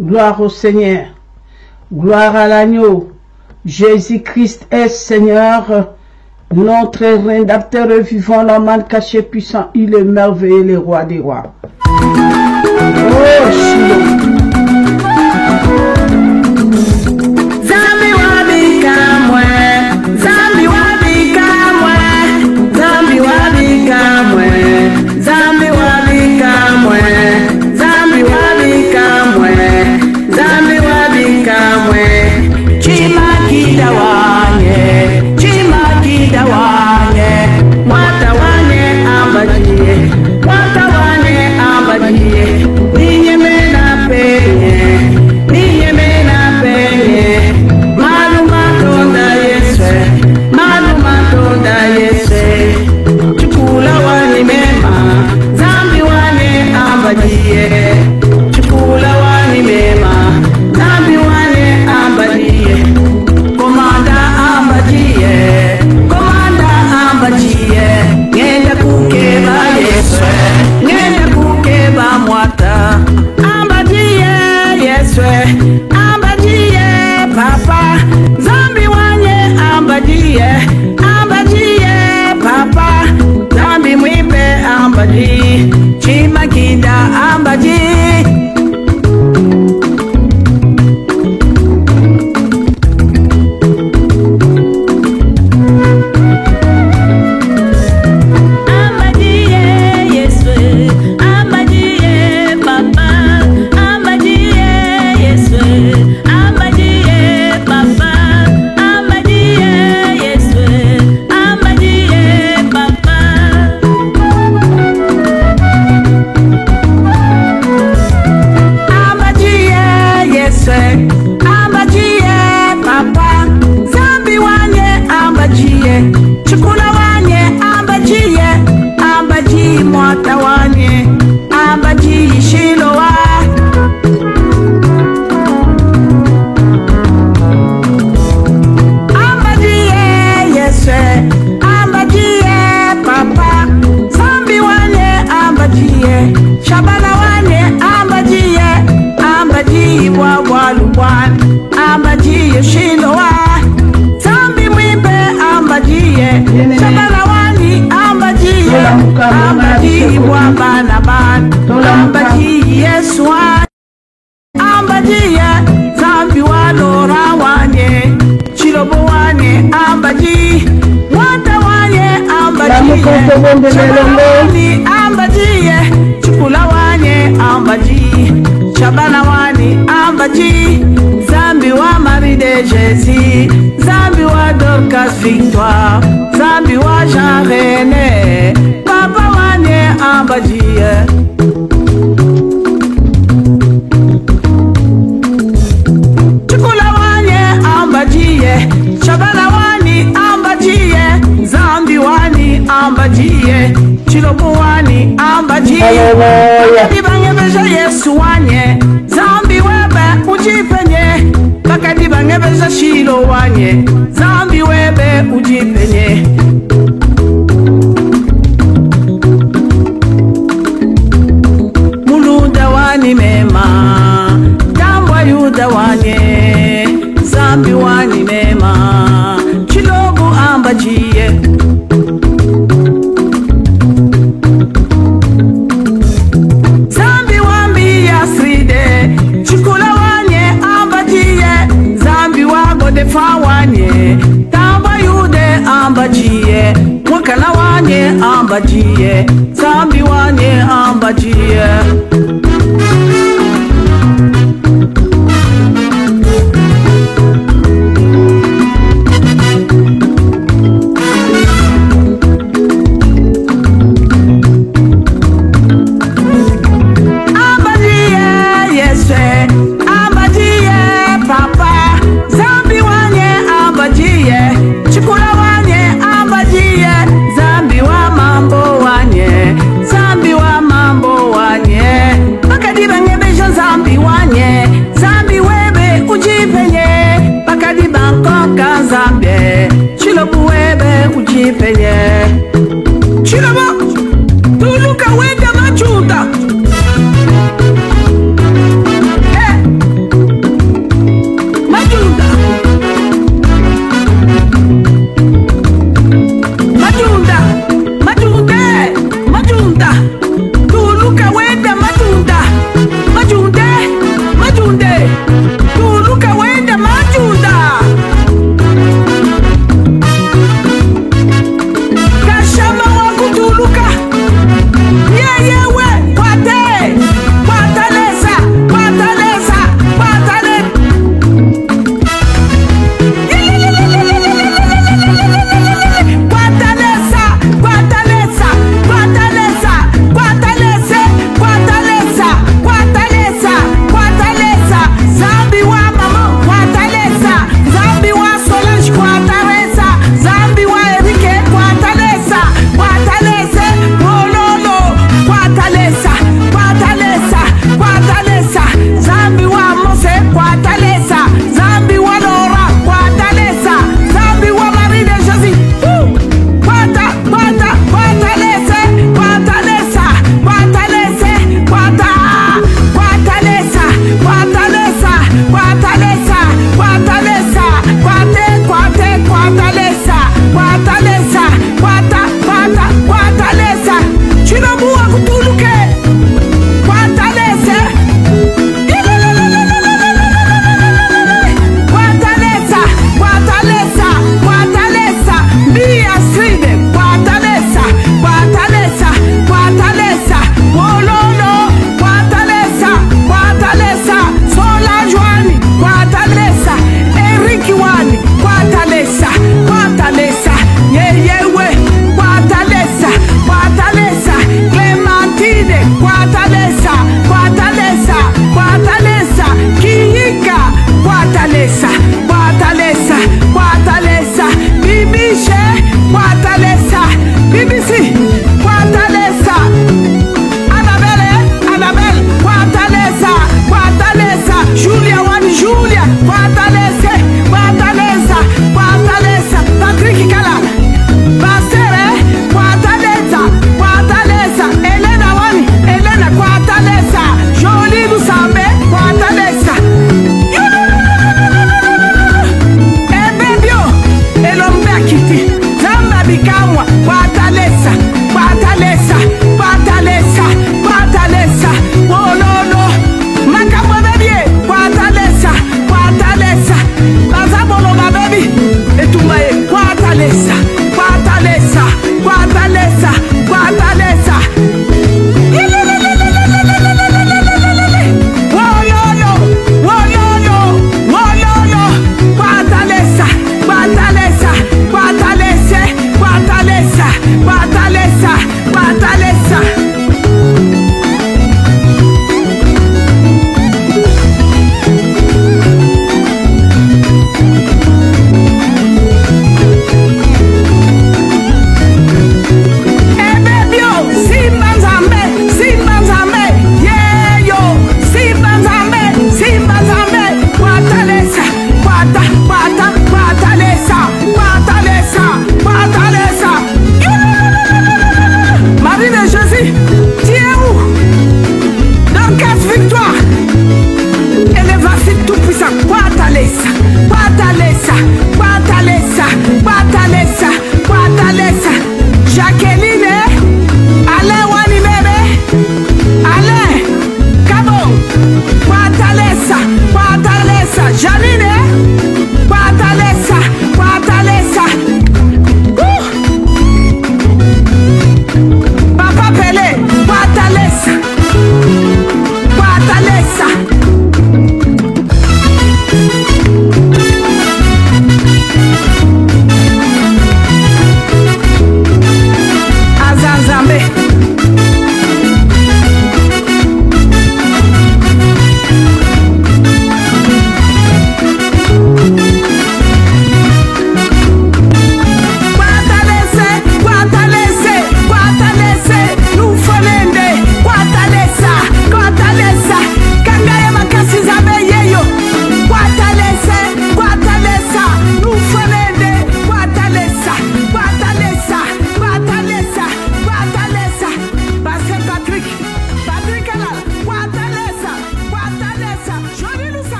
Gloire au Seigneur. Gloire à l'agneau. Jésus-Christ est Seigneur. Notre rédempteur vivant, l'homme caché puissant, il est merveilleux, le roi des rois. Oh, Shiloh. Jésus, Zambi wa Dorcas Victoire, Zambi wa Jean René, Papa wane ambadie. Chukula wane ambadie, Shabana wani ambadie, Zambi wani ambadie, Chilobo wani ambadie. Bakadi bange beja Yesu wane, Zambi webe ujipenye. Bakadi bange beza Shilo wanye, Zambi webe ujipenye.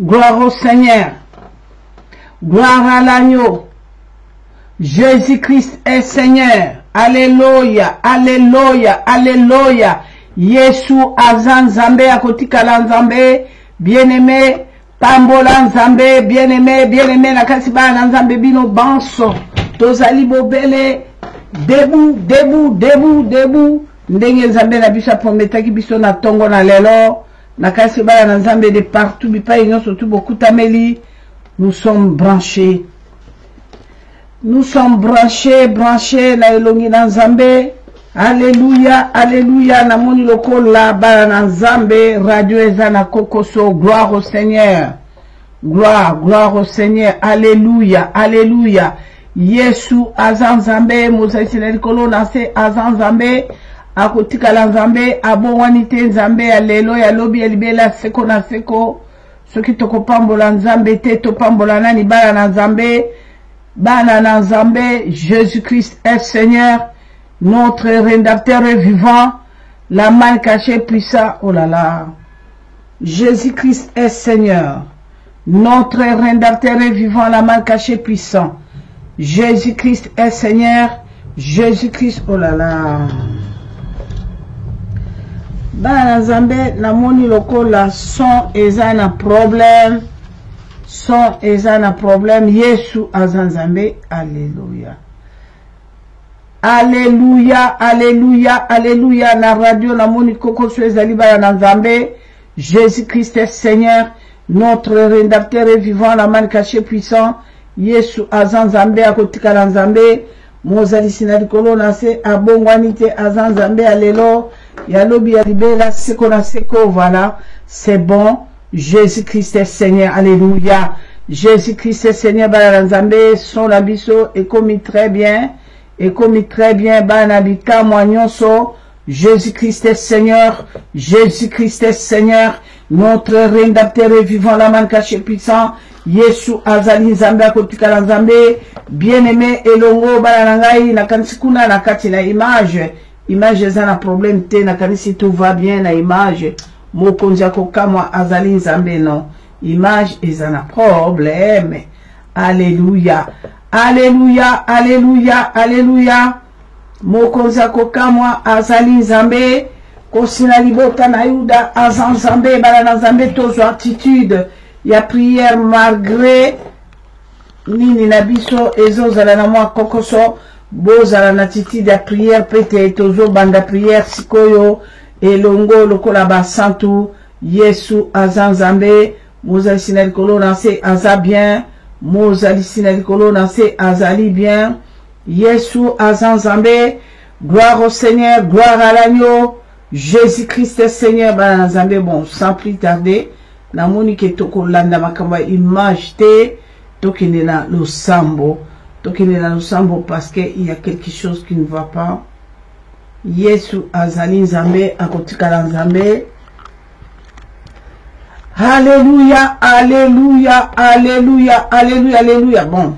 Gloire au Seigneur. Gloire à l'agneau. Jésus-Christ est Seigneur. Alléluia, alléluia, alléluia. Yesu azan Nzambe akotikala Nzambe. Bien-aimé, pambola Nzambe, bien-aimé, bien-aimé, nakasi ba Nzambe bino banso. Tozali bobele, debout, debout, debout, debout. Ndenge Nzambe na biso aprometaki biso na tongo na lelo. Nakasi ba Nzambe de partout, bipa inyo surtout beaucoup tameli. Nous sommes branchés. Nous sommes branchés na elongi na Nzambe. Alléluia, alléluia. Namoni lokola bana na Nzambe, radio ezana kokoso. Gloire au Seigneur. Gloire, gloire au Seigneur. Alléluia, alléluia. Yesu azan Nzambe, Mosaïsi na likolo na se azan Nzambe. Akotika la Nzambe, abonwanite Nzambe, alléluia, lobi elibela seko na seko. Soki toko pambola Nzambe te, to pambola nani bana na Nzambe. Bana na Nzambe, Jésus-Christ est Seigneur, notre rédempteur vivant, la main cachée puissant, oh là là. Jésus-Christ est Seigneur, notre rédempteur vivant, la main cachée puissant. Jésus-Christ est Seigneur, Jésus-Christ, oh là là. Bana na Nzambe, namoni lokola son eza na problème. Son eza na problème. Yesu azan Nzambe. Alléluia. Alléluia, alléluia, alléluia. Na radio na moni koko so ezali bana na Nzambe. Jésus-Christ est Seigneur, notre rédempteur est vivant, la main cachée puissant. Yesu azan Nzambe akotika na Nzambe. Mozali sina likolo na se abongwanite azan Nzambe alelo. Yalobi yalibela seko na seko, voilà. C'est bon. Jésus-Christ est Seigneur, alléluia. Jésus-Christ est Seigneur, bana Nzambe, son abiso, et commis très bien, bana bika moignonso. Jésus-Christ est Seigneur, Jésus-Christ est Seigneur, notre rédempteur est vivant, la main cachée puissant. Yesu azali Nzambe akotika Nzambe, bien-aimé elongo bana ngai na kansikuna na kati na image eza na problème te na kanisi tout va bien na image. Mokonzi akokamwa azali Nzambe non. Image eza na problème. Alléluia. Alléluia, alléluia, alléluia. Mokonzi akokamwa azali Nzambe. Kosina libota na yuda azan Nzambe, bana na Nzambe tozo attitude ya prière malgré nini na biso ezozala na mwa kokoso bozala na attitude ya prière pete tozo banda prière sikoyo elongo lokola basantu. Yesu azan Nzambe, mozali sina likolo na se aza bien, mozali sina likolo na se azali bien. Yesu azan Nzambe, gloire au Seigneur, gloire à l'agneau. Jésus-Christ est Seigneur, bana Nzambe. Bon, sans plus tarder, na moni ke toko landa makamba image te, tokende na losambo, parce que il y a quelque chose qui ne va pas. Yesu azali Nzambe akotika Nzambe. Alléluia, alléluia, alléluia, alléluia, alléluia. Bon,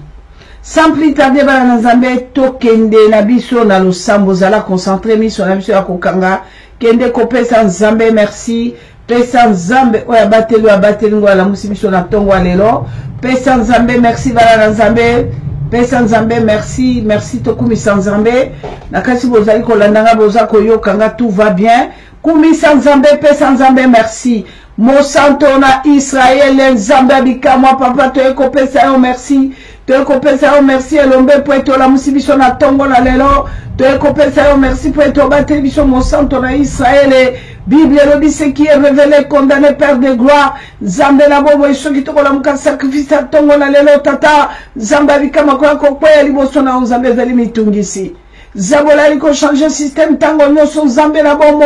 sans plus tarder bana Nzambe tokende na biso na losambo zala concentré miso na biso ya kokanga kende kopesa Nzambe merci. Pesa Nzambe oya bateli ngo la musi biso na tongo lelo. Pesa Nzambe merci bana Nzambe. Pesa Nzambe merci, merci tokumisa Nzambe. Nakasi bozali kolandanga boza koyokanga tout va bien. Kumisa Nzambe, pesa Nzambe merci. Mosanto na Israël Nzambe abikamwa papa toyeko pesa yo merci. Toyeko pesa yo merci elombe po eto la musi biso na tongo na lelo. Toyeko pesa yo merci po eto bateli biso mosanto na Israël. Bible le dit ce qui est révélé, condamné, Père de gloire. Nzambe na bobo iso kitoko la muka sacrifice à tongo na lelo tata. Nzambe abikama kwa kokwe liboso na Nzambe zali mitungisi. Zabola liko changer système tango nyoso Nzambe na bomo.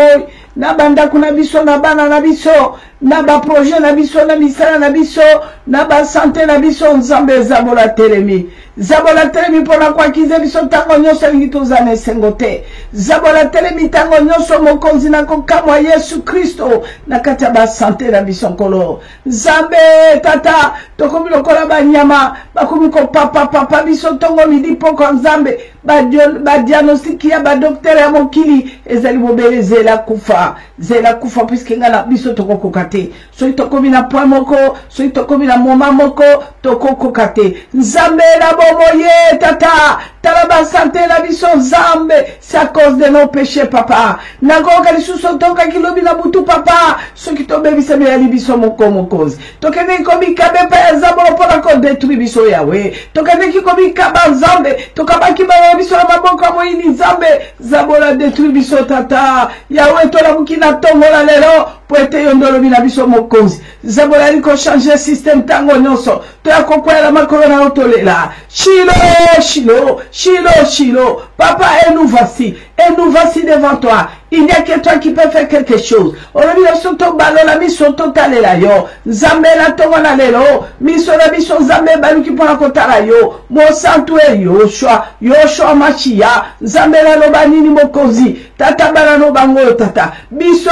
Na banda kuna biso na bana na biso. Na ba projet na biso na misala na biso. Na ba santé na biso Nzambe zabola telemi. Zabola telemi pona kwa kize biso tango nyoso ngito zane sengote. Zabola telemi tango nyoso mokonzi na kokamwa Yesu Kristo na kati ba santé na biso kolo. Nzambe tata tokomi lokola ba nyama bakomi ko papa biso tongo midi poko Nzambe ba diagnostic ya ba docteur ya mokili ezali bobele zela kufa puisque ngala biso toko kokate te. Soki tokomi na point moko, soki tokomi na moment moko, tokokoka te. Nzambe na bomoye tata, talaba santé na biso nzambe, c'est à cause de nos péchés papa. Nakoka lisusu toka kilobi na butu papa, soki tobebisa me ya libiso moko mokozi. Tokende komi kabe pa ya nzambe pona ko détruire biso yawe. Tokende komi kaba nzambe, tokabaki ba biso na maboko moyini nzambe, zabola détruire biso tata. Yawe tola mukina tongola lelo, po ete yondolo bina biso mokozi. Zabola liko changer système tango nyonso. Toya kokwela makolo na otolela. Shilo, Shilo, Shilo, Shilo. Papa, et nous voici devant toi. Il n'y a que toi qui peux faire quelque chose. Olobi na soto balo la miso totalela yo. Nzambe la tongo na lelo. Miso la miso nzambe baluki pona kotala yo. Mo santu e Yoshua Machia. Nzambe la loba nini mokozi. Tata bala no bango tata. Biso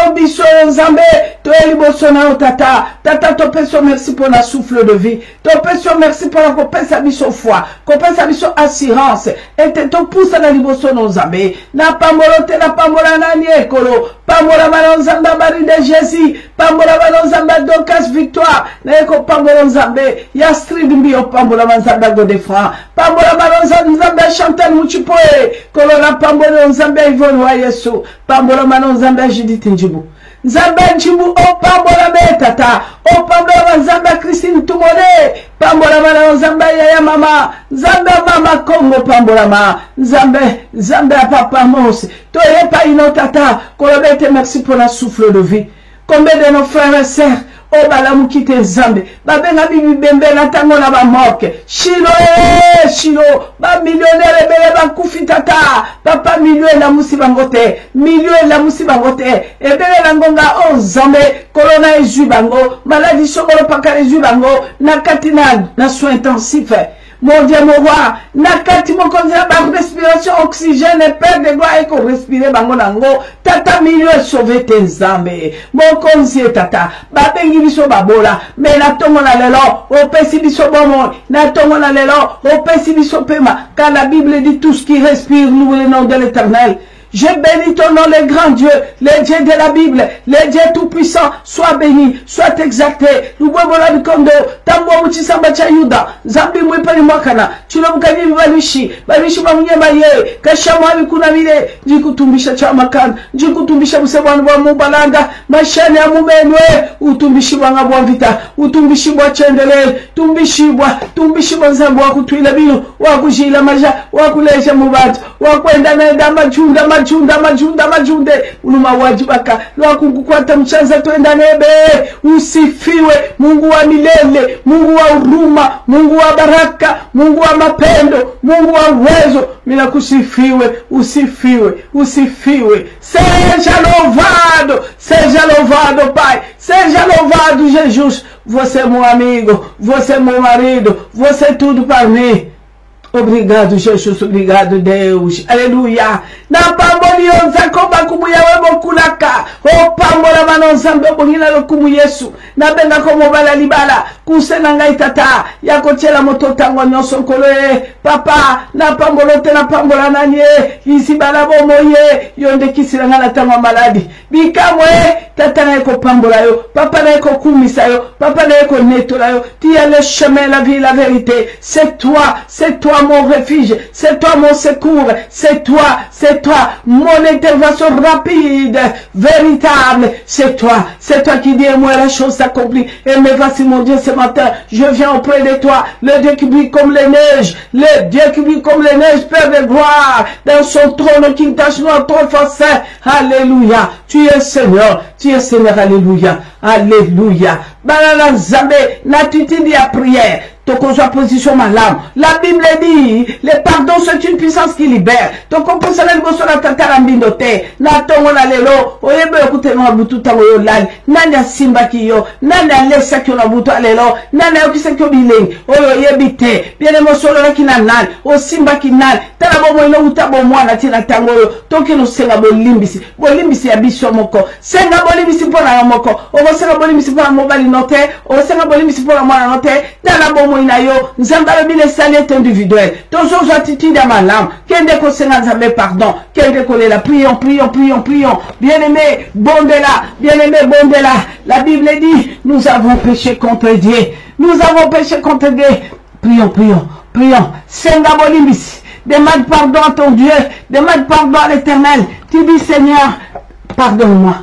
nzambe. To eliboso na tata. Tata to peso merci pour la souffle de vie. To peso merci pour la kopesa biso foi. Kopesa biso assurance. Et te pousse na liboso no nzambe. Na pambolote na pambola nani ekolo. Pambola manonzamba bari de Jésus. Pambola manonzamba Docas Victoire. Na eko pambola nzambe. Ya strid mbio pambola manzamba Godefran. Pambola manonzamba Chantal Muchipoe. Kolo na pambola nzambe Yvonne wa Yesu. Pambola manonzamba Judith Njibu. Nzambe Njibu o pambola betata. O pambola nzambe Christine Tumone. Pambola manonzamba Yaya Mama. Nzambe Mama Kongo pambola ma. Nzambe a papa mose. Toye pa inotata. Kolobete merci pour la souffle de vie. Combien de nos frères et sœurs oh balamu kite nzambe babenga bibi bembe na tango na ba moke Shilo ba millionnaire bele ba kufitata papa milieu la musibangote ebele la ngonga o nzambe corona ezui bango maladie sokolo paka ezui bango na katina na soins intensifs. Mon Dieu, mon roi, nakati mo konzela ba respiration oxygène et père de gloire et qu'on respire bango nango tata milieu sauver tes nzambe mon konzie tata ba bengi biso babola mais na tongo na lelo o pesi biso bomo na tongo na lelo o pesi biso pema car la Bible dit tout ce qui respire loue le nom de l'Éternel. Je bénis ton nom, le grand Dieu, le Dieu de la Bible, le Dieu tout-puissant, soit béni, soit exalté. Lubobola bikondo, tambo muchisamba cha Yuda, zambi mwepani mwakana, chilomkani balushi bamunyema ye, kashamwa bikuna vile, jikutumbisha cha makana, jikutumbisha musebwani wa mubalanda, mashani ya mumenwe, utumbishibwa nga bwavita, utumbishibwa chendele, tumbishibwa nzambu wakutuila bino, wakujila maja, wakuleja mubatu, wakwenda nenda majunde unuma wajibaka lwakungukwata mchanza twenda nebe. Usifiwe Mungu wa milele, Mungu wa huruma, Mungu wa baraka, Mungu wa mapendo, Mungu wa uwezo. Mina kusifiwe, usifiwe. Seja louvado Pai, seja louvado Jesus. Você é meu amigo, você é meu marido, você é tudo para mim. Obrigado, Jesus, obrigado, Deus. Aleluia. Na pambolionza komba kumuya webo kulaka. O pambola manonzambe bonina lo kumu Yesu. Na benga komo bala libala. Kusena ngai tata. Yako chela moto tango nyonso kole. Papa, na pambolote na pambola nanye. Isi bala bomo ye. Yonde kisira ngana tango maladi. Bikamwe, tata na eko pambola yo. Papa na eko kumisa yo. Papa na eko netola yo. Tu es le chemin, la vie, la vérité. C'est toi mon refuge, c'est toi mon secours, c'est toi mon intervention rapide, véritable, c'est toi qui dis moi la chose s'accomplit. Et me voici mon Dieu ce matin, je viens auprès de toi, le Dieu qui brille comme les neiges, Père de gloire, dans son trône qui tâche notre force. Alléluia, tu es Seigneur, alléluia. Banana Zambé, na tutini à prière. Toko soit position malade. La Bible dit, le pardon c'est une puissance qui libère. Toko posala liboso na tatara mbindote. Na tongo na lelo, oyebe okute no abutu tango yo lali. Nani asimba kiyo, nani alesa kiyo na butu alelo, nani ayokisa kiyo bilengi. Oyo yebite, biene mosolo na kina nani, o simba kinani. Tala bomo ino utabo mwana tina tango yo. Toki no senga bolimbisi ya biso moko. Senga bolimbisi pona ya moko. Ogo senga bolimbisi pour la mobile note, o senga bolimbisi pour la mwana note, tala bomo inayo, nzambala bile sali est individuel. Tozo attitude à ma lame, kende ko senga nzambe pardon, kende ko la prions, bien-aimé, bien-aimé, bondela. La Bible dit, nous avons péché contre Dieu. Nous avons péché contre Dieu. Prions. Senga bolimbisi. Demande pardon à ton Dieu. Demande pardon à l'Éternel. Tu dis, Seigneur, pardonne-moi.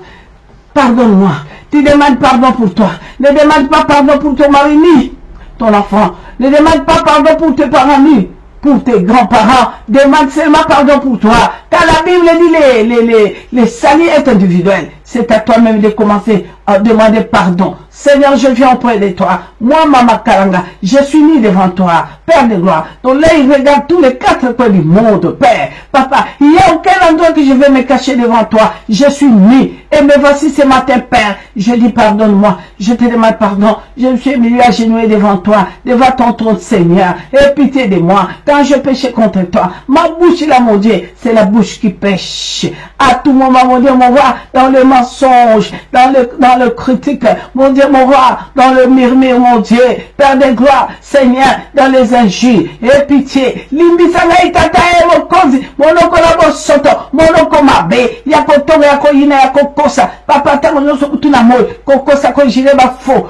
Tu demandes pardon pour toi. Ne demande pas pardon pour ton mari ni ton enfant. Ne demande pas pardon pour tes parents ni pour tes grands-parents. Demande seulement pardon pour toi. Car la Bible dit les salis est individuel. C'est à toi-même de commencer à demander pardon. Seigneur, je viens auprès de toi. Moi, Mama Kalanga, je suis né devant toi, Père de gloire. Ton l'œil regarde tous les 4 coins du monde, Père. Papa, il n'y a aucun endroit que je vais me cacher devant toi. Je suis né. Et me voici ce matin, Père. Je dis pardonne-moi. Je te demande pardon. Je me suis mis à genoux devant toi, devant ton trône, Seigneur. Aie pitié de moi. Quand je péchais contre toi, ma bouche, là, mon Dieu, c'est la bouche qui pêche. À tout moment, mon Dieu, mon roi, dans le mensonge, dans le critique, mon Dieu, mon roi, dans le murmure, mon Dieu, Père de gloire, Seigneur, dans les injures, et pitié, limbisanga itata e mokozi, monoko la bosoto, monoko mabe, yako tonga, yako yina, yako kosa, papa tango nyoso kutuna moi, kokosa ko jire ba faux.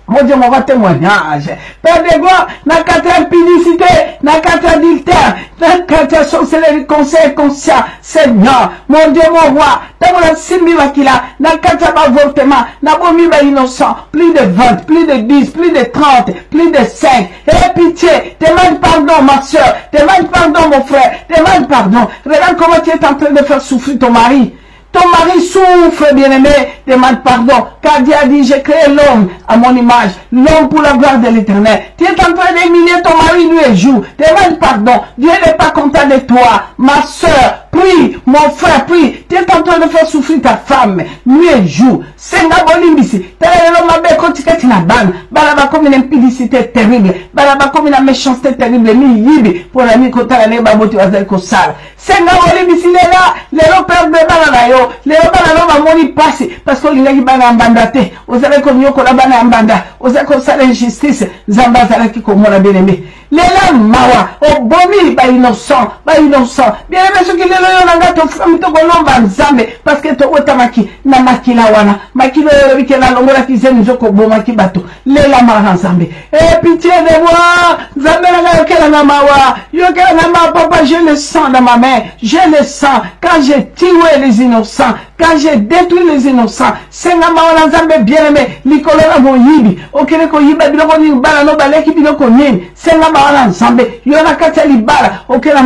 Mon Dieu, mon témoignage. Père de gloire, n'a qu'à impudicité, n'a qu'à adultère, n'a qu'à sorcellerie, conseil conscient, Seigneur, mon Dieu, mon roi, t'as mon simbi wakila, n'a qu'à avortement, n'a pas mis innocent, plus de 20, plus de 10, plus de 30, plus de 5. Et pitié, demande pardon, ma soeur, demande pardon, mon frère, demande pardon. Regarde comment tu es en train de faire souffrir ton mari. Ton mari souffre, bien-aimé, demande pardon. Car Dieu a dit, j'ai créé l'homme à mon image, l'homme pour la gloire de l'Éternel. Tu es en train d'éminer ton mari nuit et jour. Demande pardon. Dieu n'est pas content de toi. Ma soeur, prie. Mon frère, prie. Tu es en train de faire souffrir ta femme nuit et jour. Senga bolimbisi. T'as mabe kotikati na ban. Balaba comme une impudicité terrible. Balaba comme une méchanceté terrible. Mi yibi. Pour la mi kota la neba boti wazel kosala. Senga bolimbisi lela. Lelo père de bana yo. Lelo bana no mamoni pasi. Parce que l'ingaki bana ambanda te. Ozale konyoko la bana ambanda. Ozale kosala injustice. Zamba zala ki komona bien-aimé. Lela mawa. Obomi ba innocent. Bien-aimé ce qui lelo yo nanga to frami to kolomba nzambe. Parce que to otamaki na makila wana. Makilo yo wikela longola kizeni zoko boma kibato. Lela mara nzambe. Eh pitié de moi. Nzambe nanga yokela na mawa. Yokela na mawa papa je le sens dans ma main. Je le sens. Quand j'ai tué les innocents. Quand j'ai détruit les innocents. Senga mawa nzambe bien-aimé. Likolola mo yibi. Okele ko yiba biloko ni bala no baleki biloko nini. Senga mawa nzambe. Yona kata libala. Okela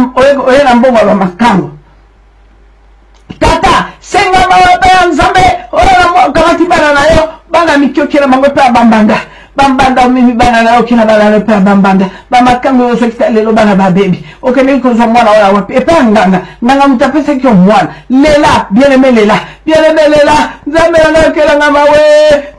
oyela mbongo wa makango. Tata, senga mawa nzambe. Oyela kamati bala na yo. Bana mikiokela mango pa bambanda. Bambanda mimi bana na okina bana na pa bambanda. Bama kango yo sekita lelo bana ba baby. Okele ko zo mwana wala wapi. Epa nganga. Nganga mutapesa kyo mwana. Lela, bien-aimé lela. Bien-aimé lela. Nzambe na kela ngamawe.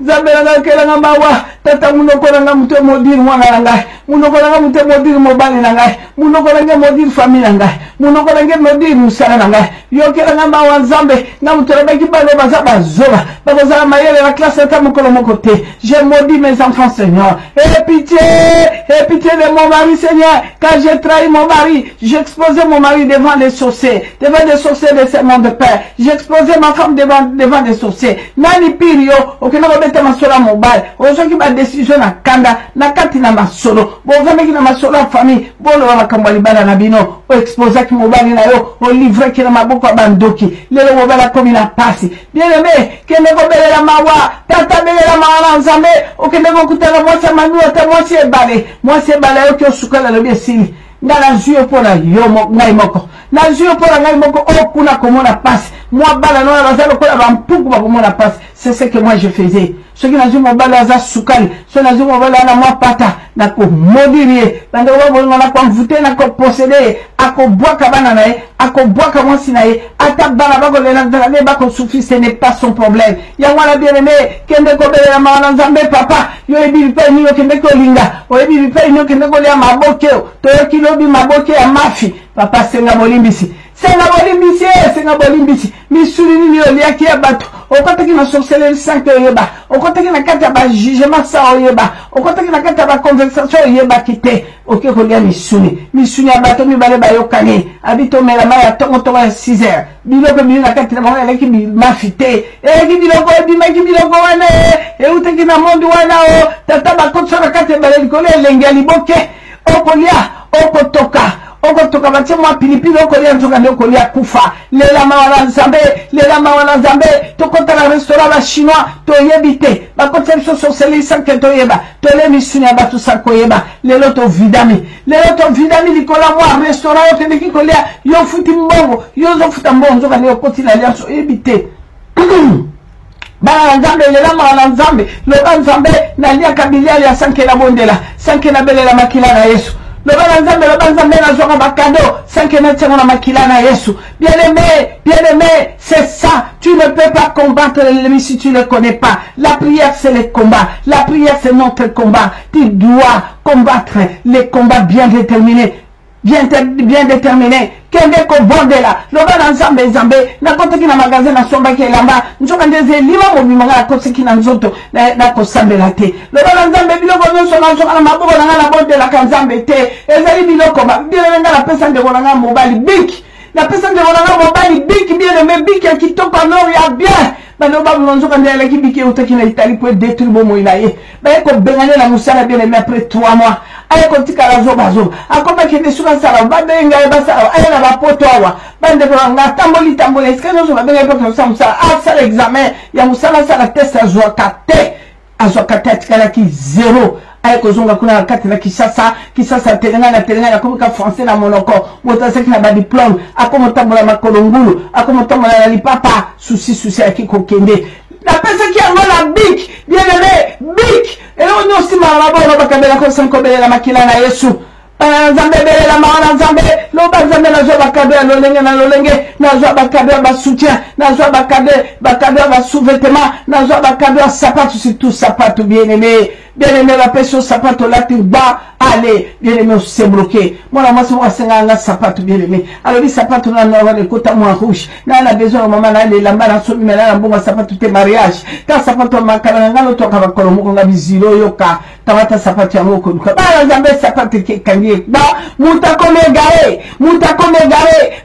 Nzambe na kela ngamawa. Tata munoko na mute modiri mwana na ngai. Munoko na mute modiri mobali na ngai. Munoko na modiri famille na ngai. Munoko na modiri musala na ngai. Yo kela ngamawa nzambe. Na mutela baki balo bazaba zoba. Bakoza mayele la classe ta mukolo moko te. Je maudis mes enfants Seigneur. Aie pitié de mon mari Seigneur. Quand j'ai trahi mon mari, j'ai exposé mon mari devant les sorciers de ce monde père. J'ai exposé ma femme devant des sorciers. Nani pirio, okena robete masola mobile. Ozoki ba décision na kanda, na kati na masolo. Bo vameki na masolo ya famille, bolo wa makambali bana na bino. O exposa ki mobile na yo, o livre ki na maboko ya bandoki. Lelo mobile komi na pasi. Bien-aimé, kende ko belela mawa, tata belela mawa nzambe, okende ko kutana mwasi manua ta mwasi ebale yo ki osukala lobi esili. Ngala zuyo pona yo ngai moko. Na zuyo pona ngai moko okuna komona pasi. Moi bala no bazalo kola bampuku ba komona pasi. C'est ce que moi je faisais. Ce qui n'a jamais mon bala za sukali. Ce n'a jamais mon bala na moi pata. Na ko modirie. Banda wa bolonga na ko mvute na ko posséder. Ako boaka bana na ye. Ako boaka mwasi na ye. Ata bana bako lela ndala bako souffrir, ce n'est pas son problème. Ya mwana bien-aimé. Kende ko bele na mawana nzambe papa. Yo ebi pe ni yo kende ko linga. O ebi pe ni yo kende ko lia maboke. To yo kilobi maboke ya mafi. Papa senga bolimbisi. Senga bolimbisi. Misuli ni yo liaki ya bato. okotaki na sorcellerie sanke oyeba, okotaki na kati ya ba jugement sa oyeba, okotaki na kati ya ba conversation oyeba kite, oke kolia misuni ya bato mibale bayokani, abito melama ya tongo ya 6 heures, biloko bili na kati na mwana eleki mafite, eleki biloko ebimaki biloko wana, euteki na mondi wana o, tata bakotso na kati ya balelikole elenge ya liboke, okolia, okotoka batie mwa pilipili okolia nzoka nde okolia kufa. Lela mawana nzambe, tokota na restaurant ba chinois, toyebi te, bakota biso sorcellerie sanke toyeba, tole misuni ya bato sanko yeba, lelo to vidami likola mwa restaurant yote neki kolia, yo futi mbongo, yo zo futa mbongo, nzoka nde okoti na lianso, oyebi te. Bana nzambe lela mawana nzambe, loba nzambe na lia kabiliali ya sanke na bondela, sanke na belela makila na Yesu. Le banzambe na zoka bakado, 5 na tiens na makila na Yesu. Bien-aimé, c'est ça. Tu ne peux pas combattre l'ennemi si tu ne le connais pas. La prière, c'est le combat. La prière, c'est notre combat. Tu dois combattre les combats bien déterminés. Bien déterminé. Kende ko bondela. Loba na nzambe. Na koteki na magasin na somba ke lamba. Nzoka ndeze lima mobimanga na koteki na nzoto. Na kosambela te. Loba na nzambe biloko nyonso na nzoka na maboko na bondela ka nzambe te. Ezali biloko ba. Bien nga na pesa ndeko na mobali biki. Na pesa ndeko na mobali biki bien aimé biki ya kitoko alors ya bien. Baloba nzoka ndela ki biki utaki na Italie pour détruire bomo ilaye. Ba ko bengane na musala bien aimé après 3 mois. Aye kotika la zoba akoma kende suka sala babenga basala aye na bapoto awa bande ko nga tamboli eske no zoba benga poto samsa sala examen ya musala sala test azwakate atikala ki 0 aye kozonga kuna kati na kisasa telenga na komika français na monoko motaseki na ba diplôme akoma tambola makolongulu akoma tambola na lipapa souci akiko kende na pesa ki angola big bien aimé big elo nyosi mama bona bakabela ko sanko belela makila na Yesu nzambe belela maana nzambe loba nzambe na zo bakabela lolenge na zo bakabela ba soutien na zo bakabela ba sous-vêtements na zo bakabela sapato surtout sapato bien aimé la personne sapato là tu bas allez bien aimé c'est bloqué moi moi c'est nga sapato bien aimé alors les sapato na le côté moins rouge na besoin maman na les lamba na so mela na bonga sapato te mariage ka sapato makala ngalo toka bakolo moko nga bizilo yoka tawata sapato yango ko ba nzambe sapato ke kangi ba mutakome gare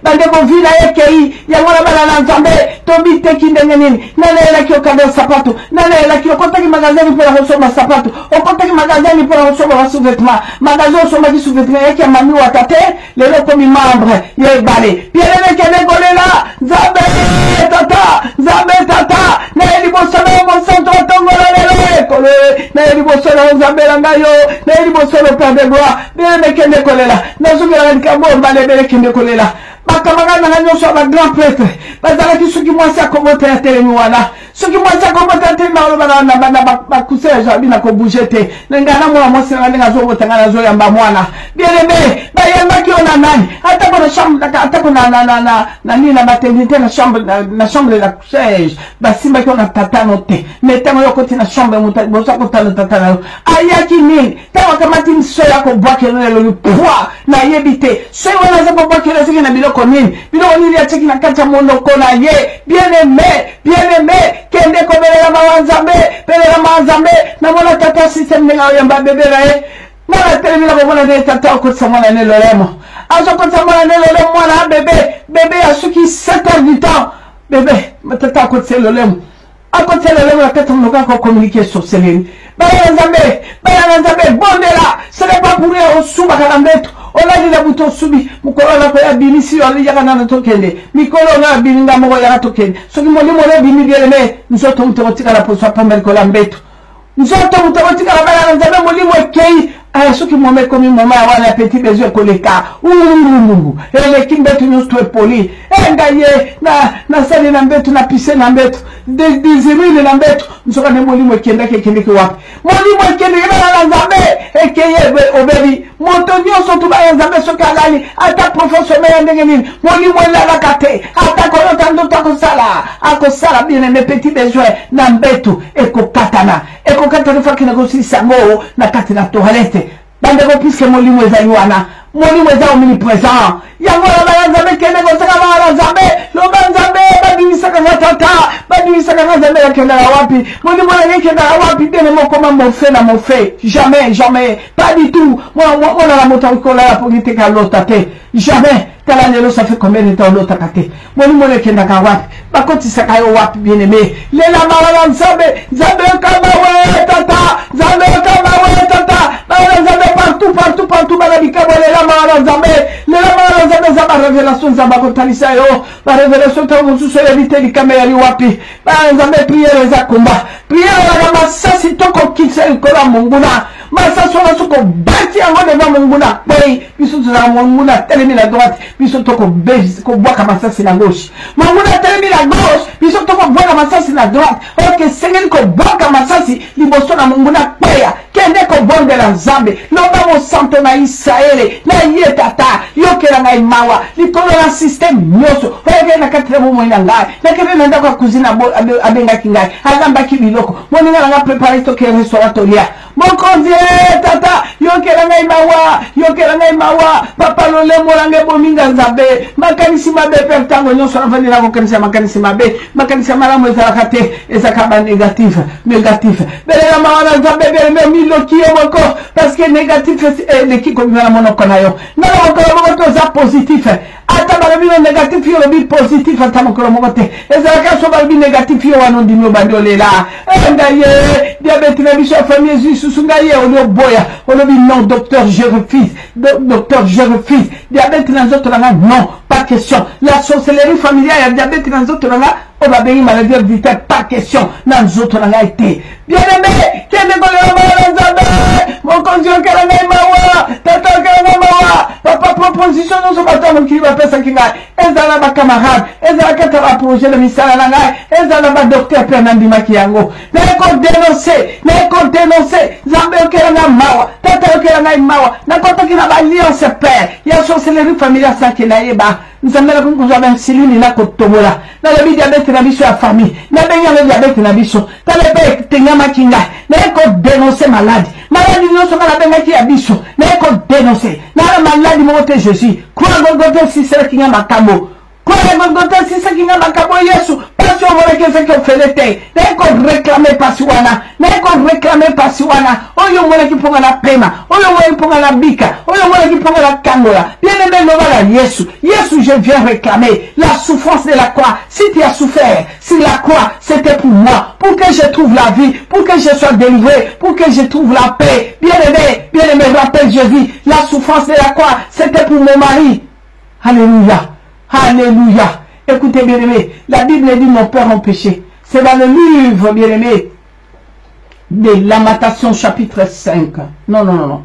bande ko vila yekei yango na bana na nzambe tobi tekinde nini na lela kyo kado sapato na lela kyo kotaki magazini pour recevoir sapato okotaki magazini pour recevoir sous-vêtements magasin soma ki sous-vêtements yaki amami watate lelo komi membre yebale pierre kene kolela nzambe tata na eliboso na monsanto tongola lelo kole na eliboso na nzambe ngayo na eliboso na père de gloire bien kene kolela na zukela nkabo mbale kene kolela bakamanga na nyonso ba grand prêtre bazala ki suki mwasi akomota ya telemi wana suki mwasi akomota ya telemi na bakusela jabi na ko bougete ngana mwa mwasi na nga zo botanga na zo yamba mwana bien aimé bayamba ki ona nani hata kwa chambre hata kuna na nini na maternité na chambre la siège basimba ki ona tatano te metango yokoti na chambre bosa kotana tatana ayaki nini tawa kamati mso yako bwake lelo poids na yebite so wana za bwake lelo na biloko nini ya cheki na kata monoko na ye bien aimé kende ko belela manzambe na mona tata système nga yamba bebera ye na telemi na bona de tata ko tsamana ne lolemo azo ko tsamana ne lolemo mwana bébé ya suki 7 heures du temps bébé tata ko tselolemo akote lolemo la tata mnoka ko communiquer sur seleni baya nzambe bondela ce n'est pas pour rien osuba kana mbeto olali la buto subi mukolo na ko ya binisi yo yaka na tokende mikolo na bininga moko ya tokende soki molimo le bini bieleme nzoto mutotika la poso pamba ko la mbeto nzoto mutotika la bala nzambe molimo ekei soki mome komi mama wana petit besoin koleka ele kimbetu nyusto poli ngaye na sali na mbetu na pise na mbetu dizimile na mbetu nsoka ne molimo ekendeke wapi molimo ekendeke na nzambe ekeye obebi moto nyonso tu ba nzambe soki alali ata professionnel ndenge nini molimo elala kate ata kolota ndoto akosala bien mes petits besoins na mbetu ekokatana fakina kosilisa ngo na kati na toilette bande ko puisque molimo ezali wana molimo eza omniprésent yango la nzambe kende ko saka ba nzambe lo nzambe ba bimisaka tata badi sakana zambe kenda wapi moni mwana kenda wapi bien mo comment mon fait na mon fait jamais pas du tout moi la moto ko la pour te ka lotate jamais tala lelo ça fait combien de temps l'autre kate moni kenda ka wapi bakoti sakayo wapi bien aimé lela mala zambe kama we tata zambe kama we tata bala zambe partout bala bikabo lela mala zambe zaba révélation zaba kotalisa yo ba révélation ta musu so éviter di kamera li wapi bala zambe prière za komba prière la masasi toko kitse ko la munguna masasi na suko bati yango devant munguna boy biso za munguna telemi la droite biso toko bezi ko boka masasi na gauche munguna telemi la gauche biso toko boka masasi na droite ok sengeli ko boka masasi liboso na munguna peya kende ko bonde la zambe loba mo santo na Israele na yetata yokela ngai mawa likolo na système nyoso oye na katre mo ina ngai na kebe nenda kwa kuzina abenga kingai agamba kibiloko moninga nga préparer to ke restauratoria mon convié tata yokela ngai mawa papa lole morange bominga nzabe makanisi mabe pertango nyoso na vanila ko kanisa makanisi mabe makanisi malamu ezakate ezakaba négatif belela mawana nzabe bele miloki moko parce que négatif est qui comme na monoko na yo na ko to za positif ata balabino négatif yo bi positif ata mokolo mokote ezalaka so balbi négatif yo wanondi no bandolela ndaye diabète na biso famille Jésus ngaye ono boya ono bi non docteur je refuse diabète na nzoto na non pas question la sorcellerie familiale ya diabète na nzoto na on va bénir maladie héréditaire pas question na nzoto na été bien aimé kende ko le nzambe mon condition kala ngai mawa tata kala ngai mawa papa proposition no so batamo ki ba pesa kinga ezala ba camarade ezala kata ba projet de misala na ngai ezala ba docteur pe na ndima ki yango na ko dénoncer nzambe kala ngai mawa tata kala ngai mawa na ko to kina ba alliance père ya sorcellerie familiale sa kina yeba nzambe la ko za ben silini na ko tobola na le diabète na biso ya famille na benya le diabète na biso tale pe tenyama kinga na ko dénoncer maladie nous sommes à la benga qui a biso na ko dénoncer na la maladie mo te Jésus quoi gogote si c'est qui ngamba kamo quoi gogote si c'est qui ngamba kamo Yesu parce que on que c'est que fait na ko réclamer pasiwana oyo mwana ki ponga na pema oyo mwana ki ponga na bika oyo mwana ki ponga na kangola bien aimé no Yesu je viens réclamer la souffrance de la croix. Si tu as souffert, si la croix c'était pour moi, pour que je trouve la vie, pour que je sois délivré, pour que je trouve la paix, bien aimé, rappelle Jésus, la souffrance de la croix c'était pour mon mari. Alléluia. Écoutez bien aimé, la Bible dit mon père en péché. C'est dans le livre bien aimé de Lamentation chapitre 5. Non.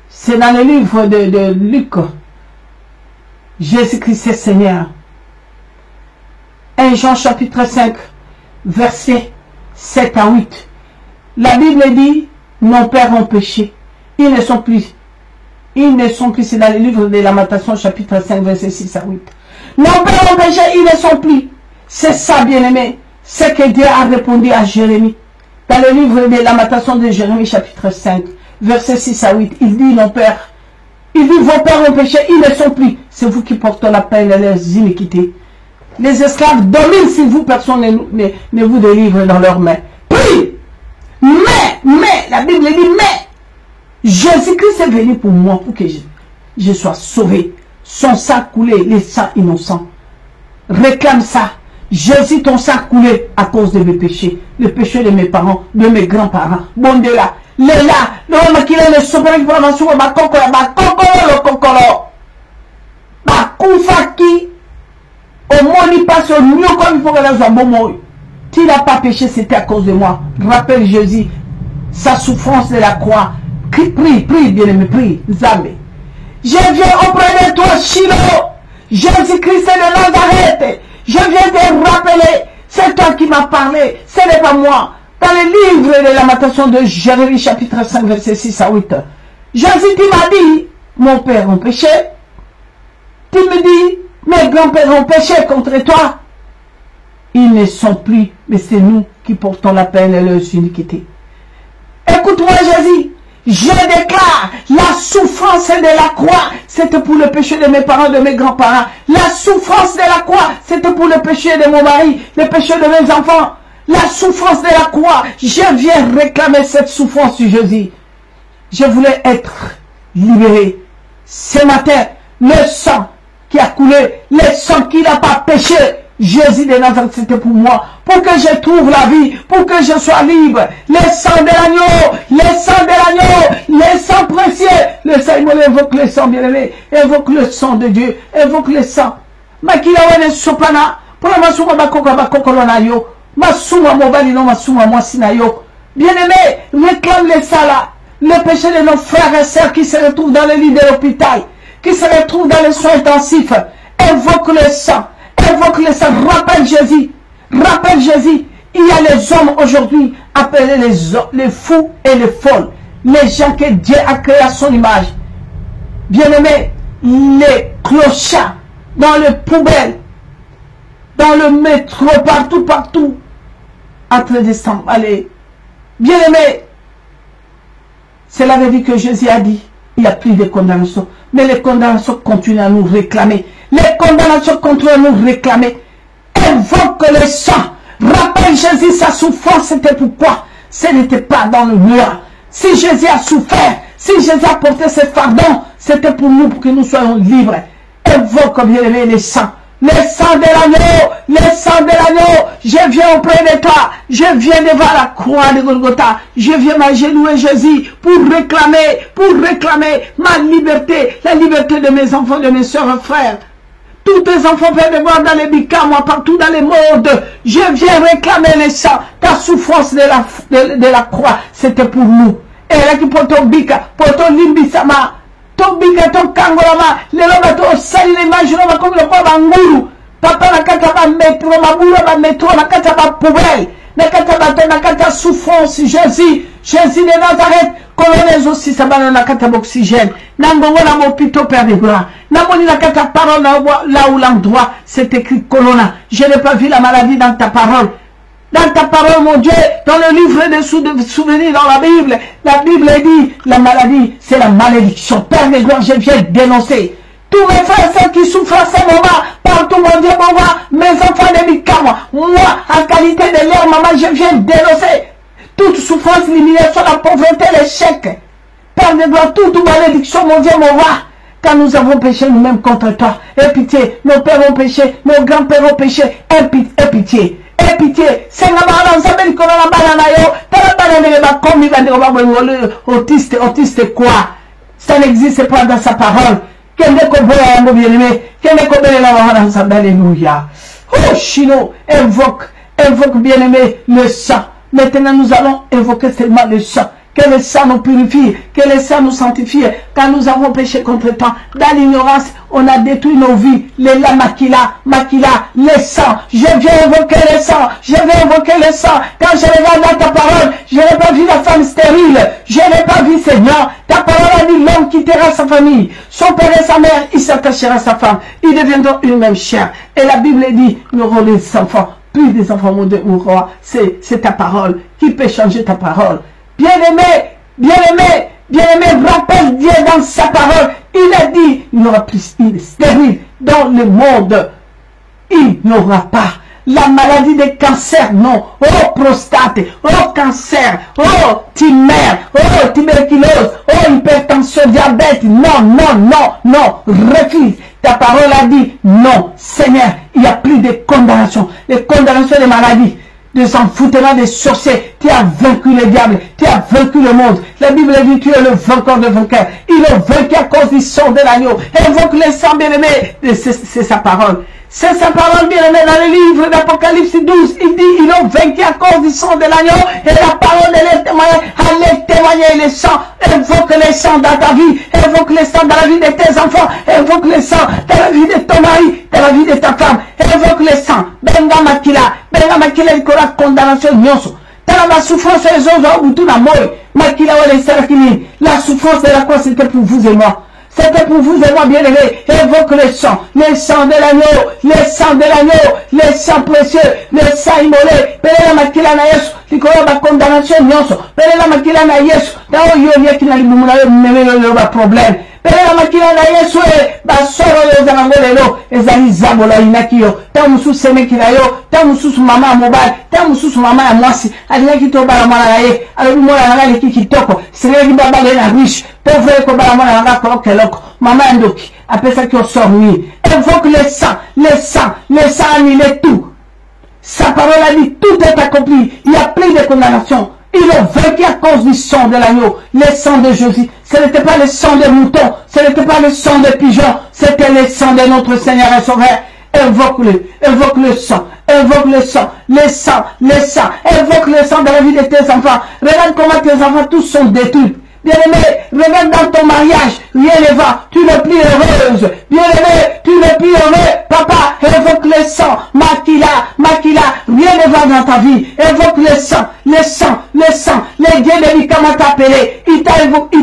C'est dans le livre de Luc. Jésus-Christ est Seigneur. 1 Jean chapitre 5, versets 7 à 8. La Bible dit, nos pères ont péché. Ils ne sont plus, c'est dans le livre de Lamentation chapitre 5, versets 6 à 8. Nos pères ont péché, ils ne sont plus. C'est ça, bien-aimé, ce que Dieu a répondu à Jérémie. Dans le livre de Lamentation de Jérémie chapitre 5, versets 6 à 8, il dit, nos pères, il dit, vos pères ont péché, ils ne sont plus. C'est vous qui portez la peine et les iniquités. Les esclaves dominent si vous, personne ne vous délivre dans leurs mains. Prie. Mais, la Bible dit, mais, Jésus-Christ est venu pour moi, pour que je sois sauvé. Son sang coulé, les sangs innocents. Réclame ça. Jésus, ton sang coulé à cause de mes péchés. Le péché de mes parents, de mes grands-parents. Bon de là. Lela, l'homme qui est le souverain pour la soupe, ma kokolo. Kufaki, au moni passe au mieux comme il faut que la bon. Tu n'as pas péché, c'était à cause de moi. Rappelle Jésus, sa souffrance de la croix. Prie, bien-aimé, prie, Zambé. Je viens auprès de toi, Shiloh. Jésus-Christ de Nazareth. Je viens te rappeler, c'est toi qui m'as parlé, ce n'est pas moi. Dans le livre de Lamentation de Jérémie, chapitre 5, verset 6 à 8. Jésus, tu m'as dit, mon père a péché. Tu me dis, mes grands-pères ont péché contre toi. Ils ne sont plus, mais c'est nous qui portons la peine et leur iniquité. Écoute-moi, Jésus. Je déclare la souffrance de la croix, c'était pour le péché de mes parents, de mes grands-parents. La souffrance de la croix, c'était pour le péché de mon mari, le péché de mes enfants. La souffrance de la croix, je viens réclamer cette souffrance sur Jésus. Je voulais être libéré. Ce matin, le sang qui a coulé, le sang qui n'a pas péché, Jésus de Nazareth, c'était pour moi, pour que je trouve la vie, pour que je sois libre. Le sang de l'agneau, le sang de l'agneau, le sang précieux. Le sang, il évoque le sang bien-aimé, évoque le sang de Dieu, évoque le sang. Makila wane sopana, pour la masuma bakoka bakokolo yo, masuma mobali no masuma mwasina yo. Bien-aimé, réclame le sang là, le péché de nos frères et sœurs qui se retrouvent dans le lit de l'hôpital, qui se retrouvent dans les soins intensifs. Évoque le sang. Évoque le sang, rappelle Jésus, rappelle Jésus. Il y a les hommes aujourd'hui appelés les fous et les folles, les gens que Dieu a créés à son image. Bien-aimés, les clochards dans les poubelles, dans le métro, partout, en train de s'emballer. Bien-aimés, c'est la vérité que Jésus a dit. Il n'y a plus de condamnation. Mais les condamnations continuent à nous réclamer. Les condamnations continuent à nous réclamer. Invoque le sang. Rappelle Jésus, sa souffrance, c'était pourquoi? Ce n'était pas dans le mur. Si Jésus a souffert, si Jésus a porté ce fardeau, c'était pour nous, pour que nous soyons libres. Invoque, bien aimé, le sang. Le sang de l'agneau, le sang de l'agneau, je viens auprès de toi, je viens devant la croix de Golgotha, je viens m'agenouiller Jésus pour réclamer ma liberté, la liberté de mes enfants, de mes soeurs et frères. Tous tes enfants peuvent me voir dans les bicas, moi partout dans les mondes, je viens réclamer le sang, ta souffrance de la croix, c'était pour nous. Et là qui pour ton bika, pour ton limbisama, ton biga ton kangolama lelo bato sali l'image no bakomi le kwa bangulu papa na kata ba metro mabulu ba metro na kata ba poubelle na kata bato na kata souffrance Jésus de Nazareth colonnes aussi ça ba na kata oxygène na ngongo na mopito père de gloire na moni na kata parole là où l'endroit c'est écrit colonna. Je n'ai pas vu la maladie dans ta parole. Dans ta parole, mon Dieu, dans le livre des souvenirs, dans la Bible dit, la maladie, c'est la malédiction. Père de gloire, je viens dénoncer. Tous mes frères et sœurs qui souffrent à ce moment, partout, mon Dieu, mon roi, mes enfants de Mikama, moi, en qualité de leur maman, je viens dénoncer toute souffrance, l'humiliation, la pauvreté, l'échec. Père de gloire, toute malédiction, mon Dieu, mon roi. Quand nous avons péché nous-mêmes contre toi, aie pitié, nos pères ont péché, nos grands-pères ont péché, aie pitié. Et pitié, c'est la balance, ça veut dire qu'on a la banane, autiste quoi? Ça n'existe pas dans sa parole. Alléluia. Oh, Chino, invoque bien-aimé le sang. Maintenant, nous allons évoquer seulement le sang. Que le sang nous purifie, que le sang nous sanctifie. Quand nous avons péché contre toi, dans l'ignorance, on a détruit nos vies. La maquila, le sang. Je viens évoquer le sang. Je viens évoquer le sang. Quand je regarde dans ta parole, je n'ai pas vu la femme stérile. Je n'ai pas vu Seigneur. Ta parole a dit l'homme quittera sa famille. Son père et sa mère, il s'attachera à sa femme. Ils deviendront une même chair. Et la Bible dit, nous aurons des enfants. Plus des enfants, mon Dieu, mon roi. C'est ta parole. Qui peut changer ta parole? Bien-aimé, rappelle Dieu dans sa parole. Il a dit, il n'y aura plus de stérile dans le monde. Il n'y aura pas la maladie de cancer, non. Oh, prostate, oh, cancer, oh, tumeur, oh, tuberculose, oh, hypertension, diabète. Non. Refuse. Ta parole a dit, non, Seigneur, il n'y a plus de condamnation. Les condamnations des maladies, des envoûtements, des sorciers. Tu as vaincu le diable, tu as vaincu le monde. La Bible dit, tu es le vainqueur de vainqueurs. Il est vaincu à cause du sang de l'agneau. Invoque le sang, bien-aimé. C'est sa parole. C'est sa parole, bien-aimé, dans le livre d'Apocalypse 12. Il dit, ils ont vaincu à cause du sang de l'agneau. Et la parole, allait témoigner le sang. Invoque le sang dans ta vie. Invoque le sang dans la vie de tes enfants. Invoque le sang dans la vie de ton mari, dans la vie de ta femme. Invoque le sang. Benga makila, il y aura condamnation nyonso. La souffrance des autres, la souffrance de la croix, c'était pour vous et moi. C'était pour vous et moi, bien-aimés. Évoque le sang de l'agneau, le sang de l'agneau, le sang précieux, le sang immolé. Pele la makila na Yesu, likolo ba condamnation nyonso. Pele la makila na Yesu, na oyo yeki na libumula yo mmemelo ba problème. Pele la makila na Yesu ba soro yo zango lelo, ezali zabola inaki yo. Ta musu semeki na yo, ta musu mama mobile, ta musu mama ya mwasi. Alinaki to ba mwana na ye, alobi mwana na ngali kitoko. Sireki baba le na riche. Pauvre ko ba mwana na ko keloko. Mama ndoki, apesa ki sort nuit. Invoque le sang, annule tout. Sa parole a dit, tout est accompli. Il y a plus de condamnation. Il a vaincu à cause du sang de l'agneau, le sang de Jésus. Ce n'était pas le sang de mouton, ce n'était pas le sang de pigeon, c'était le sang de notre Seigneur et Sauveur. Invoque le sang, invoque le sang, invoque le sang dans la vie de tes enfants. Regarde comment tes enfants tous sont détruits. Bien-aimé, regarde dans ton mariage, rien ne va, tu n'es plus heureuse. Bien-aimé, tu n'es plus heureux. Papa, évoque le sang, Makila, rien ne va dans ta vie. Évoque le sang, les dieux de l'Ikama t'a appelé. Il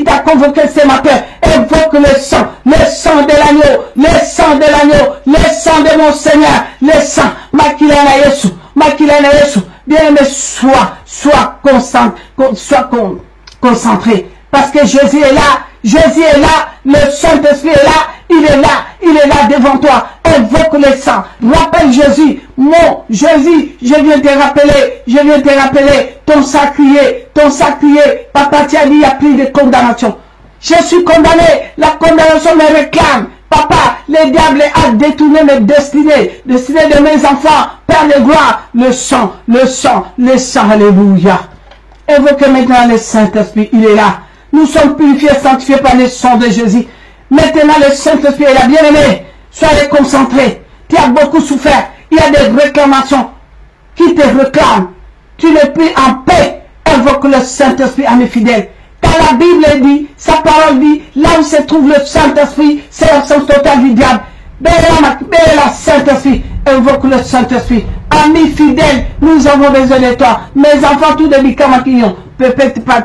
t'a convoqué ce matin. Évoque le sang de l'agneau, le sang de mon Seigneur, le sang, Makila na Yesu. Bien-aimé, sois concentré. Parce que Jésus est là, le Saint-Esprit est là, il est là devant toi. Invoque le sang, rappelle Jésus, mon Jésus, je viens te rappeler, ton sacrier, papa t'a dit, il n'y a plus de condamnation. Je suis condamné, la condamnation me réclame. Papa, le diable a détourné mes destinées de mes enfants, Père de gloire, le sang, alléluia. Évoquez maintenant le Saint-Esprit, il est là. Nous sommes purifiés, sanctifiés par le sang de Jésus. Maintenant, le Saint-Esprit est là. Bien-aimé, soyez concentrés. Tu as beaucoup souffert. Il y a des réclamations qui te réclament. Tu n'es plus en paix. Invoque le Saint-Esprit, ami fidèle. Quand la Bible dit, sa parole dit, là où se trouve le Saint-Esprit, c'est l'absence totale du diable. Béla Saint-Esprit, invoque le Saint-Esprit. Ami fidèle, nous avons besoin de toi. Mes enfants, tous des Bikamaquillons,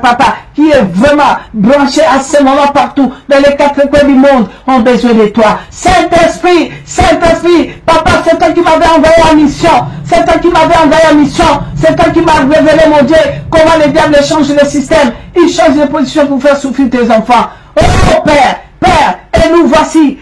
papa, qui est vraiment branché à ce moment partout, dans les quatre coins du monde, ont besoin de toi. Saint-Esprit, papa, c'est toi qui m'avais envoyé en mission. C'est toi qui m'a révélé, mon Dieu, comment le diable change le système. Il change de position pour faire souffrir tes enfants. Oh Père, et nous voici,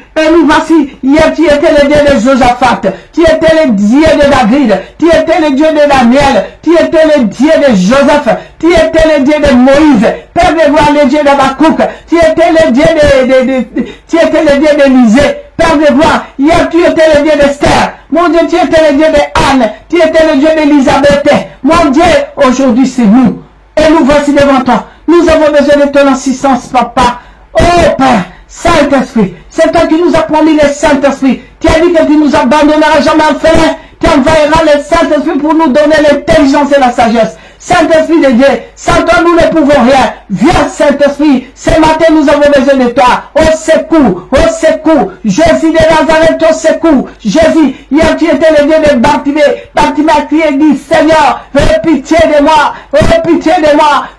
hier tu étais le Dieu de Josaphat, tu étais le Dieu de David, tu étais le Dieu de Daniel, tu étais le Dieu de Joseph, tu étais le Dieu de Moïse, Père de gloire, le Dieu d'Abakouk, tu étais le Dieu d'Élisée, Père de gloire, hier tu étais le Dieu d'Esther, mon Dieu, tu étais le Dieu de Anne, tu étais le Dieu d'Élisabeth, mon Dieu, aujourd'hui c'est nous, et nous voici devant toi, nous avons besoin de ton assistance, papa. Oh Père, Saint-Esprit, c'est toi qui nous as promis le Saint-Esprit. Tu as dit que tu nous abandonneras jamais en fait. Tu enverras le Saint-Esprit pour nous donner l'intelligence et la sagesse. Saint-Esprit de Dieu, sans toi nous ne pouvons rien. Viens Saint-Esprit, ce matin nous avons besoin de toi. Au secours, Jésus de Nazareth, au secours. Jésus, hier tu étais le Dieu de Bartimée. Bartimée a crié et dit, Seigneur, aie pitié de moi,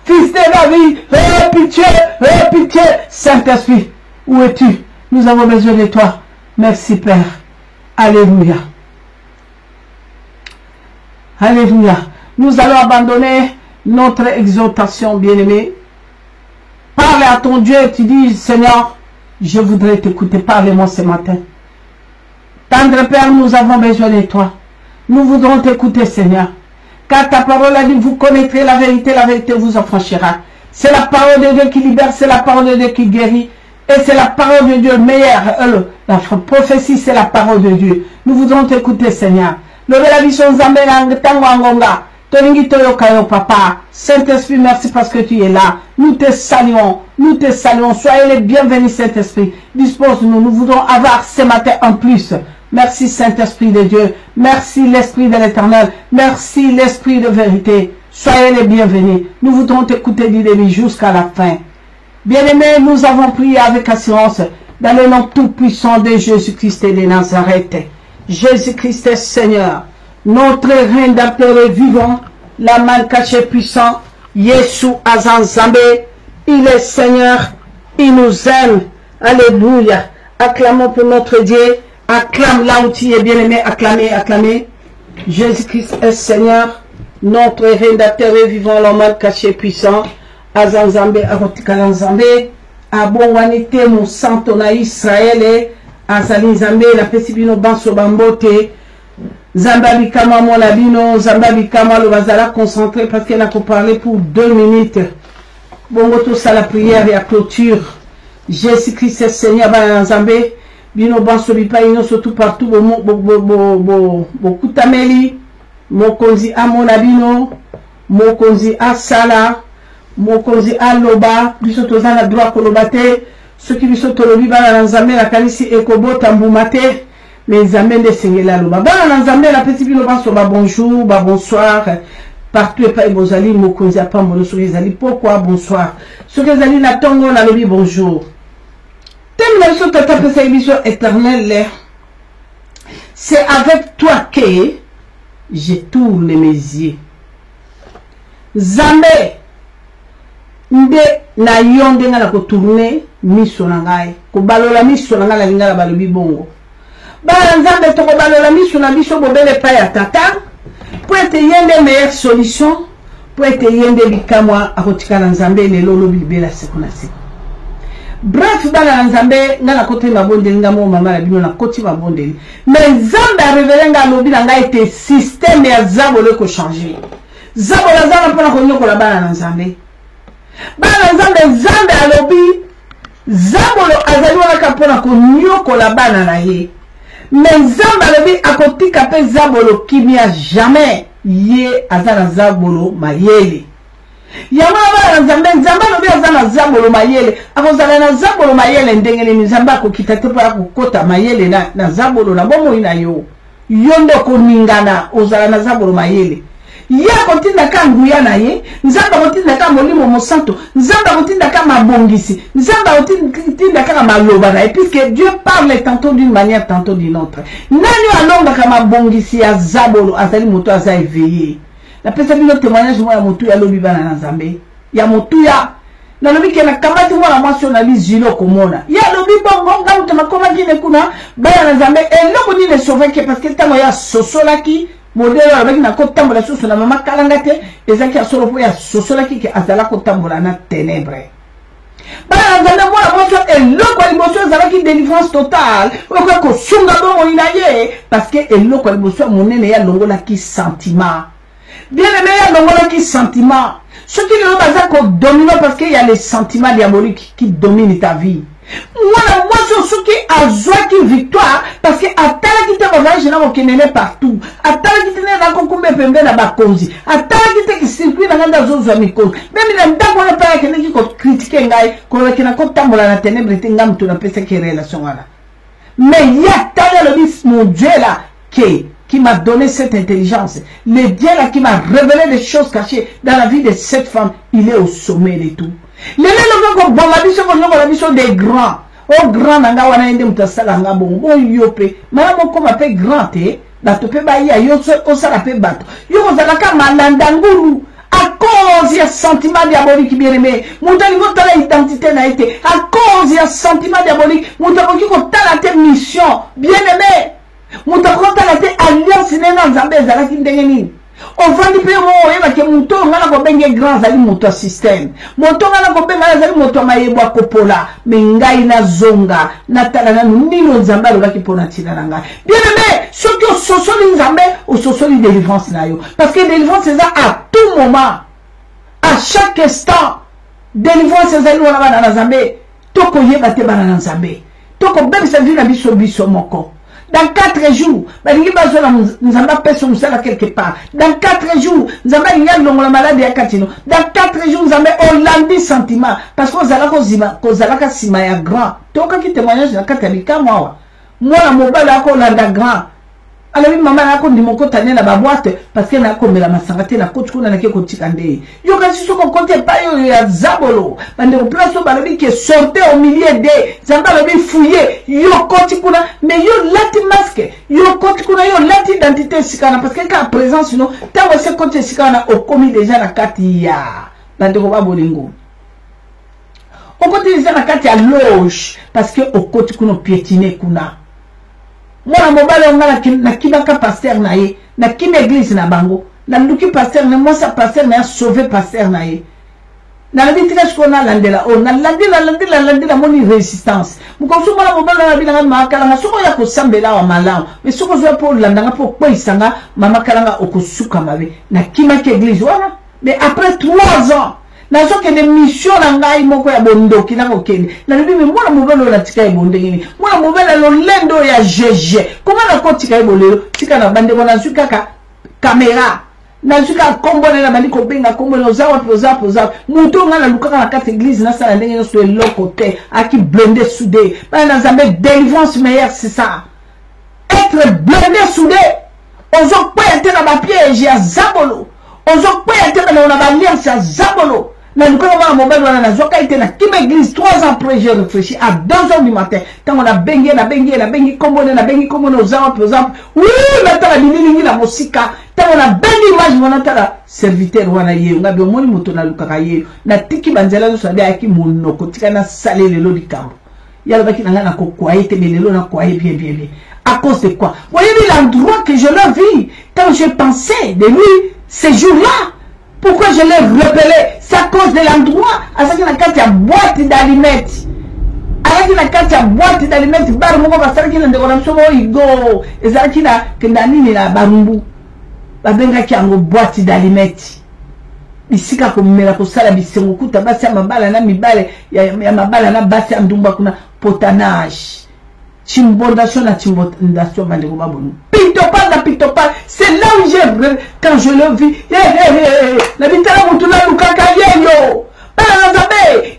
fils de David, aie pitié. Saint-Esprit, où es-tu? Nous avons besoin de toi. Merci Père. Alléluia. Nous allons abandonner notre exhortation, bien-aimé. Parle à ton Dieu et tu dis, Seigneur, je voudrais t'écouter. Parle-moi ce matin. Tendre Père, nous avons besoin de toi. Nous voudrons t'écouter, Seigneur. Car ta parole a dit, vous connaîtrez la vérité vous affranchira. C'est la parole de Dieu qui libère, c'est la parole de Dieu qui guérit. Et c'est la parole de Dieu meilleure. La prophétie, c'est la parole de Dieu. Nous voudrons t'écouter, Seigneur. Papa, Saint-Esprit, merci parce que tu es là. Nous te saluons. Soyez les bienvenus, Saint-Esprit. Dispose-nous. Nous voudrons avoir ce matin en plus. Merci, Saint-Esprit de Dieu. Merci, l'Esprit de l'Éternel. Merci, l'Esprit de vérité. Soyez les bienvenus. Nous voudrons t'écouter du début jusqu'à la fin. Bien-aimés, nous avons prié avec assurance dans le nom tout-puissant de Jésus-Christ et de Nazareth. Jésus-Christ est Seigneur. Notre rédempteur est vivant, la main cachée puissant, Yeshua Azanzambe, il est Seigneur, il nous aime. Alléluia. Acclamons pour notre Dieu. Acclame là où tu es bien-aimé. Acclamez, acclamez. Jésus-Christ est Seigneur. Notre rédacteur et vivant, l'homme caché puissant. Azanzambe, Arotikalazambe. Abonwanite, mon santo na Israël. Azalinzambe, la pesibino banso bambote. Zambabi kama monabino. Zambabi kama le bazala concentré parce qu'elle a parlé pour 2 minutes. Bongo tout ça la prière et la clôture. Jésus-Christ est Seigneur, Banzambe. Bino banso bipa ino surtout partout kutameli mokonzi amona bino mokonzi asala mokonzi aloba biso tozana droit kolobate ceux qui biso tolobi bana nzambe la kanisi ekobota mbumate mais nzambe nde sengela loba bana nzambe la petit bino banso ba bonjour ba bonsoir partout et pas bozali mokonzi apambo so ezali pourquoi bonsoir ceux qui ezali na tongo na lobi bonjour. C'est avec toi que je tourne mes yeux. Zambe nde na yonde nga la ko tourner miso na ngai ko balola miso na ngai la balobi bongo bana nzambe to ko balola miso na biso bobele pa ya tata pour être yende meilleure solution pour être yende bikamwa akotika na nzambe le lolo bibela sekona seko. Bref, bana nzambe nga na kote mabondeli nga mo mama la bino na koti mabondeli mais nzambe a révélé nga lobi na nga été système ya zabolo ko changer zabolo zana pona ko nyokola bana nzambe nzambe a lobi zabolo azali wana ka pona ko nyokola bana na ye mais nzambe a lobi akotika pe zabolo kimia jamais ye azana zabolo mayele Yamama nzambe lobi azana zabolo mayele akozala na zabolo mayele ndengene nzambe akokita te pa kokota mayele na zabolo na bomo ina yo ndo koningana ozala na zabolo mayele ya kotinda ka nguya na ye nzambe kotinda ka molimo mosanto nzambe kotinda ka mabongisi nzambe kotinda ka maloba na puisque Dieu parle tantôt d'une manière tantôt d'une autre nani alonga ka mabongisi ya zabolo azali moto aza éveillé. La personne qui témoignage moi ya motu ya lobi bana na nzambe ya motu ya na lobi ke na kamati mwana mwasi na bizilo komona ya lobi bongo ngamu tama koma kine kuna bana na nzambe eloko ni le sauver que parce que tango ya sosolaki modèle ya baki na ko tambola soso na mama kalanga te ezaki ya solo po ya sosolaki ke azala ko tambola na ténèbres bana na nzambe mwana mwasi eloko ya liboso ezalaki délivrance totale okoka kosunga bongo inaye parce que eloko ya liboso monene ya longola ki sentiment. Bien aimé, il y a qui sentiment. Ce qui est là, domine parce qu'il y a les sentiments diaboliques qui dominent ta vie. Moi, ce qui a joie qui victoire parce que à tel qui te voyage, je n'ai pas partout. À tel qui te n'a pas combien de pembe na bakozi. À tel qui te circuit dans la zone zamiko. Même il n'aime pas qu'on ait pas quelqu'un qui critique ngai, qu'on ait qu'on tambola na ténèbres et t'engam tout na pesa qui relation là. Mais il y a tel le bis mon Dieu là qui m'a donné cette intelligence. Le Dieu là qui m'a révélé des choses cachées dans la vie de cette femme, il est au sommet de tout. Les gens des grands. Oh grand nanga wana ende mutasala nga bongo yope. Mama ko mape grand te, bato pe ba ya yo so sala pe bato. Yo kozala ka malanda ngulu. À cause il y a sentiment diabolique bien aimé. Moutali ko tala identité na été. À cause il y a sentiment diabolique. Moutali ko tala te mission bien aimé. Moutakonta la te alliance nena nzambe ezalaki ndenge nini ovandi pe mo oyeba ke moto ngana ko benge grand zali moto système moto ngana ko benga zali moto mayebwa kopola me ngai na zonga natala na nino nzambe alobaki pona tina nanga bien aimé soki ososoli nzambe ososoli délivrance na yo parce que délivrance eza à tout moment à chaque instant délivrance ezali wana bana na nzambe toko yeba te bana na nzambe toko bebisa vie na biso moko. Dans 4 jours, nous avons personne quelque part. Dans 4 jours, nous avons la maladie à Katino. Dans 4 jours, nous avons Hollandi sentiment. Parce que nous avons sima ya grand. Donc, qui témoignage dans 4 jours, moi, la mobile a Hollanda grand. Alors, maman a dit mon côté na ba boîte parce que na komela masangate na coach kuna na ke kotikande. Yo kasi soko côté pa yo ya zabolo. Bande ko place balobi qui sortait au milieu des zamba lobi fouiller. Yo côté kuna mais yo lati masque. Yo côté kuna yo lati identité sikana parce que ka présence sinon tant que c'est côté sikana au commis déjà na kati ya. Bande ko ba bolingo. au côté des anakati à loge parce que au côté kuno piétiner kuna moi mobile on na kibaka pasteur na ye na kim église na bango na luki pasteur na moi ça pasteur na sauver pasteur na ye na la vitre qu'on a landela on na landela moni résistance mukoso mala mobile na bilanga makala soko ya ko sambela wa malamu mais soko zo pour landanga pour quoi isanga mama kalanga okosuka mabe na kimaki église wana mais après 3 ans nazo que des missions na ngai moko ya bondoki na kokende na bibi mwana mobile na tika ebonde ngini mwana mobile lo lendo ya GG comment na kotika ebolelo tika na bande bona zukaka caméra na zuka kombone na bandi ko benga kombone ozawa poza muto nga na lukaka na kati église na sala ndenge so eloko te aki blindé soudé ba na zambe délivrance meilleure c'est ça être blindé soudé ozo kwete na ba piège ya zabolo ozo kwete na ba alliance ya zabolo na lukaka ba mobile na zoka ite na kim église 3 ans après j'ai réfléchi à 2 heures du matin tant on a bengi kombone ozawa poza oui na tala bilingi na mosika tant on a bengi image mona tala serviteur wana ye ngabe omoni moto na lukaka ye na tiki banzela zo sabe aki monoko tika na salé lelo likambo yala baki na ngana ko kwa ite belelo na kwa bien à cause de quoi voyez l'endroit que je le vis quand j'ai pensé de lui ces jours-là pourquoi je l'ai repéré c'est à cause de l'endroit à ça qu'il a quand boîte d'allumettes avec la carte boîte d'allumettes bar moko basala ki na ndeko na msomo igo ezaki na kendani ni na barumbu babenga ki ango boîte d'allumettes bisika ko mela ko sala bisengo kuta basi mabala na mibale ya mabala na basi ndumba kuna potanage chimbondation na chimbondation bande ko babonu pitopal c'est là où j'ai quand je le vis la bitala mutuna lukaka yeyo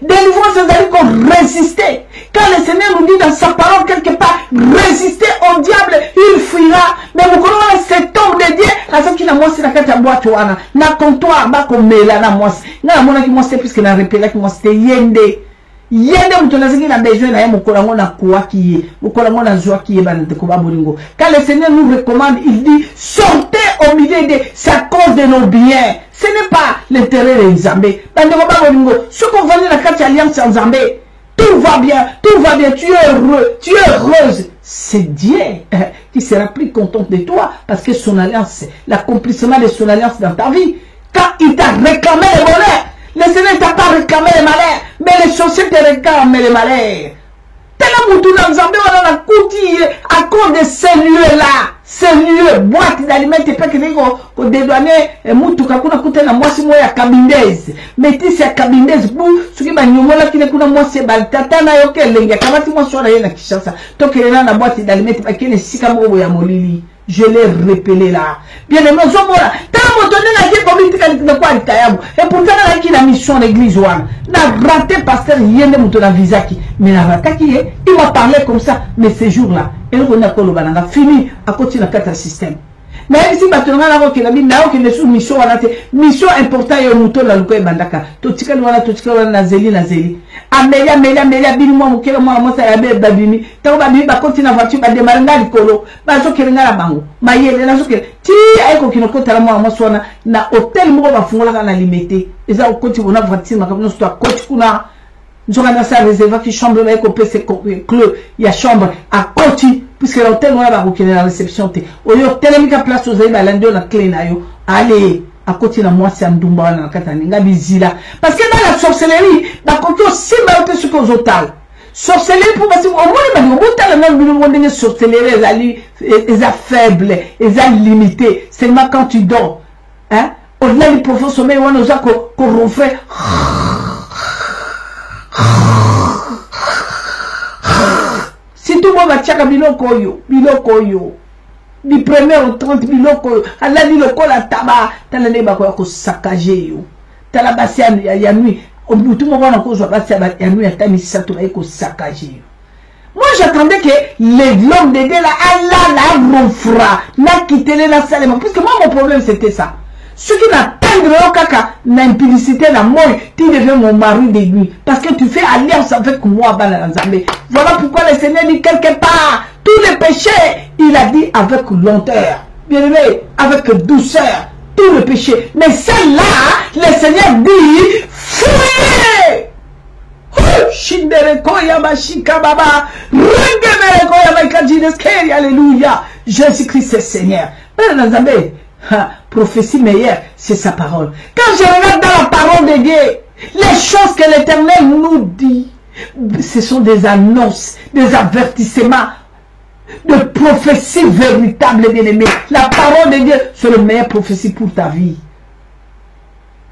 délivrance c'est qu'on résister. Quand le Seigneur nous dit dans sa parole quelque part, résister au diable, il fuira. Mais vous connaissez cet homme de Dieu, à ce qu'il a moi c'est la carte à boîte na comptoir, ba comme là na moi. Na mona qui moi c'est puisque na repérer qui moi c'était yende. Yende mutolaziki na besoin na yemo kolango na kuwa kiye. Mukolango na joie kiye banate ko ba bolingo. Quand le Seigneur nous recommande, il dit sortez au milieu de sa cause de nos biens. Ce n'est pas l'intérêt des Zambé. Ce qu'on va dire la carte alliance en Zambé, tout va bien, tu es heureux, tu es heureuse. C'est Dieu qui sera plus content de toi parce que son alliance, l'accomplissement de son alliance dans ta vie, quand il t'a réclamé le bonheur, le Seigneur ne t'a pas réclamé le malheur, mais les sorciers te réclament le malheur. Tellement tout dans Zambé, on a coûté à cause de ces lieux-là. Ces lieux, boîte d'aliments, et pas que vous dédouanez, et moutuka kuna coûté na moi, c'est moi à Cabindez. Mais si c'est Cabindez, pour ce qui m'a dit, qui n'est qu'une moi, c'est Baltata, na yoke, lenga, kamati moi, soit rien à Kishasa. Tant qu'il y a une boîte d'aliments, pas qu'il y ait si comme vous, molili. Je l'ai repélé là. Bien aimé, je voilà. Tant que donné la vie comme il quoi il et pourtant là qui la mission l'église ouane. N'a raté pasteur rien de mouton visaki. Mais n'a raté qui est, il m'a parlé comme ça. Mais ces jours-là, et on a quoi le fini à côté de quatre système. Mais ici maintenant là on a mis là on est sous mission on a mission importante et mouton la luko bandaka. Totika na zeli. Amelia bini moi mukele moi moi ça yabe babini. Tango babini ba continue voiture ba démarrer na likolo. Ba zo kerenga la bango. Mayele na zo kere. Ti ayiko kinoko tala moi sona na hôtel moko ba fungola na limité. Eza continue na voiture makabuno sto coach kuna. Nzoka na sa réserve qui chambre ba ko PC clé. Il y a chambre à côté puisque l'hôtel on va bokele la réception te. Oyo telemika place aux ba lando na clé na yo. Allez à côté de moi c'est ndumba na katani bizila parce que dans la sorcellerie na côté aussi mais ce que zotal sorcellerie pour parce que au moins on botal même le monde de sorcellerie les faibles les limités seulement quand tu dors hein au-delà du profond sommeil on nous a qu'on refait si tout le monde va tchaka biloko yo du premier au 30 biloko ala di loko la taba tala ne ba ko saccager yo tala basi ya nuit au bout tout moment ko zo basi ya nuit atami sato ba ko saccager yo. Moi j'attendais que l'homme de Dieu là Allah la ronfra na kitele na salema parce que moi mon problème c'était ça. Ce qui n'attendent le kaka l'impudicité la moi tu deviens mon mari de nuit parce que tu fais alliance avec moi bana Nzambe. Voilà pourquoi le Seigneur dit quelque part tous les péchés, il a dit avec lenteur, bien aimé, avec douceur, tous les péchés. Mais celle-là, le Seigneur dit, fuyez! Alléluia. Jésus-Christ est Seigneur. Prophétie meilleure, c'est sa parole. Quand je regarde dans la parole de Dieu, les choses que l'Éternel nous dit, ce sont des annonces, des avertissements, de prophéties véritables, bien-aimés. La parole de Dieu, c'est la meilleure prophétie pour ta vie,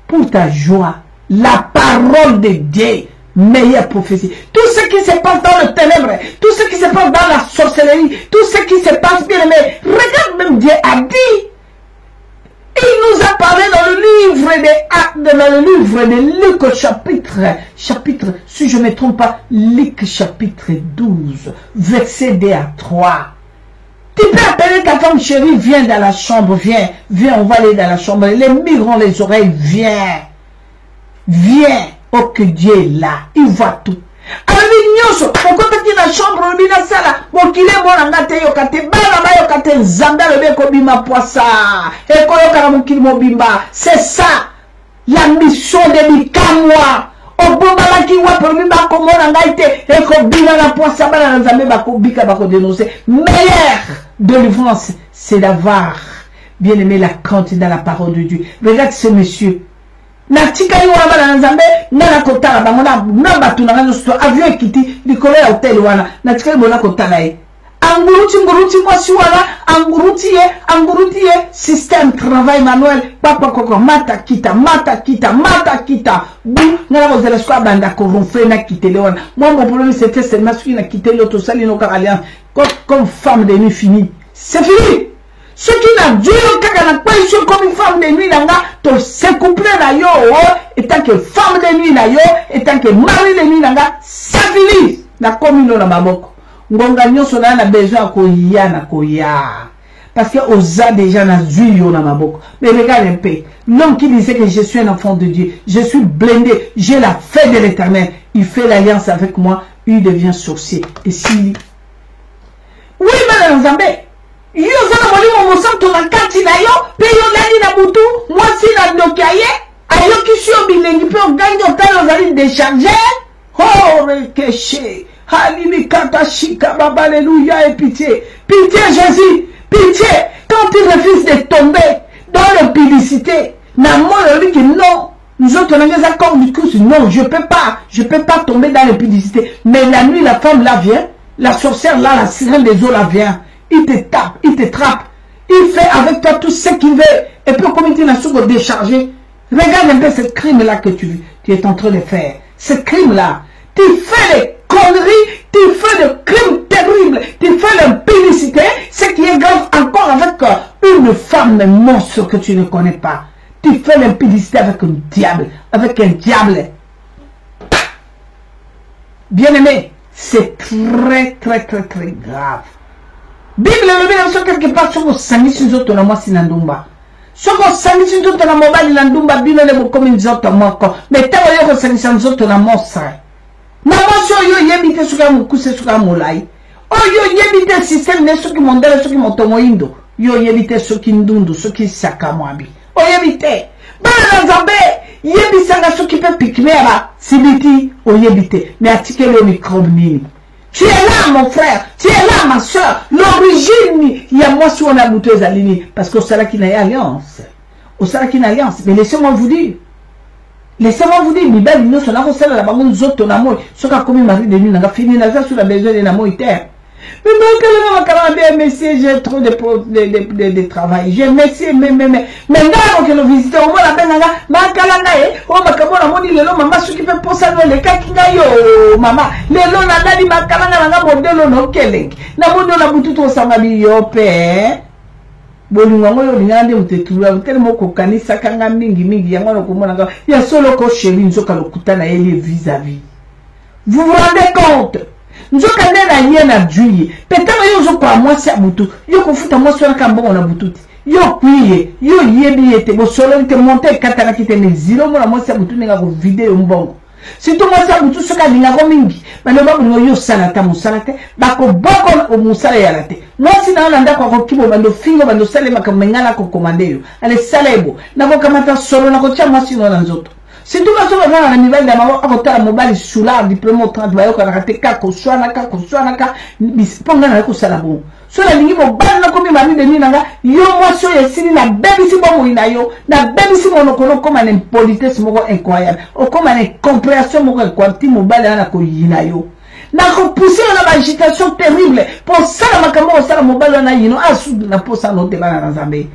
pour ta joie. La parole de Dieu, meilleure prophétie. Tout ce qui se passe dans le ténèbre, tout ce qui se passe dans la sorcellerie, tout ce qui se passe, bien-aimé, regarde, même Dieu a dit. Il nous a parlé dans le livre des Actes, dans le livre de Luc chapitre, si je ne me trompe pas, Luc chapitre 12, verset 2 à 3. Tu peux appeler ta femme chérie, viens dans la chambre, viens, on va aller dans la chambre. Les migrants, les oreilles, viens, oh que Dieu est là, il voit tout. Alors, nyoso, okota kina chambre bina sala, mokile mona ngate yokate, bana ba yokate nzanda lebe ko bima poisa. Eko yokara mokili mobimba. C'est ça la mission de Bikamwa. Obomba laki wa probimba ko mona ngaite, eko bina na poisa bana nzambe ba ko bika ba ko dénoncer. Meilleure délivrance, c'est d'avoir bien aimé la crainte dans la parole de Dieu. Regarde ce monsieur. Natika yi wana bana nzambe ngana kotala bangona na batu na ngano sto avion ekiti likolo ya hotel wana natika yi bona kotala yi nguruti mwasi wana anguruti ye système travail manuel papa koko mata kita bu ngana ko zela sko banda ko ronfler na kitele wana moi mon problème c'était seulement ce qui na kitele to sali no ka alliance comme femme de nuit finie c'est fini. Ce qui n'a dû comme une femme de nuit, to se couple na yo, et tant que femme de nuit na yo, et tant que mari de nuit ça finit. Na commune na maboko. Ngonga nyonso na besoin koya. Parce que osa déjà na zui yo na maboko. Mais regarde un peu. L'homme qui disait que je suis un enfant de Dieu, je suis blindé, j'ai la fête de l'Éternel. Il fait l'alliance avec moi, il devient sorcier. Et si oui, madame Zambé. Yo zana molimo mosanto na kati na yo pe yo lali na butu mwasi na ndokaye ayo kisio bilengi pe ogangi otalo zali décharger oh rekeshe halimi kata shika baba alléluia et pitié Jésus pitié quand tu refuses de tomber dans la publicité na moi on dit que non nous autres on a des accords du coup non je peux pas tomber dans la publicité mais la nuit la femme là vient la sorcière là la sirène des eaux là vient. Il te tape, il te trappe. Il fait avec toi tout ce qu'il veut. Et puis, comme il dit, la soupe déchargée. Regarde un peu ce crime-là que tu es en train de faire. Ce crime-là. Tu fais des conneries, tu fais des crimes terribles, tu fais l'impudicité. Ce qui est grave encore avec une femme monstre que tu ne connais pas. Tu fais l'impudicité avec un diable. Bien-aimé, c'est très grave. Bible le bien sur quelque part sur vos sangi sur la moi sinandumba. Sur vos sangi sur la mobile landumba bible le comme une autre moi mais t'as voyé que sangi sur la monstre. Na motion yo yebite sur la mukuse sur la molai. Oh yo yebite système ne sur qui mondial sur qui motomo indo. Yo yebite sur qui ndundu sur qui sakamwabi. Oh yebite. Bana zambe yebisanga sur qui peut piquer là. Sibiti oh yebite. Mais article le microbe nini. Tu es là, mon frère. Tu es là, ma soeur. L'origine, il y a moi si on a goûté aux alignés. Parce qu'au Sala qui n'a alliance. Mais laissez-moi vous dire. Mibel, nous sommes là, on s'est là, nous autres, on a moi. Ce qu'a commis Marie de nuit, on a fini, on a sur la besoin de l'amour terre. Mais j'ai trop de travail. J'ai merci, mais là, que le visiteur, on va la peine, oh, ma cabana, mon île, maman, ce qui peut penser à les kakinayo, maman, les lots, la dit, ma cabana, modèle, no keleng. Na mondo na butu to sangabi yo pe. Bolingo ngoyo lingande utetura, utelemo kokanisa kanga mingi, yango komona nga. Ya solo ko chéri nzoka lokutana ele vis-à-vis. Vous vous rendez compte? Nzoka nena yena juye. Petama yo zo kwa mwasi ya butu. Yo kofuta mwasi wana kambongo na bututi. Yo kuye, yo yebi yete, bo solo nite monte katana kite ne zilo mwana mwasi ya butu nenga ko video mbongo. Surtout mwasi ya butu soka linga ko mingi. Bano babu yo salata musalate, bako boko musala ya late. Mwasi na nanda kwa kibo bando fingo bando sale makamengala ko komande yo. Ale salebo. Nako kamata solo nako cha mwasi no nzoto. c'est tout ça va dans la nouvelle de maman à côté la mobile soulard diplôme 30 ba yo ka raté ka ko swana ka bisponga na ko sala bon so la lingi mo bana ko mi mami de ninanga yo mo so yesini na baby si bon ina yo na baby si mon ko comme une politesse moko incroyable o comme une compréhension moko quanti mobile na ko yina yo na ko pousser na agitation terrible pour ça la makambo ça la mobile na yino asu na posa no te bana nzambe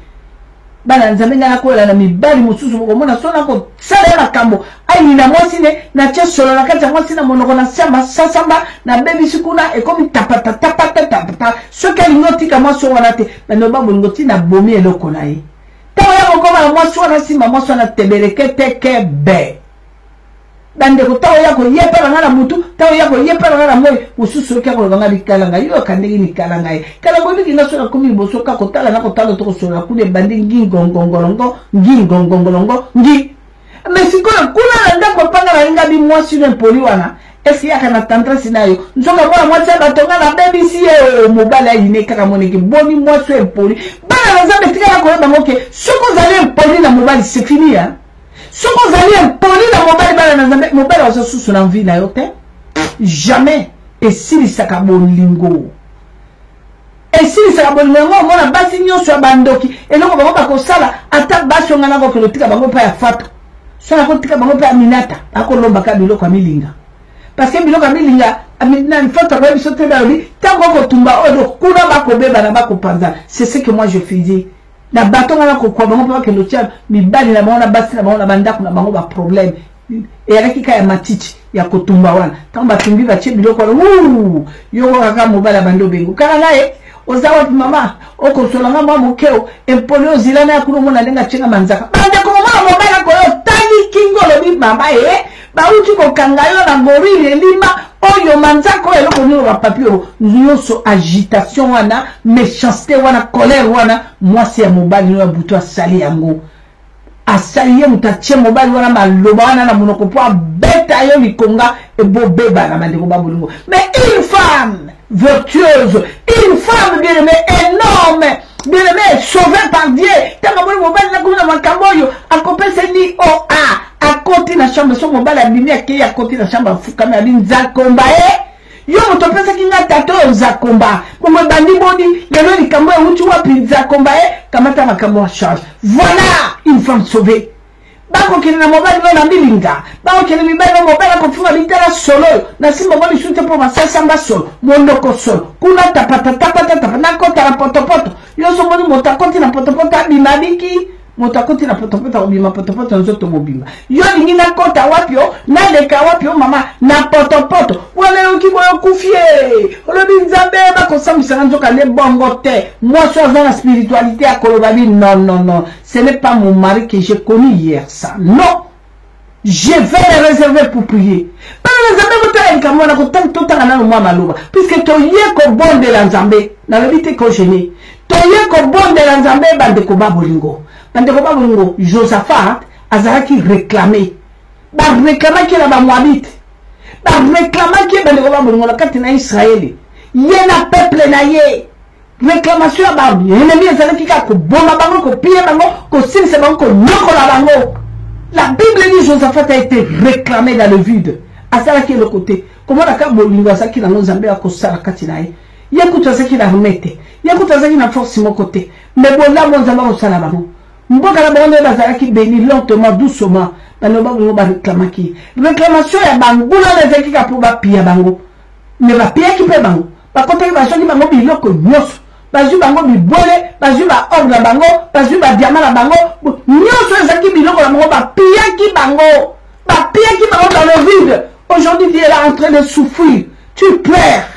bana nzambe ngana ko la na mibali mususu moko mona so na ko sala na kambo ai na mwasi ne na tia solo na kata mwasi na monoko na samba sasamba na baby sikuna e comme tapata so ka lingoti ka mwasi wana te bano ba lingoti na bomi eloko na ye tawa ya ko ma mwasi wana sima mwasi wana tebeleke teke be bande ko tawa ya ko yepa ngana mutu tawa ya ko yepa ngana moy mususu ka ko ngana bikalanga yo kandegi ni kalanga e kala ko biki na so na kumi boso ka ko tala na ko tala to ko so na ku de bande ngingongongolongo ngi mais si kuna ndako panga na nga bi mwasi ne poli wana esi yaka na tantra sinayo nzoka mwana mwasi batonga na baby si mobala yine kaka moneki boni mwasi e poli bana na zambe tika ko ba ngoke soko zali poli na mobali c'est fini hein soko zali poli na mobali bana na zambe mobali wa susu na vie na yote jamais et si saka bolingo esi saka bolingo mona basi nyoso bandoki eloko ba ko sala ata basi ngana ko ko tika bango pa ya fatu so na ko tika bango pa minata akolomba ka biloko milinga parce que biloko milinga amina nfata kwa biso te bali tango ko tumba odo kuna ba ko beba na ba ko panza c'est ce que moi je faisais na batonga na ko kwa bango pa ke lotia mibali na bango na basi na bango na bandako na bango ba problème et avec ka ya matiti ya ko tumba wana tango ba tumbi ba che biloko yo kaka mobala bando bengo kana nae ozawa mama okosolanga mwa mokeo empolio zilana ya kuno mona lenga chenga manzaka banda ko mama mobala ko yo tani kingolo bi mama ba uti ko kangayo na gorille lima oyo manzako eloko ni ba papio nyoso agitation wana méchanceté wana colère wana moi c'est mobali no buto asali yango asali ye mutache mobali wana maloba wana na monoko po beta yo likonga e bo beba na mandeko babulingo mais une femme vertueuse, une femme bien aimée, énorme, bien aimée, sauvée par Dieu. T'as mon mobile na kuna makamboyo, akopese ni OA, à côté na chambre son mobile a bimi akeye à côté na chambre fukami a bin zakomba yo motopesa kinga tato zakomba. Bongo bandi boni, lelo ni kambo uti wapi zakomba kamata makambo charge. Voilà une femme sauvée. Bako kene na mobile no na bilinga bako kene mibali no mobile ko funga bitala solo na simba bali shute po masasamba solo mondoko solo kuna tapata na kota na potopoto yo so moni motakoti na potopoto abimabiki motakoti na potopoto obima potopoto nzoto mobima yo lingi na kota wapio na leka wapio mama na potopoto wala yo kiboyo kufie olobi nzambe bako sambisa nzoka le bongo te moi so dans la spiritualité à kolobabi non ce n'est pas mon mari que j'ai connu hier ça non je vais le réserver pour prier parce que nzambe motala nkamwa na kotanto tanga na mwa maloba puisque toye ko bonde la nzambe na lebite ko gêner toye ko bonde la nzambe bande ko babolingo Josaphat azaraki réclamé ba réclamé que la ba moabite ba réclamé que bande ko babolingo la kati na Israël yena peuple na ye réclamation ba ennemi azaraki ka ko bomba bango ko piller bango ko sinse bango ko nokola bango. La Bible dit Josaphat a été réclamé dans le vide. À ça qui est le côté. Comment la carte bolingo ça qui dans nos zambé à kosala katinae. Yakuta ça qui la remette. Yakuta ça qui na force mon côté. Mais bon là mon zamba kosala bango. Mboka la bonne bazala qui bénit lentement doucement. Banoba bongo ba réclamaki. Réclamation ya bangula na zaki ka pour ba pia bango. Mais ba pia qui pe bango. Ba côté ba choni bango biloko nyos. Bazu bango bibole, bazu ba or na bango, bazu ba diamant na bango, nyoso ezaki biloko na bango ba pia ki bango dans le vide. Aujourd'hui tu es là en train de souffrir, tu pleures,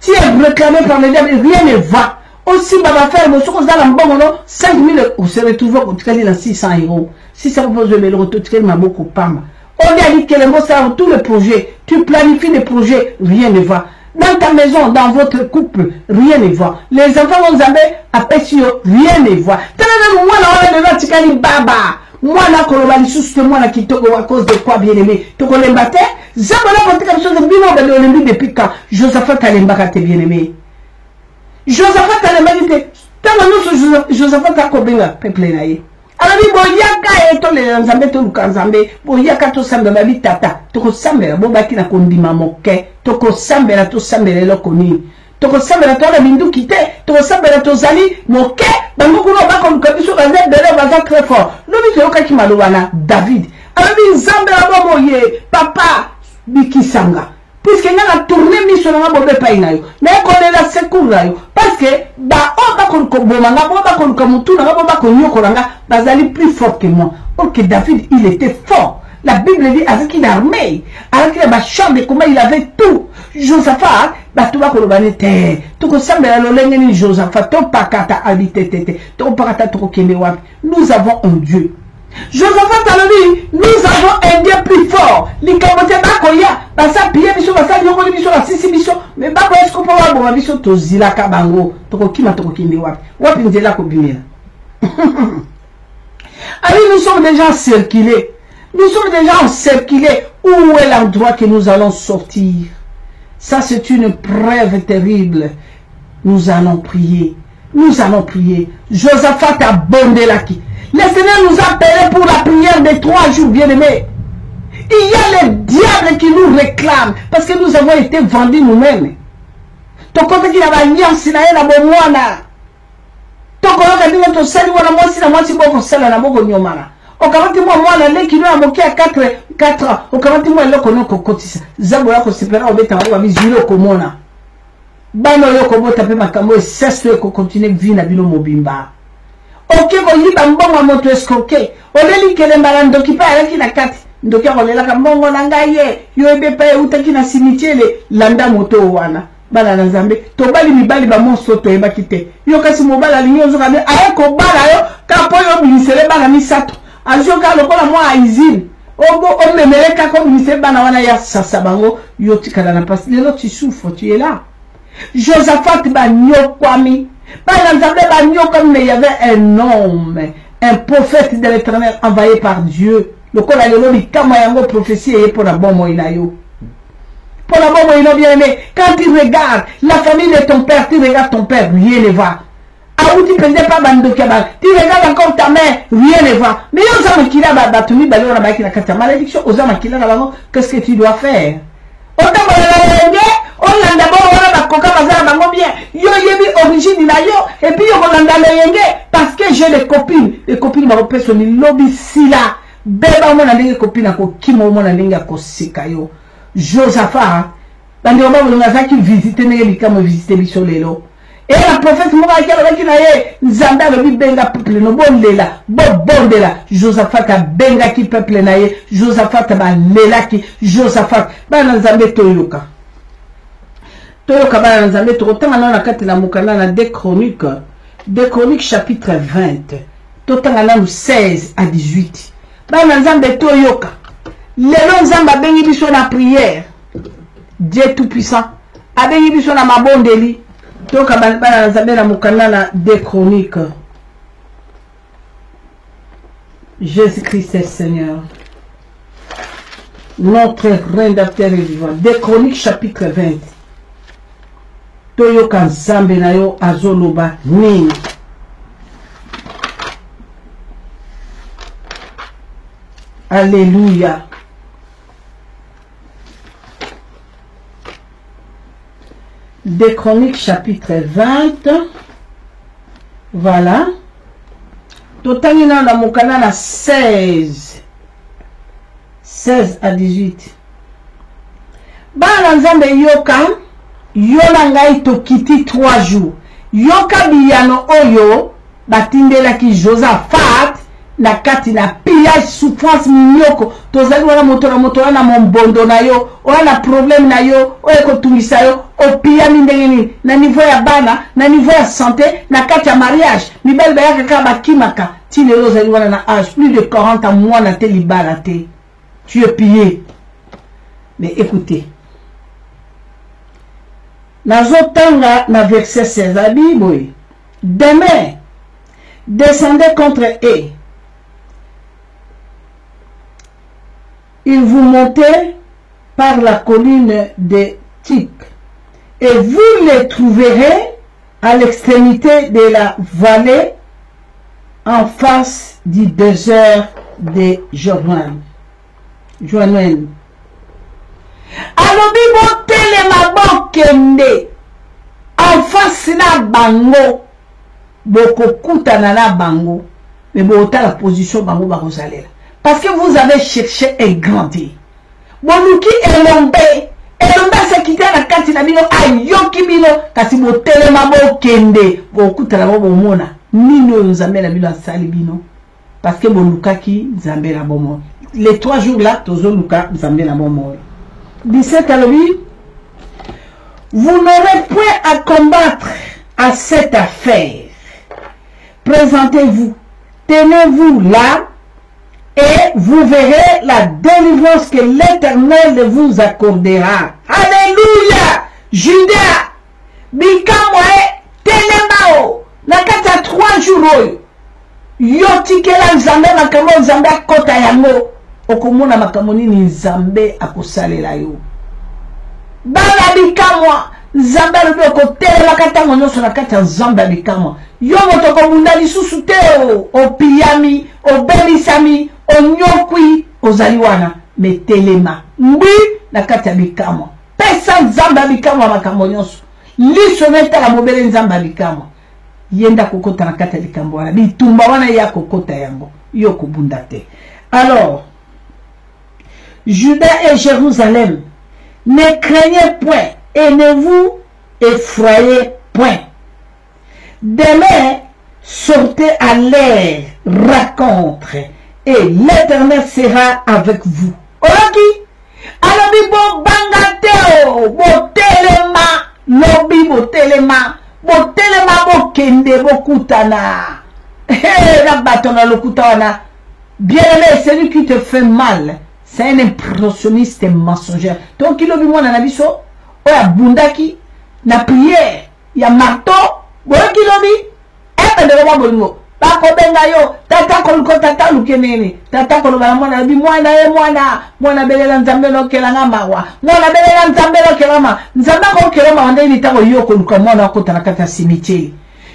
tu es réclamé par les diables, rien ne va. Aussi baba faire mo soko za la mbongo no 5000 on se retrouve au tukali na 600 €. Si ça vous pose le retour tukali maboko pamba. On a dit que les mots ça tous les projets, tu planifies des projets, rien ne va. Dans ta maison, dans votre couple, rien ne va. Les enfants vont zamber à Pessio, rien ne va. Moi, là, on baba. Moi, là, kolobali sous moi, là, qui toque à cause de quoi, bien aimé. Toko l'embate, Zabala, quand tu as quelque chose de bien, on va le depuis quand Josaphat a l'embate, bien aimé. Josaphat a l'embate, tant que nous, Josaphat a kobenga, peuple naïe. Alabi boyaka eto le nzambe to lukanzambe boyaka to sambela bitata to ko sambela bo baki na kondima moke to ko sambela to sambela lokoni to ko sambela to la bindu kite to ko sambela to zali moke bango kuno ba ko lukabiso ka zebele ba za très fort no bi to ka kimaluwana David alabi nzambe la bo moye papa bikisanga puisque nga na tourner mission na bobe pa inayo mais ko la secours yo parce que ba o ba ko boma nga bo ba ko mutu na bo ba ko nyoko nga bazali plus fort que moi. Or que David il était fort. La Bible dit avec une armée, avec la chambre comment il avait tout. Josaphat ba to ba ko banete to ko sambela lolenge ni Josaphat to pakata habité tete to pakata to ko kende wapi. Nous avons un Dieu. Josaphat a dit, nous avons un Dieu plus fort. Likamote bakoya, basa piye biso, basa nyoko biso, la sisi biso, mais bako esko pa wabo ma biso to zila kabango, toko kima toko kindi wapi. Wapi nzela ko bimela. Allez, nous sommes déjà circulés. Nous sommes déjà encirculés. Où est l'endroit que nous allons sortir? Ça, c'est une preuve terrible. Nous allons prier. Nous allons prier. Josaphat a bondé là qui. Le Seigneur nous a appelés pour la prière des 3 jours, bien-aimés. Il y a les diables qui nous réclament parce que nous avons été vendus nous-mêmes. Ton côté qui n'a pas ni en sinaï na bomwana. Ton côté qui n'a pas sali wana mwasi na mwasi boko sala na boko nyomana. Okamati mwa mwana le qui nous a moqué à 4 ans. Okamati mwa loko no kokotisa. Zabo yako sipera obeta wa bizilo komona. Bano yoko bota pe makambo sesto yoko continue vie na bino mobimba. Ok, ko yiba mbongo moto escroqué. Oleli kele mbalando ki pa alaki na kati. Ndoki akolela ka mbongo na ngaye. Yo ebe pa utaki na cimetière landa moto wana. Bala na Nzambe. To bali mibali ba monso to eba kite. Yo kasi mobala linyo zo kabe ayeko bala yo kapo yo binisele bana misato. Ajo ka lokola mwa aizine. Obo omemele ka ko binisele bana wana ya sasa bango yo tikala na passe. Lelo tu souffres, tu es là. Josaphat ba nyokwami. Mais il y avait un homme, un prophète de l'Éternel envoyé par Dieu. Le col a le kamayango prophétie pour la bonne moïnayo. Pour la bonne moïnayo bien aimé. Quand tu regardes la famille de ton père, tu regardes ton père, rien ne va. Ah où tu pendais pas bando kabal. Tu regardes encore ta mère, rien ne va. Mais aux hommes qui l'a battu, balo na baki na kata malédiction. Aux hommes qui l'a qu'est-ce que tu dois faire? Autant on l'a d'abord on a coca bazar bango bien yo yebi origine na yo et puis yo landa leyenge parce que j'ai des copines ma repère ni lobby sila beba mo na ndenge copine ko kimo mo na ndenge ko sika yo Josaphat bandi on va vous ngazaki visiter ndenge likamo visiter biso lelo et la prophète mo ka kala ki na ye nzanda lo bibenga peuple no bondela bondela Josaphat a benga ki peuple na ye Josaphat ba lelaki Josaphat ba na Nzambe toyoka Toyo kabala nzambe tokotanga na kati na mukana na 2 Chroniques chapitre 20 totanga na 16 à 18 bana nzambe toyoka lelo nzambe abengi biso na prière Dieu tout puissant abengi biso na mabondeli toka bana nzambe na mukana na 2 Chroniques. Jésus-Christ est Seigneur, notre rédempteur et vivant. 2 Chroniques chapitre 20 toyoka nzambe na yo azoloba nini. Alléluia. Des Chroniques chapitre 20. Voilà. Totangi na mukana na 16 à 18. Bana nzambe yoka Yona ngai tokiti 3 jours. Yoka biyano oyo batindela ki Josaphat na kati na pillage souffrance minyoko tozali wana moto na mombondo na yo wana problème na yo oyo kotungisa yo opia mindengeni na niveau ya bana na niveau ya santé na kati ya mariage mibali bayaka kaka bakimaka ti lelo ozali wana na âge plus de 40 ans mwana te libala te tu es pillé. Mais écoutez, Nazotanga na verset 16 la Bible. Demain, descendez contre eux. Ils vous montez par la colline de Tic. Et vous les trouverez à l'extrémité de la vallée en face du désert de Jordan. Joanwen. Alobi botelema bokende en face na bango bokokutana na bango mais bota la position bango bakosalela parce que vous avez cherché et grandi boluki elombe se quitter la kati na bino ayoki bino kasi botelema bokende bokutana bo bomona nino nzambe na bino asali bino parce que bolukaki nzambe na bomo les 3 jours là tozo luka nzambe na bomo 17 alobi vous n'aurez point à combattre à cette affaire. Présentez-vous, tenez-vous là et vous verrez la délivrance que l'Éternel vous accordera. Alléluia! Judas, bikamwe telemao, nakata 3 jours. Yotikela nzambe makambo nzambe akota yango, okomona makambo nini nzambe akosalela yo. Bana bikamwa nzambe lobe kotelela katango nyonso na kati ya nzambe bikamwa yo moto komunda lisusu te opiyami obelisami onyokwi ozali wana metelema ngwi na kati ya bikamwa pesa nzambe bikamwa makambo nyonso liso metala mobele nzambe bikamwa yenda kokota na kati ya bikamwa wana bitumba wana ya kokota yango yo kobunda te. Alors Juda et Jérusalem, ne craignez point et ne vous effrayez point. Demain, sortez à l'air, rencontre, et l'Éternel sera avec vous. Olaki, alobi bo bangateo, bo telema, lobi bo telema bo kende bo kutana. La batona lo kutana. Bien aimé, celui qui te fait mal. C'est un impressionniste mensongère. Donc, il a vu moi dans la vie, il a bundaki, na prière, il y a marteau, il a vu, et de la bongo. Bako benga yo, tata kolko tata lukenene, tata kolobala mwana bi mwana belela nzambe lo kelanga mawa, mwana belela nzambe lo kelama, nzambe ko kelama wande ni tango yo koluka mwana ko tanakata cimetière.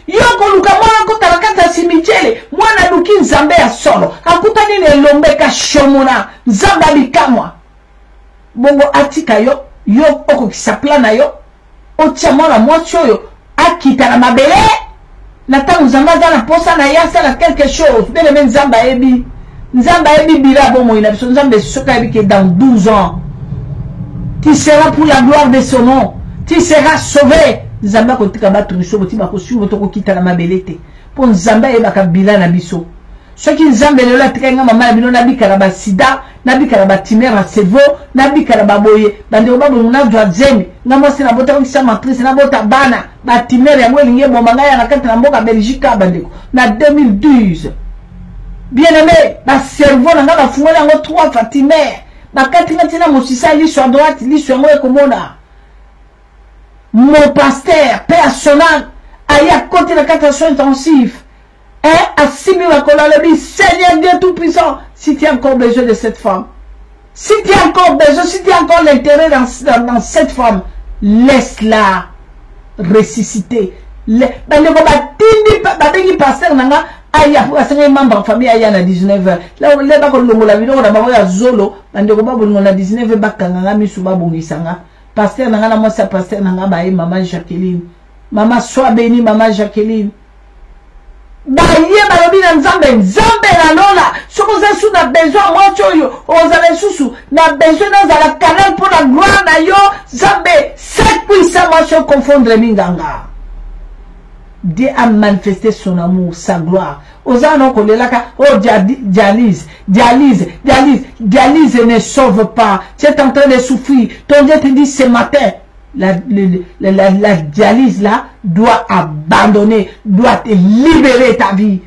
Yoko luka mwana kota nakata cimetière mwana luki nzambe ya solo akuta nini elombe ka shomona nzambe bikamwa bongo atika yo oko kisapla na yo otia mwana mwasi oyo akita na mabele na tango nzambe na posa na yasa na quelque chose de le nzambe ebi bila bomo ina biso nzambe soka ebi que dans 12 ans tu seras pour la gloire de son nom, tu seras sauvé. Nzamba kotika batu biso botima ko sumo to ko kita na mabelete po nzamba e bakabila na biso soki nzambe lelo atika mama na bino na bikala ba sida na bikala ba timera cerveau na bikala ba boye bande obabu na dwa zemi ngamo sina bota ko kisa matrice na bota bana ba timera yango linge bomba ngaya na kati na mboka Belgique bandeko na 2012 bien aimé ba cerveau na ngaba fungola ngo 3 fatimere ba kati na mosisa liso à droite liso ngo ekomona. Mon pasteur personnel a côté de 4 soins intensifs. À 6 000 le Seigneur Dieu Tout-Puissant, si tu as encore besoin de cette femme, si tu as encore besoin, si tu as encore l'intérêt dans cette femme, laisse-la ressusciter. Pasteur nanga aya pour asenga membre famille aya na 19h. Là on leba ko longola bino na bango ya zolo, bande ko babongo na 19h bakanga misu babongisanga. Pasteur nanga na moi sa pasteur nanga bae maman Jacqueline. Maman soit bénie maman Jacqueline. Baye balobi na nzambe na lola. Soko za sou na besoin moi choyo, ozala susu na besoin dans la canal pour la gloire na yo, nzambe cette puissance moi cho confondre minganga. Dieu a manifesté son amour, sa gloire. Ozano kolelaka, oh dialyse ne sauve pas. Tu es en train de souffrir. Ton Dieu te dit ce matin, la dialyse là doit abandonner, doit te libérer ta vie.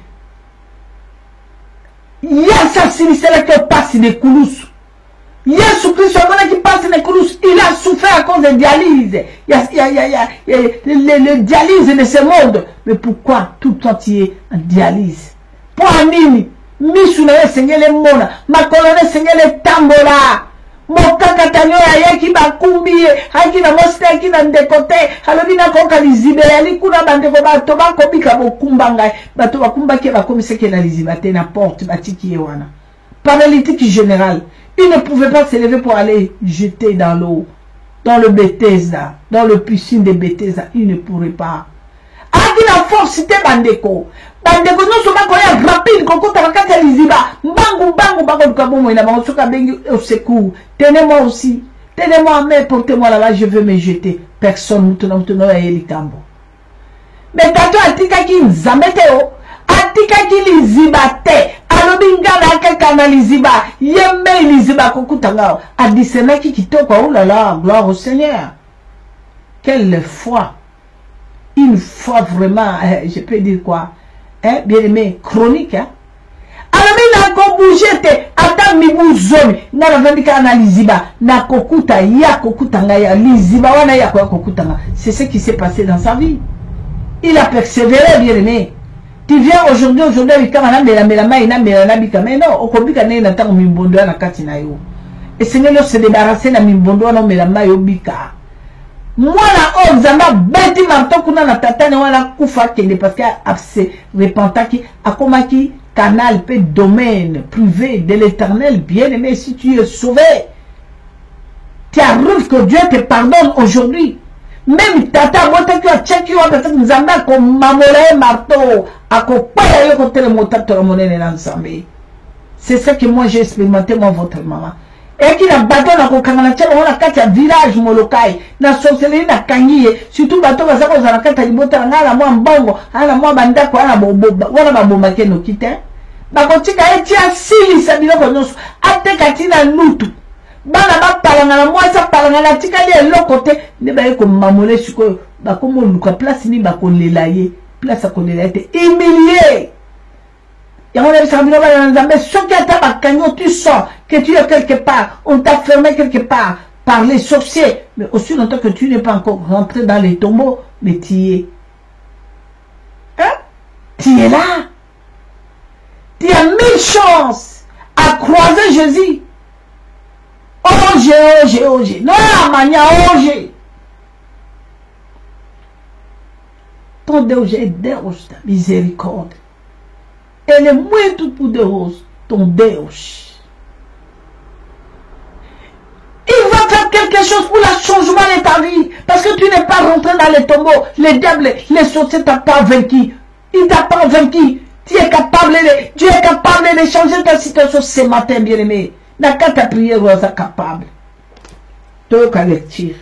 Il y a ça sinistre qui passe des coulousses. Jésus Christ, qui passe les coulousses, il a souffert à cause de dialyse. Il y a le dialyse de ce monde. Mais pourquoi tout entier en dialyse? Pour Amini, Missouna Sengele Mona, ma colonne Sengele Tambola, Mokaka tanyo ya ki bakumbi haki na moste ki na ndekote alobi na koka lizibe ya likuna bandeko bato bakobika bokumba ngai bato bakumba ki bakomise ke na liziba te na porte batiki wana paralytique général. Il ne pouvait pas se lever pour aller jeter dans l'eau, dans le Bethesda, dans le piscine de Bethesda. Il ne pourrait pas. Adi na force te bandeko. Bandeko no soba koya rapide koko tarakata liziba. Mbangu bako lukabomo ina bango soka bengi au secours. Tenez-moi aussi. Tenez-moi en main, portez-moi là-bas, je veux me jeter. Personne mutono ya likambo. Mais tato atika ki nzambete o. Atika ki liziba te. Alobingala kaka liziba. Yembe liziba kokutanga. Adisena ki kitoko. Oh là là, gloire au Seigneur. Quelle foi. Une foi vraiment, je peux dire quoi, hein, bien aimé, chronique. Hein. Alors, il n'a bougé, attends, mibu zone, n'a la vendika na liziba, na kokuta, ya kokuta ya liziba, wana ya kokuta. C'est ce qui s'est passé dans sa vie. Il a persévéré, bien aimé. Tu viens aujourd'hui, il y a mais non, au Kobika n'est pas un mimbondo na katina yo. Et Seigneur se débarrasser na mimbondo na melama yo bika. Moi la Zamba beti marto kuna na tatane wala kufa kende parce que se repenta qui a comme qui canal peut domaine privé de l'Éternel bien aimé si tu es sauvé. Tu arrives que Dieu te pardonne aujourd'hui. Même tata bota tu as checké wa peut-être Zamba comme mamole marto a ko pa yo ko tele motato la monene ensemble. C'est ça que moi j'ai expérimenté moi votre maman. Et qui n'a bateau na kokangana tchelo wana kati ya village molokai na sorcellerie na kangiye surtout bateau bazako za kati libota ngala mwa mbongo ana mwa bandako ana boboba wana babomba keno kite bakotika eti asili sabilo konyoso ateka tina lutu bana bapalanga na mwasa palanga na tikali eloko te ne ba ko mamole siko bakomo luka place ni bakolela ye place akolela te humilié. Tu sens que tu es quelque part, on t'a fermé quelque part par les sorciers, mais aussi longtemps que tu n'es pas encore rentré dans les tombeaux, mais tu y es. Hein? Tu es là. Tu as 1000 chances à croiser Jésus. Oje. Non, mania, oje. Ton Deus est Deus da miséricorde. Ele é muito poderoso, ton Deus. Il va faire quelque chose pour le changement de ta vie. Parce que tu n'es pas rentré dans les tombeaux. Les diables, les sorciers ne t'ont pas vaincu. Il ne t'a pas vaincu. Dieu est capable de changer ta situation ce matin, bien-aimé. N'a qu'à ta prière, tu es capable. Tu es collectif.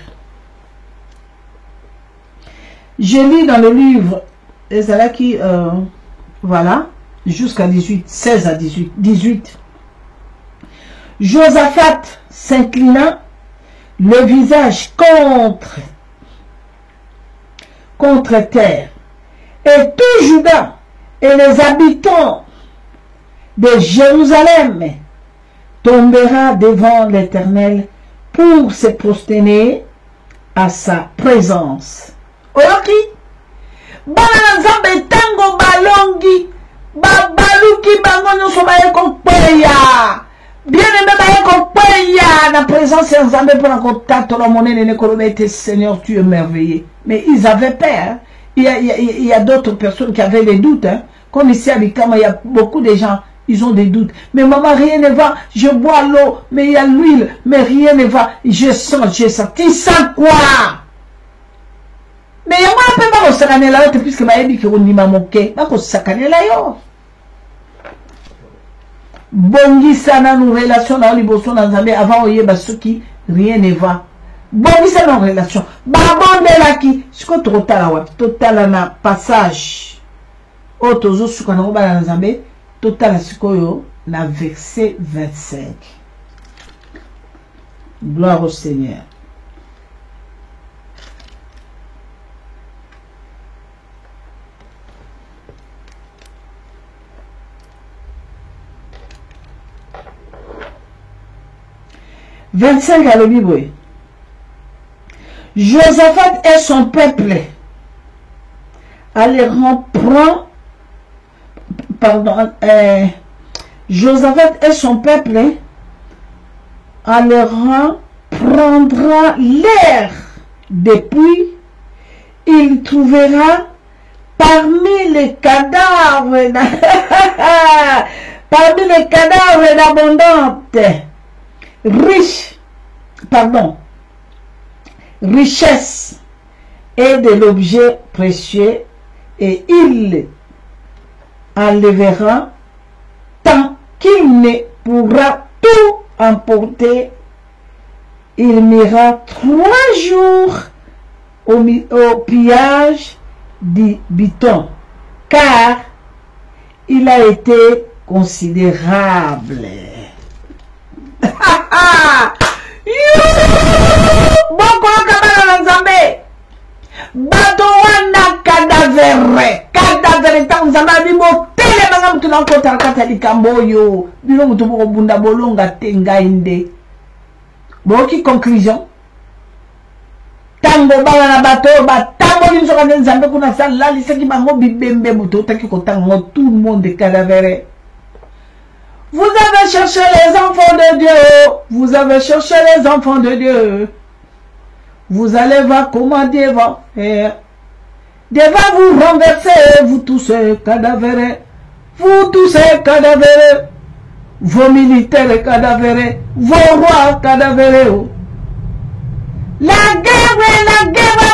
Je lis dans le livre, Ezalaki, voilà. Jusqu'à 18, 16 à 18. Josaphat s'inclina, le visage contre terre. Et tout Juda et les habitants de Jérusalem tombera devant l'Éternel pour se prosterner à sa présence. Oyoki, Bananzambe tango balongi. Babaluki bango nyonso baye kopeya bien aimé baye kopeya na présence ya Nzambe pour kotatolo monene ne kolobete Seigneur tu es merveilleux. Mais ils avaient peur. Il y a d'autres personnes qui avaient des doutes hein. Comme ici à Bikama il y a beaucoup de gens ils ont des doutes. Mais maman rien ne va, je bois l'eau mais il y a l'huile mais rien ne va, je sens. Tu sens quoi? Mais il y a moi un peu pas sakane la yo puisque bayebi ke ondima moke ba ko sakane la yo bongisa na nous relation na liboso na Nzambe avant oyeba soki rien ne va bongisa na relation ba bondela ki siko totala wa totala na passage o tozo suka na ba na Nzambe totala sikoyo na verset 25. Gloire au Seigneur. « 25 à la Bible. Josaphat et son peuple allaient reprendre, Josaphat et son peuple en leur rang prendra l'air. Depuis, il trouvera parmi les cadavres d'abondante richesse et de l'objet précieux, et il enlèvera tant qu'il ne pourra tout emporter. Il m'ira 3 jours au pillage du butin, car il a été considérable. Cadavere tanzama bibo tele manga mtu na kota kata likamboyo bino mtu boko bunda bolonga tenga inde. Boki conclusion. Tango bala na bato batango limso ka nzambe kuna sala lisaki bango bibembe muto taki kotango tout le monde cadavere. Vous avez cherché les enfants de Dieu. Vous avez cherché les enfants de Dieu. Vous allez voir comment Dieu va faire. Dieu va vous renverser, vous tous cadavérés. Vous tous cadavérés. Vos militaires cadavérés. Vos rois cadavérés. La guerre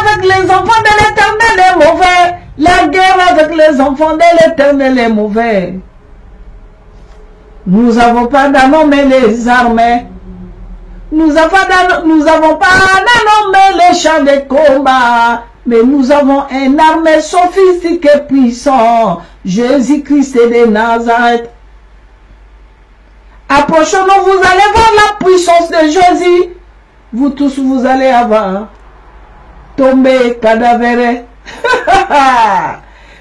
avec les enfants de l'Éternel est mauvais. La guerre avec les enfants de l'Éternel est mauvais. Nous n'avons pas d'annommé les armées. Nous n'avons pas d'annommé les chars de combat. Mais nous avons une armée sophistiquée et puissante. Jésus-Christ de Nazareth. Approchons-nous, vous allez voir la puissance de Jésus. Vous tous, vous allez avoir tombé cadavéré.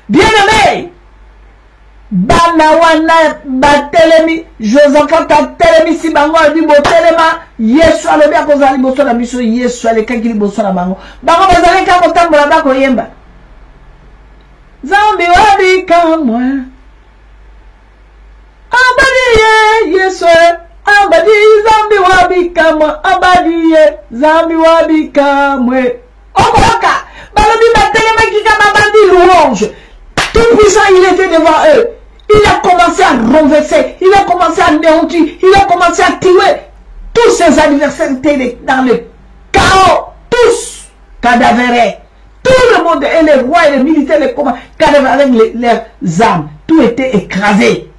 Bien-aimé. Banawana batelemi Josaphat atelemi si bango ali botelema Yesu alobi akozali boso na biso Yesu alekaki liboso na bango bazali ka kotambola bako yemba Zambi wabika mwa abadiye Yesu abadi zambi wabika mwa abadiye zambi wabika mwe okoka balobi batelema kika babandi louange tout puissant il était devant eux. Il a commencé à renverser, il a commencé à anéantir, il a commencé à tuer. Tous ses adversaires étaient dans le chaos, tous cadavérés. Tout le monde, et les rois et les militaires, les commandants, cadavérés avec leurs armes. Tout était écrasé.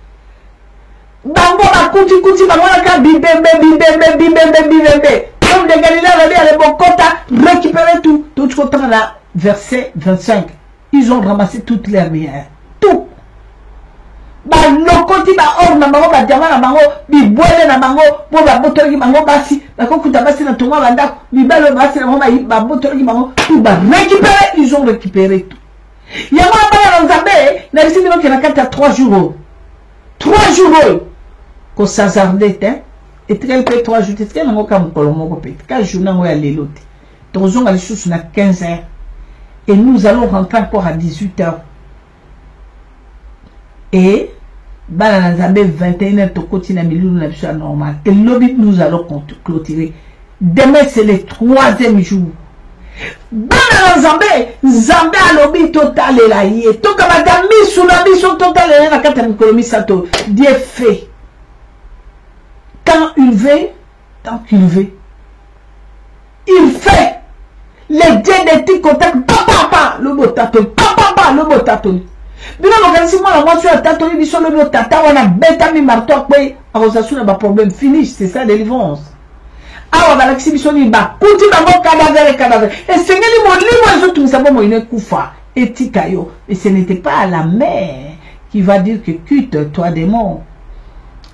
Bango bakuti bango naka bibembe. Comme de Galilée, à l'Ebokota, récupérer tout. Tout ce qu'on a, verset 25. Ils ont ramassé toutes leurs biens. Tout. Ba lokoti ba or na bango ba diamant na bango bi boile na bango po ba botori bango basi ba kokuta basi na tonga banda bi balo basi na bango ba botori bango tout ba récupérer, ils ont récupéré tout. Yama ba na nzambe na bisi bino ke na kata 3 jours. 3 jours ko sazardet hein et très peu 3 jours c'est que ngo ka mokolo moko pe 4 jours na ngo ya lelote. Tozonga les sous na 15 heures. Et nous allons rentrer encore à 18 heures. Et, Balanazambe 21h, Tokoti na milieu na biso normal. Et lobby, nous allons clôturer. Demain, c'est le 3e jour. Balanazambe, Zambé à lobby total et là, yé. Toka madami sous la mission totale et la carte d'économie sato. Dieu fait. Quand il veut, tant qu'il veut. Il fait. Les dieux de Tikotak, papa, le botato, papa, le botato. Bino l'organisme, moi, sur la tatoni, biso le botata, on a bêta mi marteau, quoi, à Rosassou, n'a pas problème, fini, c'est ça, délivrance. Ah, on va l'exhibition, il va, couti, d'abord, cadavre. Et c'est que les autres, nous savons, il est koufa, et tikayo. Et ce n'était pas à la mère qui va dire que quitte, toi, des morts.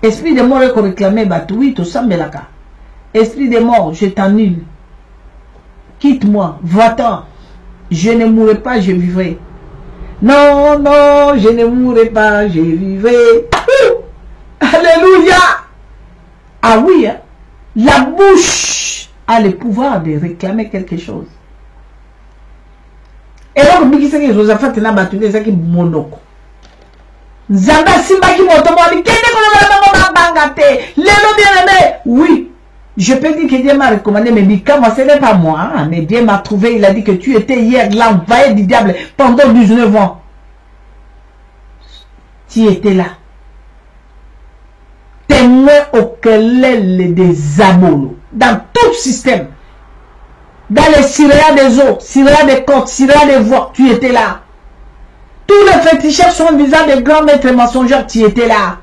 Esprit des morts, qu'on réclamait, bah, oui, tout ça, mais là, esprit des morts, je t'annule. Quitte-moi, va-t'en. Je ne mourrai pas, je vivrai. Non, non, je ne mourrai pas, je vivrai. Alléluia. Ah oui, hein? La bouche a le pouvoir de réclamer quelque chose. Et donc, Bikiseki Josaphat n'a battu des qui monoko. Zamba Simba qui m'automobile, qui n'est pas bangate. Les bien aimé, oui. Je peux dire que Dieu m'a recommandé, mais Mika, moi, ce n'est pas moi. Hein, mais Dieu m'a trouvé, il a dit que tu étais hier l'envoyé du diable pendant 19 ans. Tu étais là. Témoin au kelele des abolos. Dans tout le système. Dans les syriens des eaux, syriens des côtes, syriens des voies, tu étais là. Tous les féticheurs sont visant des grands maîtres mensongers, tu étais là.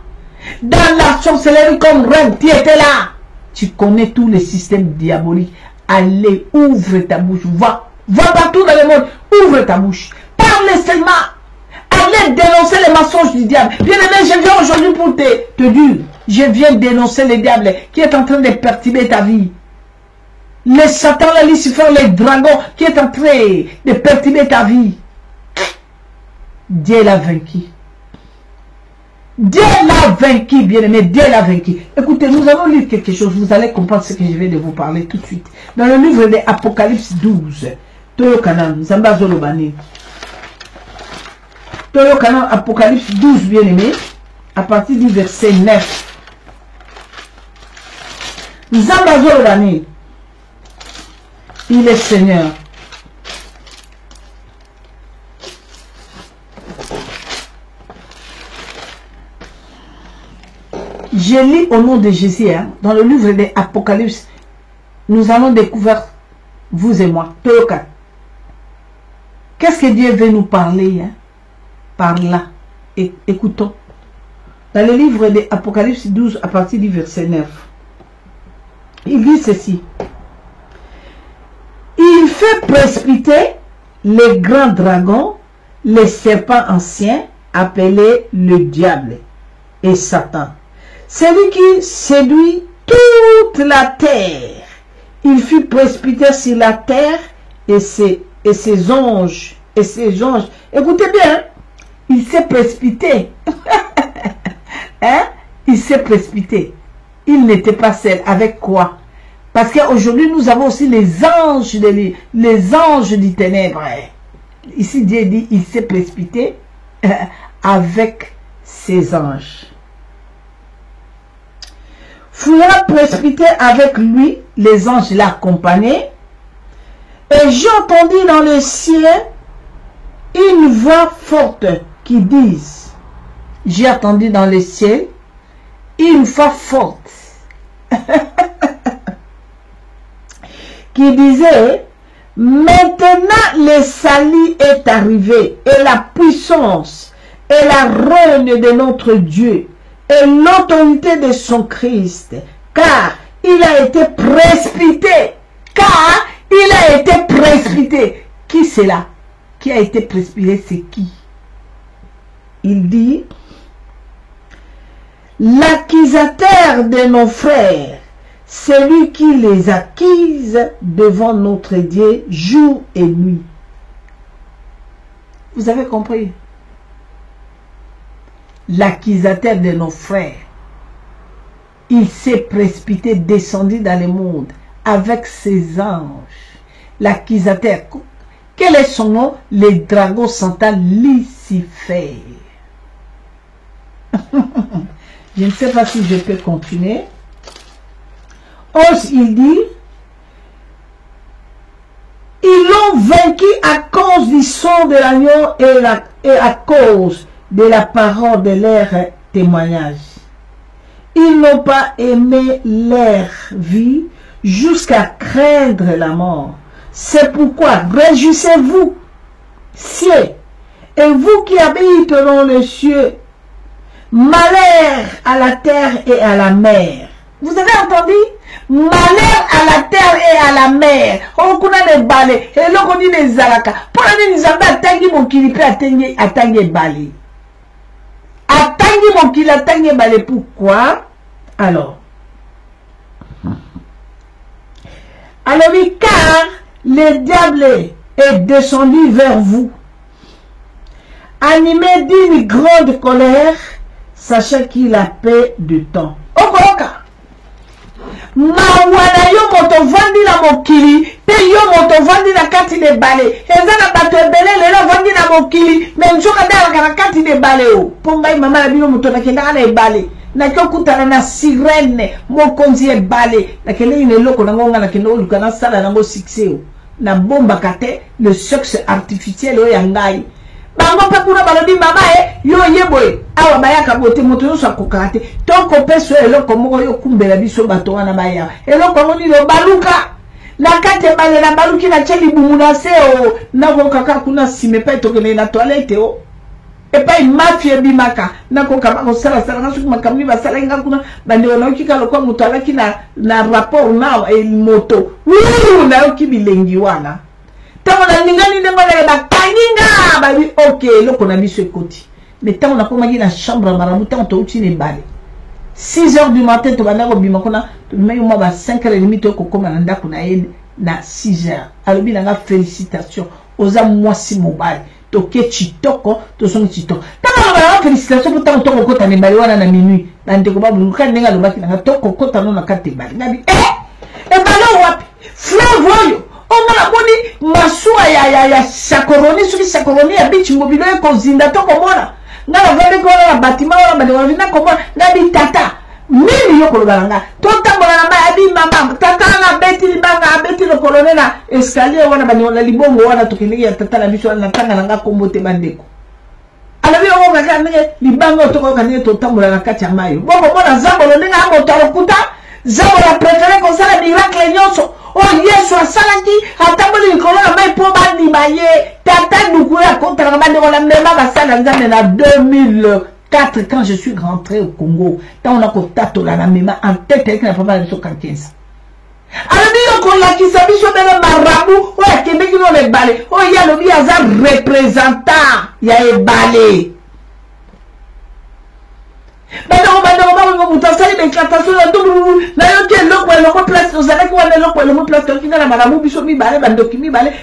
Dans la sorcellerie comme reine, tu étais là. Tu connais tous les systèmes diaboliques. Allez, ouvre ta bouche. Va partout dans le monde. Ouvre ta bouche. Parle seulement. Allez dénoncer les mensonges du diable. Bien aimé, je viens aujourd'hui pour te dire. Je viens dénoncer le diable qui est en train de perturber ta vie. Les Satan, les Lucifer, les dragons qui est en train de perturber ta vie. Dieu l'a vaincu. Dieu l'a vaincu, bien-aimé, Dieu l'a vaincu. Écoutez, nous allons lire quelque chose, vous allez comprendre ce que je vais de vous parler tout de suite. Dans le livre de Apocalypse 12, Toyo Kanan, Zamba Zolobani. Toyo Kanan, Apocalypse 12, bien-aimé, à partir du verset 9. Zamba Zolobani, il est Seigneur. Je lis au nom de Jésus, hein, dans le livre de l'Apocalypse, nous allons découvrir, vous et moi, Toyoka. Qu'est-ce que Dieu veut nous parler, hein, par là? Écoutons. Dans le livre de l'Apocalypse 12, à partir du verset 9, il dit ceci. Il fait précipiter les grands dragons, les serpents anciens, appelés le diable et Satan. Celui qui séduit toute la terre. Il fut précipité sur la terre et ses anges. Écoutez bien, il s'est précipité. Hein? Il s'est précipité. Il n'était pas seul. Avec quoi? Parce qu'aujourd'hui, nous avons aussi les anges du ténèbre. Ici, Dieu dit, il s'est précipité avec ses anges. Fouillant précipité avec lui, les anges l'accompagnaient. Et j'ai entendu dans le ciel une voix forte qui dit, j'ai entendu dans le ciel une voix forte qui disait, maintenant le salut est arrivé et la puissance et la reine de notre Dieu et l'autorité de son Christ, car il a été précipité. Car il a été précipité. Qui c'est là? Qui a été précipité? C'est qui? Il dit, l'accusateur de nos frères, celui qui les accuse devant notre Dieu jour et nuit. Vous avez compris? L'accusateur de nos frères, il s'est précipité, descendu dans le monde avec ses anges. L'accusateur, quel est son nom? Le dragon Satan Lucifer. Je ne sais pas si je peux continuer. Il dit, ils l'ont vaincu à cause du sang de l'agneau et à cause de la parole de leur témoignage. Ils n'ont pas aimé leur vie jusqu'à craindre la mort. C'est pourquoi réjouissez-vous, cieux, et vous qui habitez dans les cieux, malheur à la terre et à la mer. Vous avez entendu? Malheur à la terre et à la mer. On connaît les balais. Et là, on dit les zalaka. Pour les nizamba, atangi mon kilipe, atangi balais. Atangi mon kilipe, atangi balais. Pourquoi? Alors, oui, car le diable est descendu vers vous, animé d'une grande colère, sachant qu'il a peu de temps. Okoka. Mawana yo moto vandi na mokili, pe yo moto vandi na kati de bale. Ezana bato ebele lelo vandi na mokili, mais njoka dala na kati de bale o. Ponga mama na bino moto na kenda na ebale. na kokutana na sirène mokonzi ebale na kende ine loko na ngonga na kende oluka na sala nango succès na bomba kate le sexe artificiel oyo ngai bango pe kuna balobi mama yo yeboye awa bayaka bote moto yo sa kokate toko peso eloko moko yo kumbela biso bato wana baya eloko ngoni lo baluka na kate bale na baluki na cheli bumuna seo na kokaka kuna simepa tokene na toilette o et pas une mafia bimaka na kokaba ko sala sala na suku makamni ba sala nga kuna bande wana okika lokwa muto alaki na rapport na moto na yoki bilengi wana tango na ningani ndengo na ba kaninga ba bi okay loko na biso ekoti mais tango na koma na chambre maramu tango to uti ne bale 6h du matin to bana ko bima kuna to meyo ma ba 5h30 to ko koma na ndako na ye na 6h alobi na nga félicitations oza mwasi mobile toke chitoko to songi chitoko tanga ba félicitations pour tango to ko kota ne bale wana na minuit bande ko ba bulu ka ndenga lobaki na to ko kota no na kate bale nabi bale wapi flavoyo omona boni masua ya sakoroni suki sakoroni ya bichi mobilo e kozinda to komona ngala vende ko na batima wala bande wala na komona nabi tata nini yo kolobanga to tambola na ba abi mama tata na beti libanga beti lo kolone na escalier wana bani wala libongo wana tokini ya tata na biso na tanga na ngakombote bandeko alabi o ngaka nge libanga to ko kanne to tambola na kati ya mayo bongo bona zambolo ninga ngo tarokuta zambolo préféré ko sala miracle nyonso o yesu asalaki atamboli likolo na mai po bandi baye tata duku ya kontra bandi wala mema basala nzambe na 2004 quand je suis rentré au Congo tant on a contato la mema en tête avec la papa de Sokankensa alabi yoko la kisabiso bele marabu o ya kembeki no le bale o ya lobi aza représentant ya ebale bando mutasali d'éclatation na double na yoki eloko eloko place ozalaki wana eloko eloko place tokinga na malamu biso mibale bandoki mibale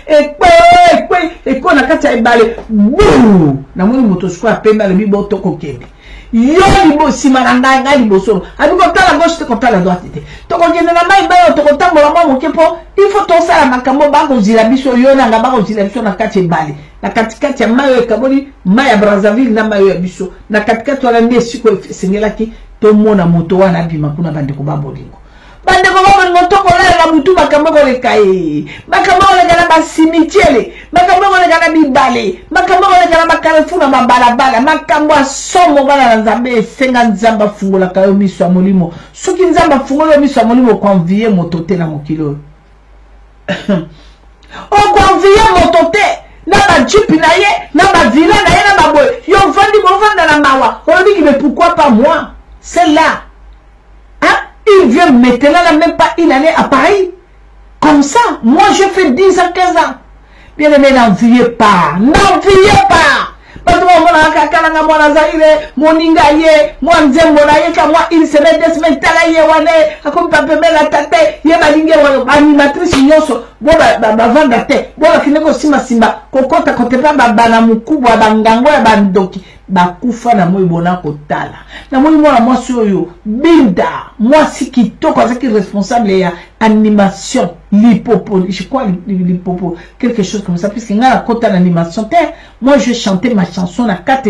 ekwe na kati ya ebale buu na moni moto siko apembe alobi botoko kende yo libo sima na ngai liboso abi kotala gauche te kotala droite te tokokende na mai bayo tokotambola mwa moke po il faut tosala makambo bakozila biso yo nanga bakozila biso na kati ebale na katikati ya mayo ekaboli mai ya Brazzaville na mayo ya biso na katikati wana nde siko esengelaki tomona moto wana bima kuna bandeko babolingo tokolela mutu makambo koleka ye makambo koleka na basimitiele makambo koleka na bibale makambo koleka na bakalefu na mabalabala makambo asomo bana na nzambe esenga nzambe afungolaka yo miso ya molimo soki nzambe afungola yo miso ya molimo okonvie moto te na mokili oyo okonvie moto te na bajipi na ye na bavila na ye na baboye yo vandi bovanda na mawa olobiki mais pourquoi pas moi c'est là il vient maintenant là même pas une année à Paris comme ça moi je fais 10 ans 15 ans bien aimé n'enviez pas parce que moi kakala mwana zaire moninga ye moi nzembo na ye ka moi une semaine 2 semaines tala ye wane akomi papeme la tate ye balinge animatrice nyonso bo ba vanda te bo kineko simba kokota kotepa bana mukubwa bangango ya bandoki bakufa na moi bona kotala na moi mwana mwasi oyo binda mwasi kitoko azaki responsable ya animation lipopo je crois lipopo quelque chose comme ça puisque ngana kota na animation moi je chantais ma chanson na kate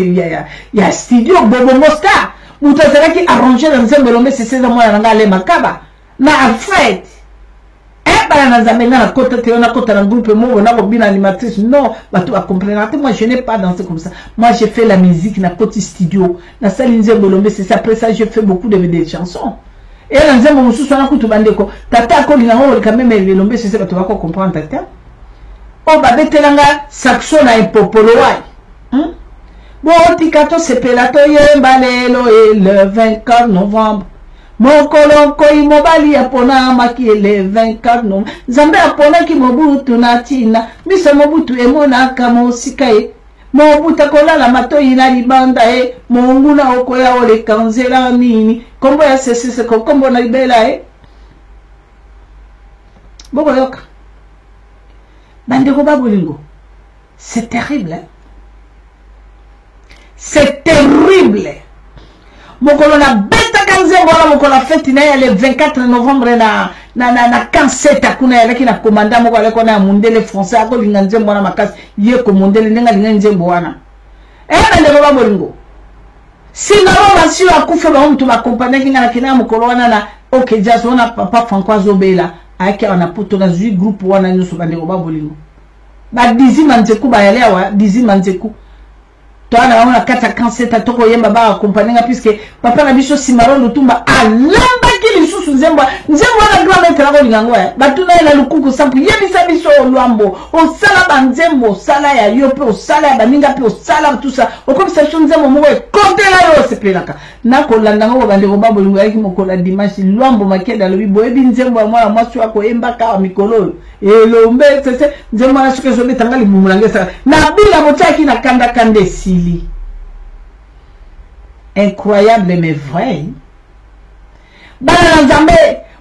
ya studio Bobo Mosca mutazala ki arranger dans nzembe lombe c'est ça moi na ngale makaba na Alfred bana na zamenga na kota te na kota na groupe mo na bobina animatrice non bato ba comprendre moi je n'ai pas dansé comme ça moi j'ai fait la musique na koti studio na salle nzembe lombe c'est ça après ça j'ai fait beaucoup de chansons et na nzembe mususu na kutu bandeko tata ko lina ho quand même le lombe c'est ça bato ba ko comprendre tata o ba betelanga saxo na ipopolo wai bon tikato sepelato yemba lelo le 24 novembre mokolo koi mobali apona maki le 24 novembre Nzambe apona ki mobutu na tina miso mobutu emona kama osikae mobutu kolala matoi na libanda mongu na okoya ole kanzela nini kombo ya sesese kombo na libela boko yoka bandeko babolingo c'est terrible c'est terrible mokolo na beta kanzengo la mokolo fête na le 24 novembre na kanseta kuna yaki na commandant moko aleko na mundele français ako linga nzembo na makasi ye ko mundele nenga linga nzembo wana ndeko ba bolingo si maman m'a su à couper ma honte ma compagnie qui n'a qu'un mokolo na ok jazz on a papa François Zobela avec on a poto na zui groupe wana nyo so bandeko ba bolingo ba dizi manzeku ba yale wa dizi manzeku to ana on a 4 cancer ta toko yemba ba compagnie puisque papa na biso Simaro Lutumba alamba kili susu nzembo na grand maître la bolingo ba tuna ila lukuku sampu yebisa biso olwambo o sala banzembo sala ya yope o sala ya baninga pe o sala tout ça o comme ça nzembo mo côté la yo sepelaka na ko landa ngo bandeko ba bolingo yaki mokola dimanche lwambo makeda lobi boyebi nzembo ya mwana mwasi wako embaka wa mikolo elombe tete nzembo na suke zobe tangali mumulangesa na bila motaki na kanda kande sili incroyable mais vrai bana nzambe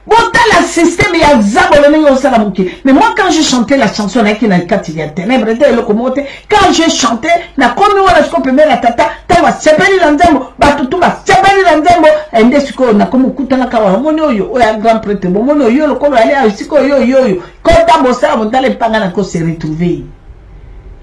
bota la système ya zabolo nengo sala muki mais moi quand j'ai chanté la chanson na qui na kati ya ténèbres de le komote quand j'ai chanté na komi wala scope mera tata tawa sepeli la nzembo batutu ba sepeli la nzembo ende siko na komu kutana kawa moni oyo oya grand prêtre bo moni oyo lo komo ali siko yo kota bosala botale panga na ko se retrouver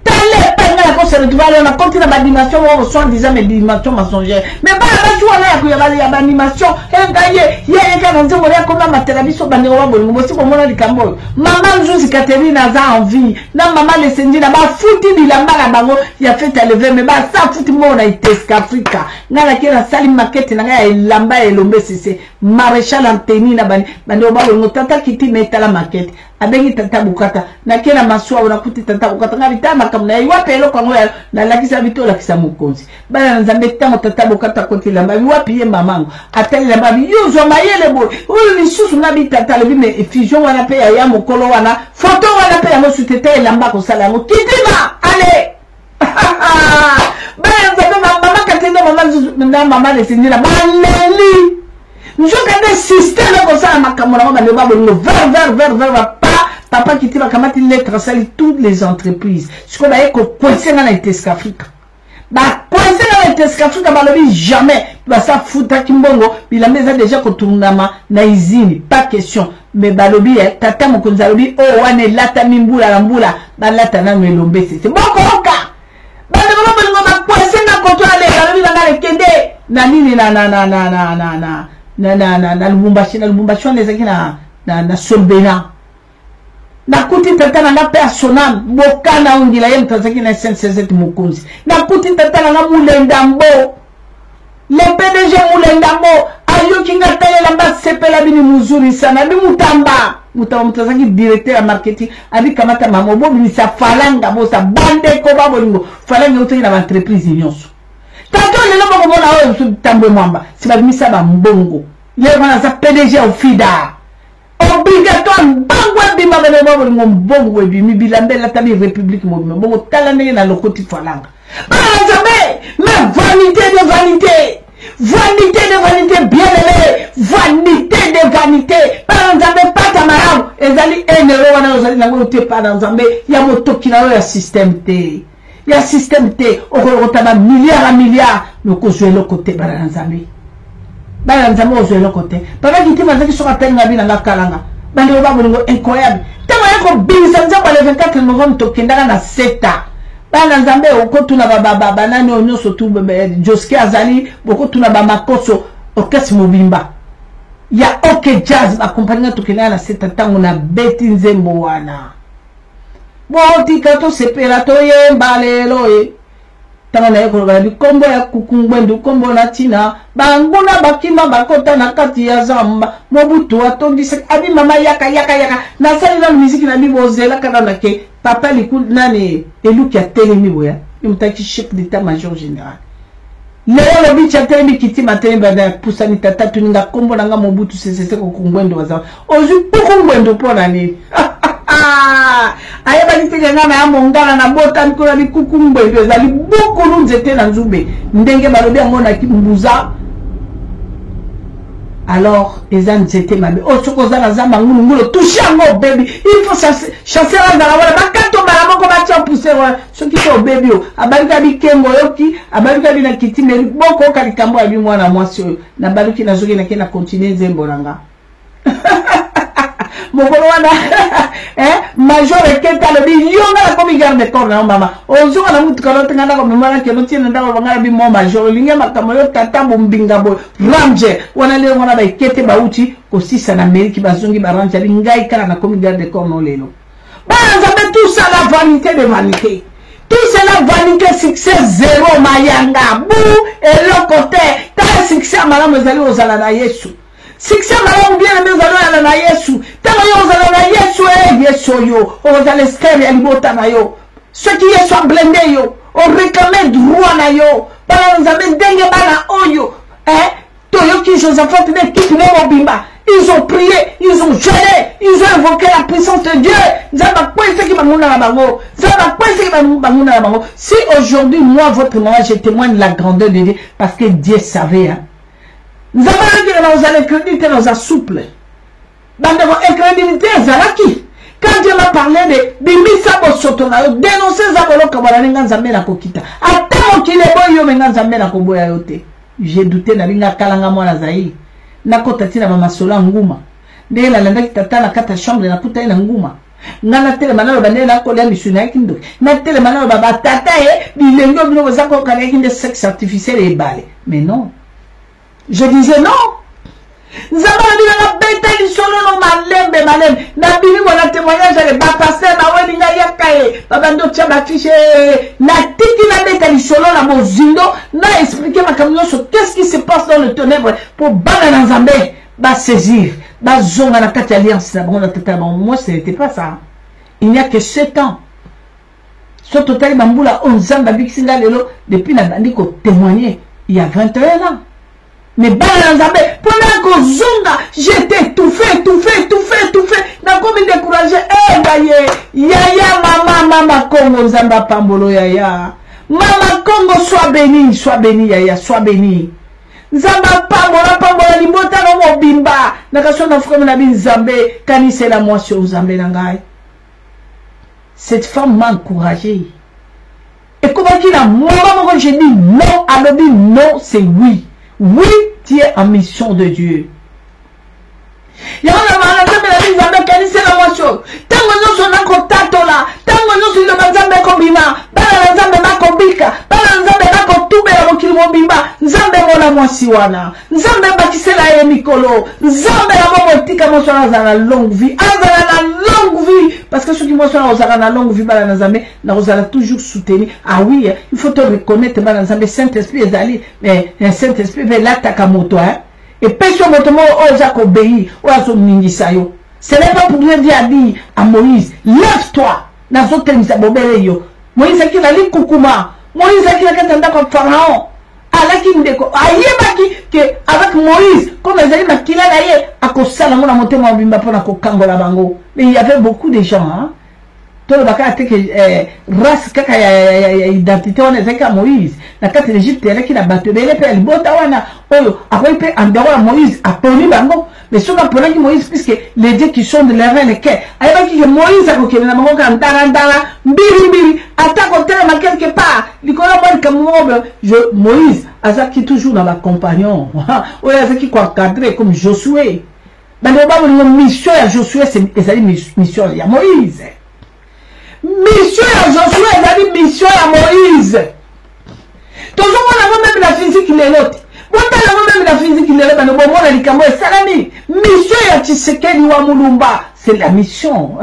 tale panga na ko se retrouver na continue ba dimension o so disant mes dimensions mensongères mais ba la joie là ya ba animation engaye ye kana nzembo ya koma matelabiso bandeko ba bolingo bosi ko mona likambo maman Nzuzi Catherine aza envie na maman le sendi na ba futi bilamba na bango ya fête à lever mais ba sa futi mo na iteska Africa ngala kena sali market na ya elamba elombe sese maréchal Anteni na bandeko ba bolingo tata kiti metala market abengi tata bukata na kena maswa ona kuti tata bukata ngari tama kamna iwape eloko ngo na lakisa bitola kisa mukonzi bana nzambe tango tata bukata koti lamba iwapi ye mamango atali lamba yuzo mayele boy uli lisusu na bitata lebi me effusion wana pe ya mokolo wana photo wana pe ya mosutete lamba ko sala ngo kitima ale bana nzambe mama katenda mama le sindina baneli njoka de système ko sala makamona mama le babo no ver papa qui t'a kamati lettre sali toutes les entreprises ce qu'on a ko pointer na Iteska Africa ba pointer na Iteska Africa ba lobi jamais ba sa futa kimbongo bila meza déjà ko tournama na izini pas question mais ba lobi tata mokonza lobi o wane lata mimbula la mbula ba lata na ngelombe c'est boko oka ba ngoma ba pointer na koto ale ba lobi na kende na nini na Lubumbashi on les akina na Solbena na kuti tata na personnel bokana ungila yem tazaki na SNCZ mukunzi na kuti tata na mulendambo le PDG mulendambo ayo kinga tele lamba sepela bini muzuri sana bi mutamba mutazaki directeur ya marketing abi kamata mamobo bini sa falanga bo sa bande ko babolingo falanga uti na entreprise nyonso tato le lobo ko na o tambwe mwamba siba misa ba mbongo le wana sa PDG au FIDA obligatoire bangwe bima bele babo ngombongwe bimi bilambe la tabi république mo bongo talane na lokoti falanga bazame mais vanité bien aimé vanité de vanité bazame pata maramu ezali enero wana ozali na ngote pa nzambe ya motoki na ya système te okotaba milliard nokozwelo côté bana nzambe bana nzambe ozwelo côté papa kitima zaki soka tenga bina ngakalanga bande ba bolingo incroyable tama yako bisa nzambe le 24 novembre tokendaka na seta bana nzambe okotuna baba nani onyoso tu Joski azali bokotuna ba makoso orchestre mobimba ya OK jazz accompagner tokendaka na seta tango na beti nzembo wana botika to seperato ye balelo ye tanga yako ba bikombo ya kukungwendu kombo na tina banguna bakima bakota na kati ya zamba mobutu atondisa abi mama yaka na sali na musique na bibozela kana na ke papa liku nani eluki ya telemi boya imtaki chef d'état major général lelo bicha telemi kitima telemi ba pusani tata tuninga kombo nanga mobutu sesese ko kungwendu waza ozu kungwendu pona ni ayeba nitega na mongala na bota nkola likukumbe bezali boko nzete na nzube ndenge balobi yango na kimbuza alors eza nzete mabe osokoza na zamba ngulu touchango baby il faut chasser la wala bakato bala moko bacha pousser soki to baby o abalika bikengo yoki abalika bina kitimeli boko kalikambo ya bimwana mwasi oyo na baluki na zoki na kena continuer nzembo nanga mokolo wana major eketa lobi yonga la komi garde corps na mama ozonga na mutu kana tengana ko mama ke no tiena ndako bangala bi mo major linga makamo yo tata bombinga bo ranger wana le wana ba ekete ba uti ko sisa na Amerika bazongi ba ranger lingai kala na komi garde corps no lelo banza be tout ça la vanité de vanité. Tout cela vanité, succès zéro, mayanga, bou, et le côté, t'as succès à madame, vous allez aux alana yesu. Succès à madame, bien, vous allez aux alana yesu. T'as aux alana yesu, yesu yo, aux allez stéréo, l'ibota na yo. Ceux qui y sont blindés yo, on réclamait droit na yo. Par nous avez dengue bana oyo, Toyo qui Josaphat, l'équipe de Mobimba. Ils ont prié, ils ont jeûné, ils ont invoqué la puissance de Dieu. Si aujourd'hui, moi, votre maman, je témoigne de la grandeur de Dieu, parce que Dieu savait. Hein. Nous avons dit que nous allons créditer dans un souple. Nous avons crédité Zalaki. Quand Dieu m'a parlé de Bimisa Bosotona, dénoncer Zabolo Kabalangan Zambela Kokita. Attends qu'il est bon, yo mengan Zambela Koboya Yote. J'ai douté na linga kalanga mwana zaï. Nakota tina mama sola nguma. Ndé la landa kitata na kata chambre na kuta ina nguma. Ngana tele manalo bande na kolia misuna kindo. Na tele manalo baba tata bilengo bino zako kana kinde sexe artificiel et balé. Mais non. Je disais non. Nzabala na beta li solo no malembe na bini mona témoignage ale ba passer ba weli nga yakaye baba ndo tia ba fiche na tiki na beta li solo na mozindo na expliquer ma kamioso qu'est-ce qui se passe dans le ténèbre pour bana na Nzambe ba saisir ba zonga na kati alliance na bonda tata moi ce n'était pas ça. Il n'y a que 7 ans. Sur total bambula on Nzamba biksinga lelo depuis na bandi ko témoigner il y a 21 ans. Mais Balanzambe, pendant que Zonga, j'étais étouffé. N'a comme découragé. Yaya, maman Congo, Zamba Pambolo, Yaya. Maman Congo, sois béni, Yaya, sois béni. Zamba Pambola, Limota, no Bimba. Nakason of Komenabi Zambé, Kanise la moisson, Zambé Nangai. Cette femme m'a encouragé. Et comment qu'il a, moi, j'ai dit non, alors dit non, c'est oui. Oui, tu es en mission de Dieu. Il y a la longue vie. Parce que ceux qui mentionnement la longue vie, nous allons toujours soutenir. Ah oui, il faut te reconnaître, Saint-Esprit est allé, mais Saint-Esprit veut l'attaquer à moto. Et personne ne peut obéir. Ce n'est pas pour Dieu dire à Moïse, lève-toi. Moïse a dit la Koukouma. Moïse a dit la Pharaon. Avec Moïse, comme les amis qui l'a d'ailleurs, à cause de la montée mais il y avait beaucoup de gens. Hein? Tout le monde race identité on est avec Moïse. La carte d'Égypte elle qui l'a battu. Mais elle peut botawana. Après peut en dehors Moïse a poli bango. Mais ce qu'on prend Moïse puisque les dieux qui sont de l'air les quais. Alors que Moïse a coqué na mango kan tarandara biri attaque au terme quelque part. Nicolas bon comme Moïse a qui toujours dans la compagnon. Ou est qui quoi cadré comme Josué. Mais le bas une mission à Josué c'est mission à Moïse. Mission à Josué, c'est mission à Moïse. Toujours on a même la physique il est l'autre. On a même la physique il est l'autre. Nous avons les camots salami. Mission à Tshisekedi wa Mulumba. C'est la mission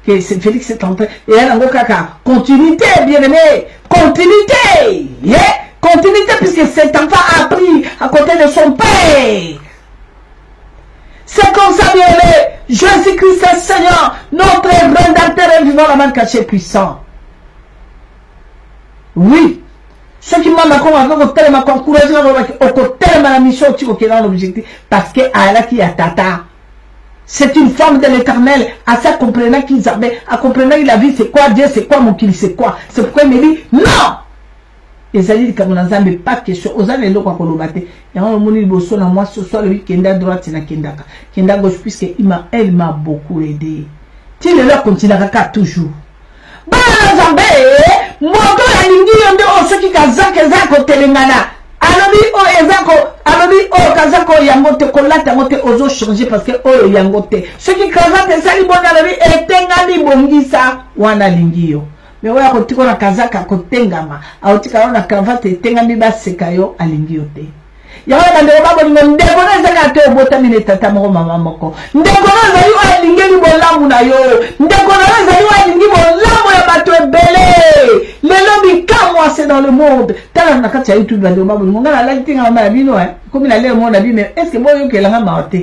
que Félix est en train. Et elle a kaka. Continuité, bien aimé. Continuité. Continuité puisque cet enfant a appris à côté de son père. C'est comme ça, bien aimé. Jésus-Christ est Seigneur, notre rédempteur est vivant, la main cachée puissant. Oui. Ceux qui m'ont encouragé, la mission qui est dans l'objectif, parce que Allah qui a tata. C'est une femme de l'éternel, à ça comprenant qu'ils avaient, à comprenant la vie, c'est quoi Dieu, c'est quoi mon qu'il, c'est quoi. C'est pourquoi il me dit, non! Les alliés comme on mais pas question. Aux alliés là quoi qu'on battre. Et on m'a dit bosso na moi ce soir le week-end à droite na kendaka. Kenda gauche puisque elle m'a beaucoup aidé. Tu le là continuera toujours. Bah Nzambe, moi quand la lingi yonde o ceux qui kazaka zako telengana. Alobi o ezako, alobi o kazaka yangote kolata ngote ozo changer parce que oyo yangote ce qui cravate sali bona la vie etengami bongisa wana lingio mais oya kotiko na kazaka kotengama autika na cravate etengami baseka yo alingio te ya wana ndeko babo ndeko na zaka te obota mine tata moko mama moko ndeko na zali wa lingeli bolamu na yo ndeko na zali wa lingi bolamu ya bato ebele lelo bikamwa c'est dans le monde tala na kati ya YouTube ndeko babo ngana la tinga mama bino comme la le monde abi mais est-ce que moi yo kelanga maote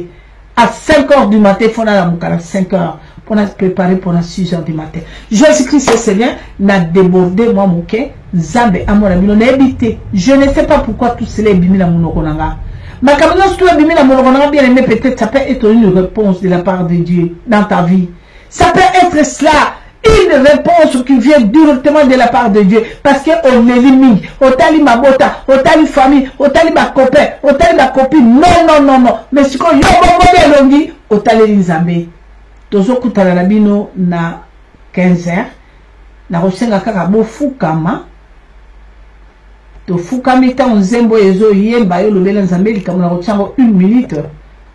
à 5h du matin faut na mukala 5h pour nous préparer pour 6h du matin. Jésus-Christ est Seigneur n'a débordé moi mon cœur Zambe amona bino na habité. Je ne sais pas pourquoi tout cela est bimi na monoko nanga. Ma kamino tout est bimi na monoko nanga bien aimé peut-être ça peut être une réponse de la part de Dieu dans ta vie. Ça peut être cela. Une réponse qui vient directement de la part de Dieu. Parce qu'on élimine. Otali ma bota, otali famille, otali ma copain, otali ma copine. Non. Mais si on y a un peu otali nzambe. Tozo kutala na bino na 15h. Na rosenga kaka bo fukama. To fukami ta nzembo ezo yemba yo lobela nzambe likamuna rotsango 1 minute.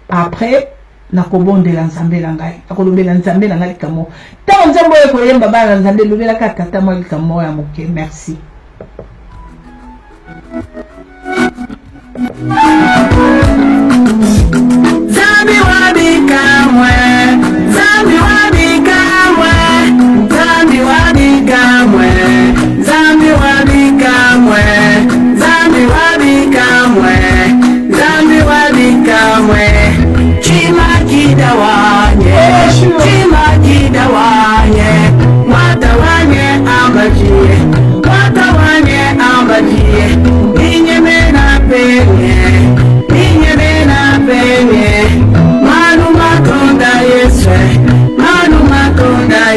Après na kobondela nzambe la ngai akolobela nzambe la ngai kamo ta nzambe ko yemba bana nzambe lobela ka tata mo kamo ya moke merci zambi wabikamwe zambi wabikamwe zambi wabikamwe zambi wabikamwe zambi wabikamwe zambi wabikamwe Chima kida wanye Mwata wanye ambajie Ninye mena penye Manu makonda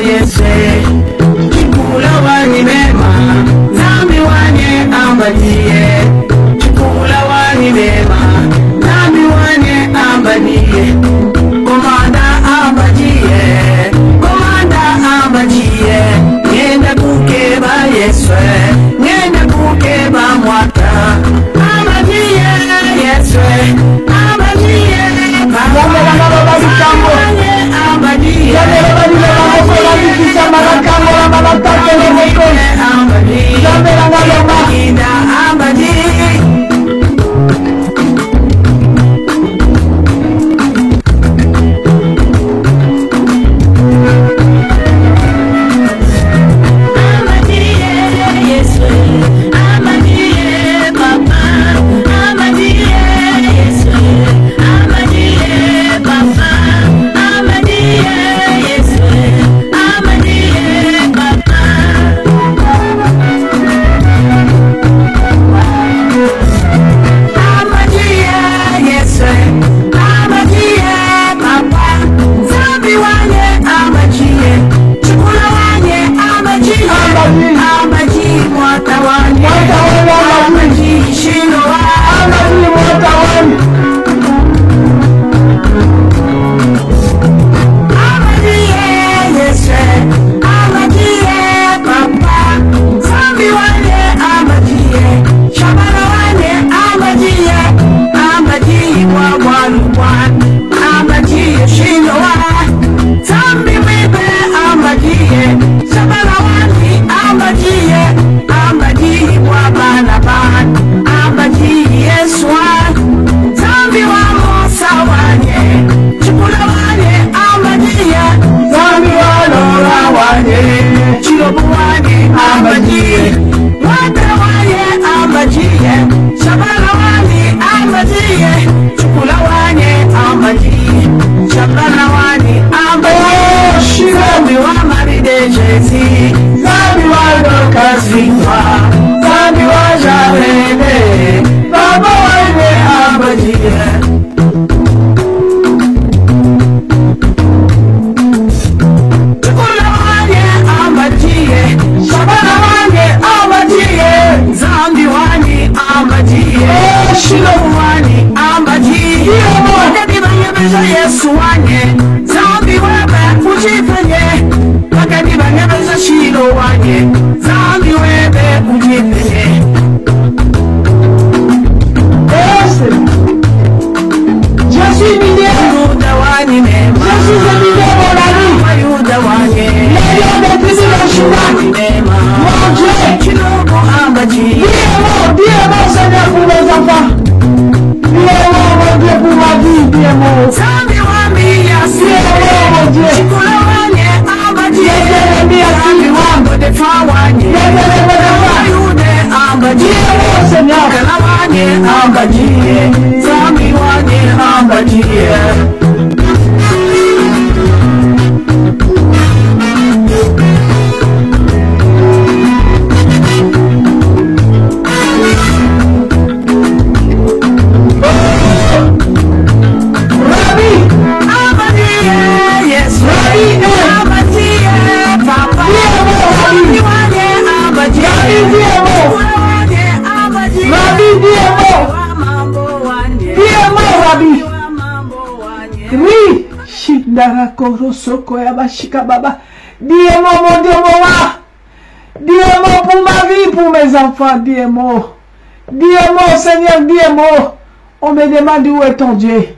yeswe Chikula wanye mema Zambi wanye ambajie Chikula wanye mema Zambi wanye ambajie Komanda ambajie Nyenda kukeba yeswe Nyenda kukeba mwaka Ambajie yeswe Ambajie Mon Dieu. Dis-moi, Seigneur, pour mes enfants. Dis-moi, mon Dieu, pour ma vie. Dis-moi, mon Dis-moi, mon Dieu, dis-moi pour ma vie, pour mes enfants, dis-moi. Dis-moi, Seigneur, dis-moi. On me demande où est ton Dieu.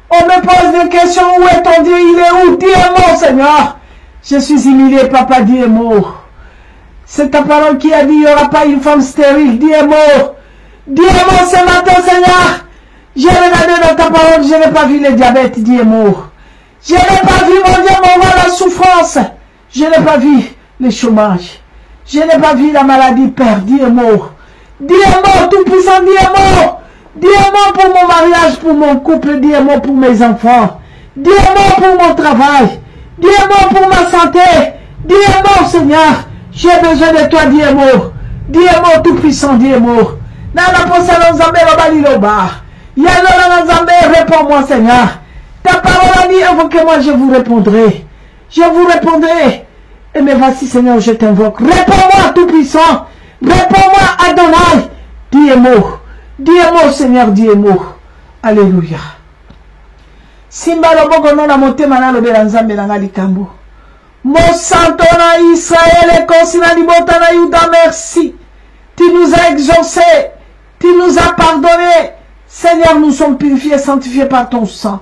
On me pose des questions, où est ton Dieu, il est où? Dis-moi, Seigneur. Je suis humilié, papa, dis-moi. C'est ta parole qui a dit, il n'y aura pas une femme stérile, dis-moi. Dis-moi ce matin, Seigneur. J'ai regardé dans ta parole, je n'ai pas vu le diabète, dis-moi. Je n'ai pas vu, mon Dieu, mon roi, la souffrance. Je n'ai pas vu le chômage. Je n'ai pas vu la maladie, Père. Dis-moi. Dis-moi, tout-puissant, dis-moi. Dis-moi pour mon mariage, pour mon couple. Dis-moi pour mes enfants. Dis-moi pour mon travail. Dis-moi pour ma santé. Dis-moi, Seigneur. J'ai besoin de toi, dis-moi. Dis-moi, tout-puissant, dis-moi. Nana posala nzambe lobali loba. Yalona nzambe, réponds-moi, Seigneur. Ta parole a dit, invoquez-moi, je vous répondrai. Je vous répondrai. Et me voici, Seigneur, je t'invoque. Réponds-moi, tout-puissant. Réponds-moi, Adonai. Dis-moi. Dis-moi, Seigneur, dis-moi. Alléluia. Simba loboko nona motema na lobela nzambe na ngali kambo. Monsanto na Israël et Konsina libota na Yuda, merci. Tu nous as exaucés. Tu nous as pardonnés. Seigneur, nous sommes purifiés, sanctifiés par ton sang.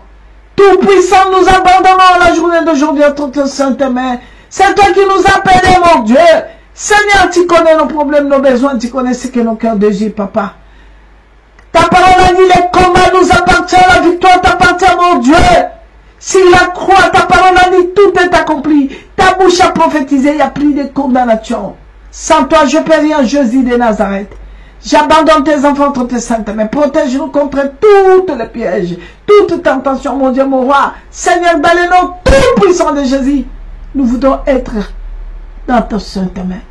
Tout-puissant, nous abandonnons la journée d'aujourd'hui à toute sainte main. C'est toi qui nous as appelés, mon Dieu. Seigneur, tu connais nos problèmes, nos besoins, tu connais ce que nos cœurs désirent, papa. Ta parole a dit, les combats nous appartiennent, la victoire t'appartient, mon Dieu. Si la croix, ta parole a dit, tout est accompli. Ta bouche a prophétisé, il n'y a plus de condamnation. Sans toi, je peux rien, Jésus de Nazareth. J'abandonne tes enfants entre tes saintes mains. Protège-nous contre toutes les pièges, toute tentation, mon Dieu, mon roi. Seigneur, dans le nom tout puissant de Jésus, nous voudrons être dans ta sainte main.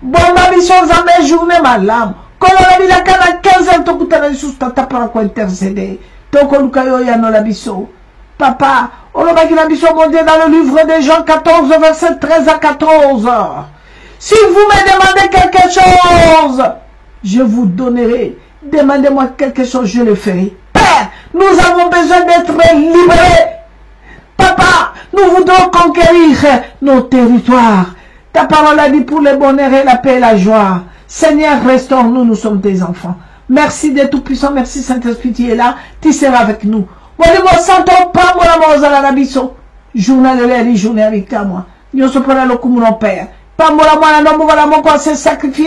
Bonne mission, jamais journée, ma lame. Quand on a mis la canne à 15 ans, tu as juste ta parole pour intercéder. Donc, on a la mission. Papa, on a mis la mission, mon Dieu, dans le livre de Jean 14, verset 13 à 14. Si vous me demandez quelque chose, je vous donnerai. Demandez-moi quelque chose, je le ferai. Père, nous avons besoin d'être libérés. Papa, nous voudrons conquérir nos territoires. Ta parole a dit pour le bonheur et la paix et la joie. Seigneur, restaure-nous, nous sommes tes enfants. Merci de Tout-Puissant, merci Saint-Esprit, tu es là, tu seras avec nous. Moi, sans ton pas, moi, la rabiso. Journal de l'air, journée avec moi. Nous sommes pas là, comme mon père. Pas moi, non, voilà, mon quoi, c'est sacrifié.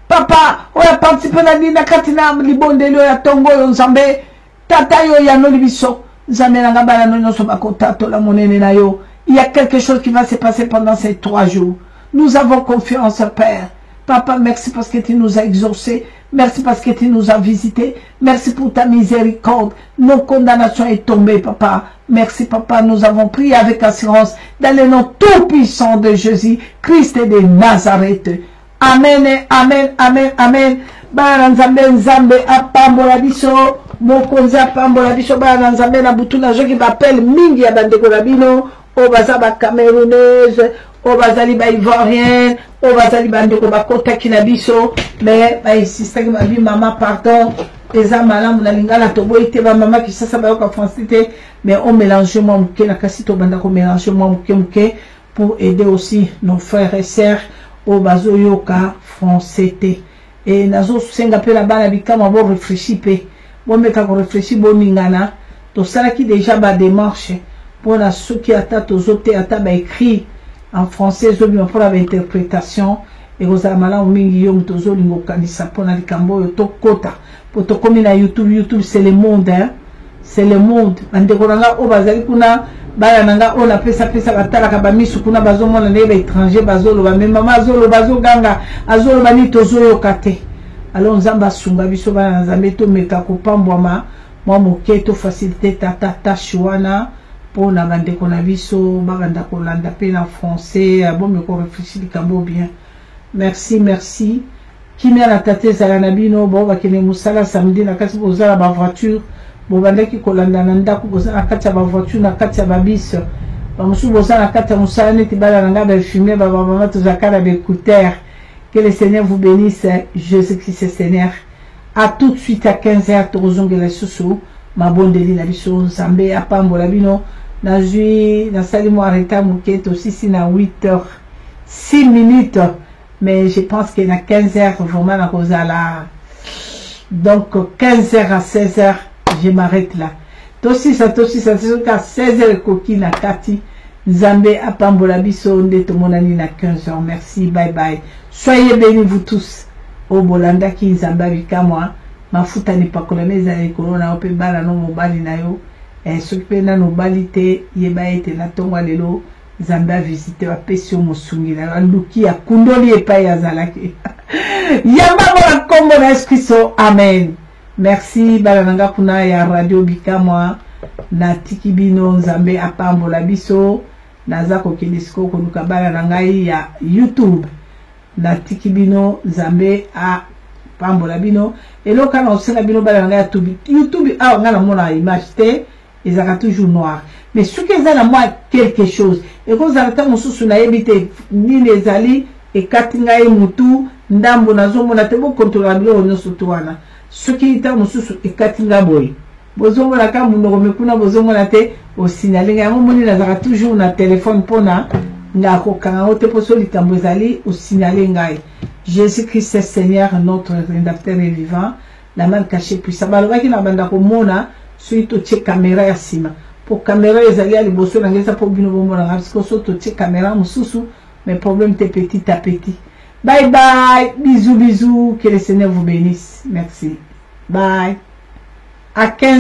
Papa, on a participé à la Nina Katina, Libonde, ya Tongo, Nzambe, Tata yo, ya no libiso, Nzambe, Nangabala, no sobakotato, la monnaie na yo. Il y a quelque chose qui va se passer pendant ces 3 jours. Nous avons confiance, Père. Papa, merci parce que tu nous as exaucés. Merci parce que tu nous as visités. Merci pour ta miséricorde. Nos condamnations est tombée, Papa. Merci, Papa. Nous avons prié avec assurance dans le nom tout-puissant de Jésus, Christ de Nazareth. Amen, amen, amen, amen. Bana nzambe nzambe apambola biso. Mokonzi apambola biso. Bana nzambe na butu na joki bapel mingi ya bandeko na bino. O baza ba camerounaise. O bazali ba ivoirien. O bazali bandeko ba kotaki na biso. Mais ba insiste ki mabi mama pardon. Eza malamu na lingala tobo ite ba mama ki sasa ba yoka français. Mais on mélange moi muke na kasi to banda ko mélange moi muke pour aider aussi nos frères et sœurs. O bazo yoka français te et nazo senga pe la bana bikama bo réfléchir pe bo meka ko réfléchir bo ningana to sala ki déjà ba démarche pour na ceux qui ata to zote ata ba écrit en français ezobi pour la interprétation et rosamala mingi yom tozo lingo kanisa pona likambo yo tokota po tokomi na YouTube c'est le monde hein c'est le monde andeko nanga o bazali kuna bala nanga o na pesa batala ka bamisu kuna bazomona ne ba étranger bazolo ba même mama azolo bazoganga azolo bani tozo yo kate alors nzamba sunga biso bana nzambe to meka ko pambwama mwa moketo facilité tata chouana pour na bandeko na biso baganda ko landa pe na français bon me ko réfléchir likambo bien merci kimia na tate zala na bino bo bakene musala samedi na kasi bozala ba voiture bo bandaki ko landa na ndako bozala kati ya ba voiture na kati ya ba bis ba musu bozala kati ya musala neti bala na ngaba fumer ba mama to zakala be écouteurs. Que le Seigneur vous bénisse, Jésus-Christ est Seigneur. À tout de suite à 15h tozongela susu ma bondeli na biso nzambe apambola bino nazui na salimo arrêta muketo sisi na 8h 6 minutes mais je pense que na 15h vraiment na kozala donc 15h à 16h je m'arrête là tosi ça jusqu'à 16h koki na kati nzambe apambola biso nde tomonani na 15h merci bye bye soyez bénis vous tous o bolanda ki nzambe abikamwa mafuta ni pakola meza ya corona ope bala no mobali na yo soki pe na no balite yeba ete na tongwa lelo nzambe a visite wa pesio mosungi na luki ya kundoli epai ya zalaki yamba bola kombo na Kristo amen merci bala nanga kuna ya radio bikamwa na tikibino nzambe apambola biso naza kokendisiko koluka bala nangai ya YouTube na tikibino nzambe a pambola bino eloka na osenga bino bala nanga YouTube a ngana mona image te ezaka toujours noir mais ce que ça na moi quelque chose et quand ça ta mususu na yebite nini ezali e katinga e mutu ndambo nazomona te bo contrôler bilo nyonso twana ce qui ta mususu e katinga boy bozomona ka munoko mekuna bozomona te o signaler yango moni nazaka toujours na téléphone pona ngako kanga ote poso likambo ezali o signaler ngai Jésus-Christ est Seigneur, notre rédacteur et vivant, la main cachée puissante. Alors, qui n'a pas de suite au caméra ya sima. Pour caméra, ils allaient à l'ibosso, l'anglais, pour bien au moment, parce que sur le caméra, moussou, mais problème t'es petit à petit. Bye bye, bisous, que le Seigneur vous bénisse. Merci. Bye. À 15.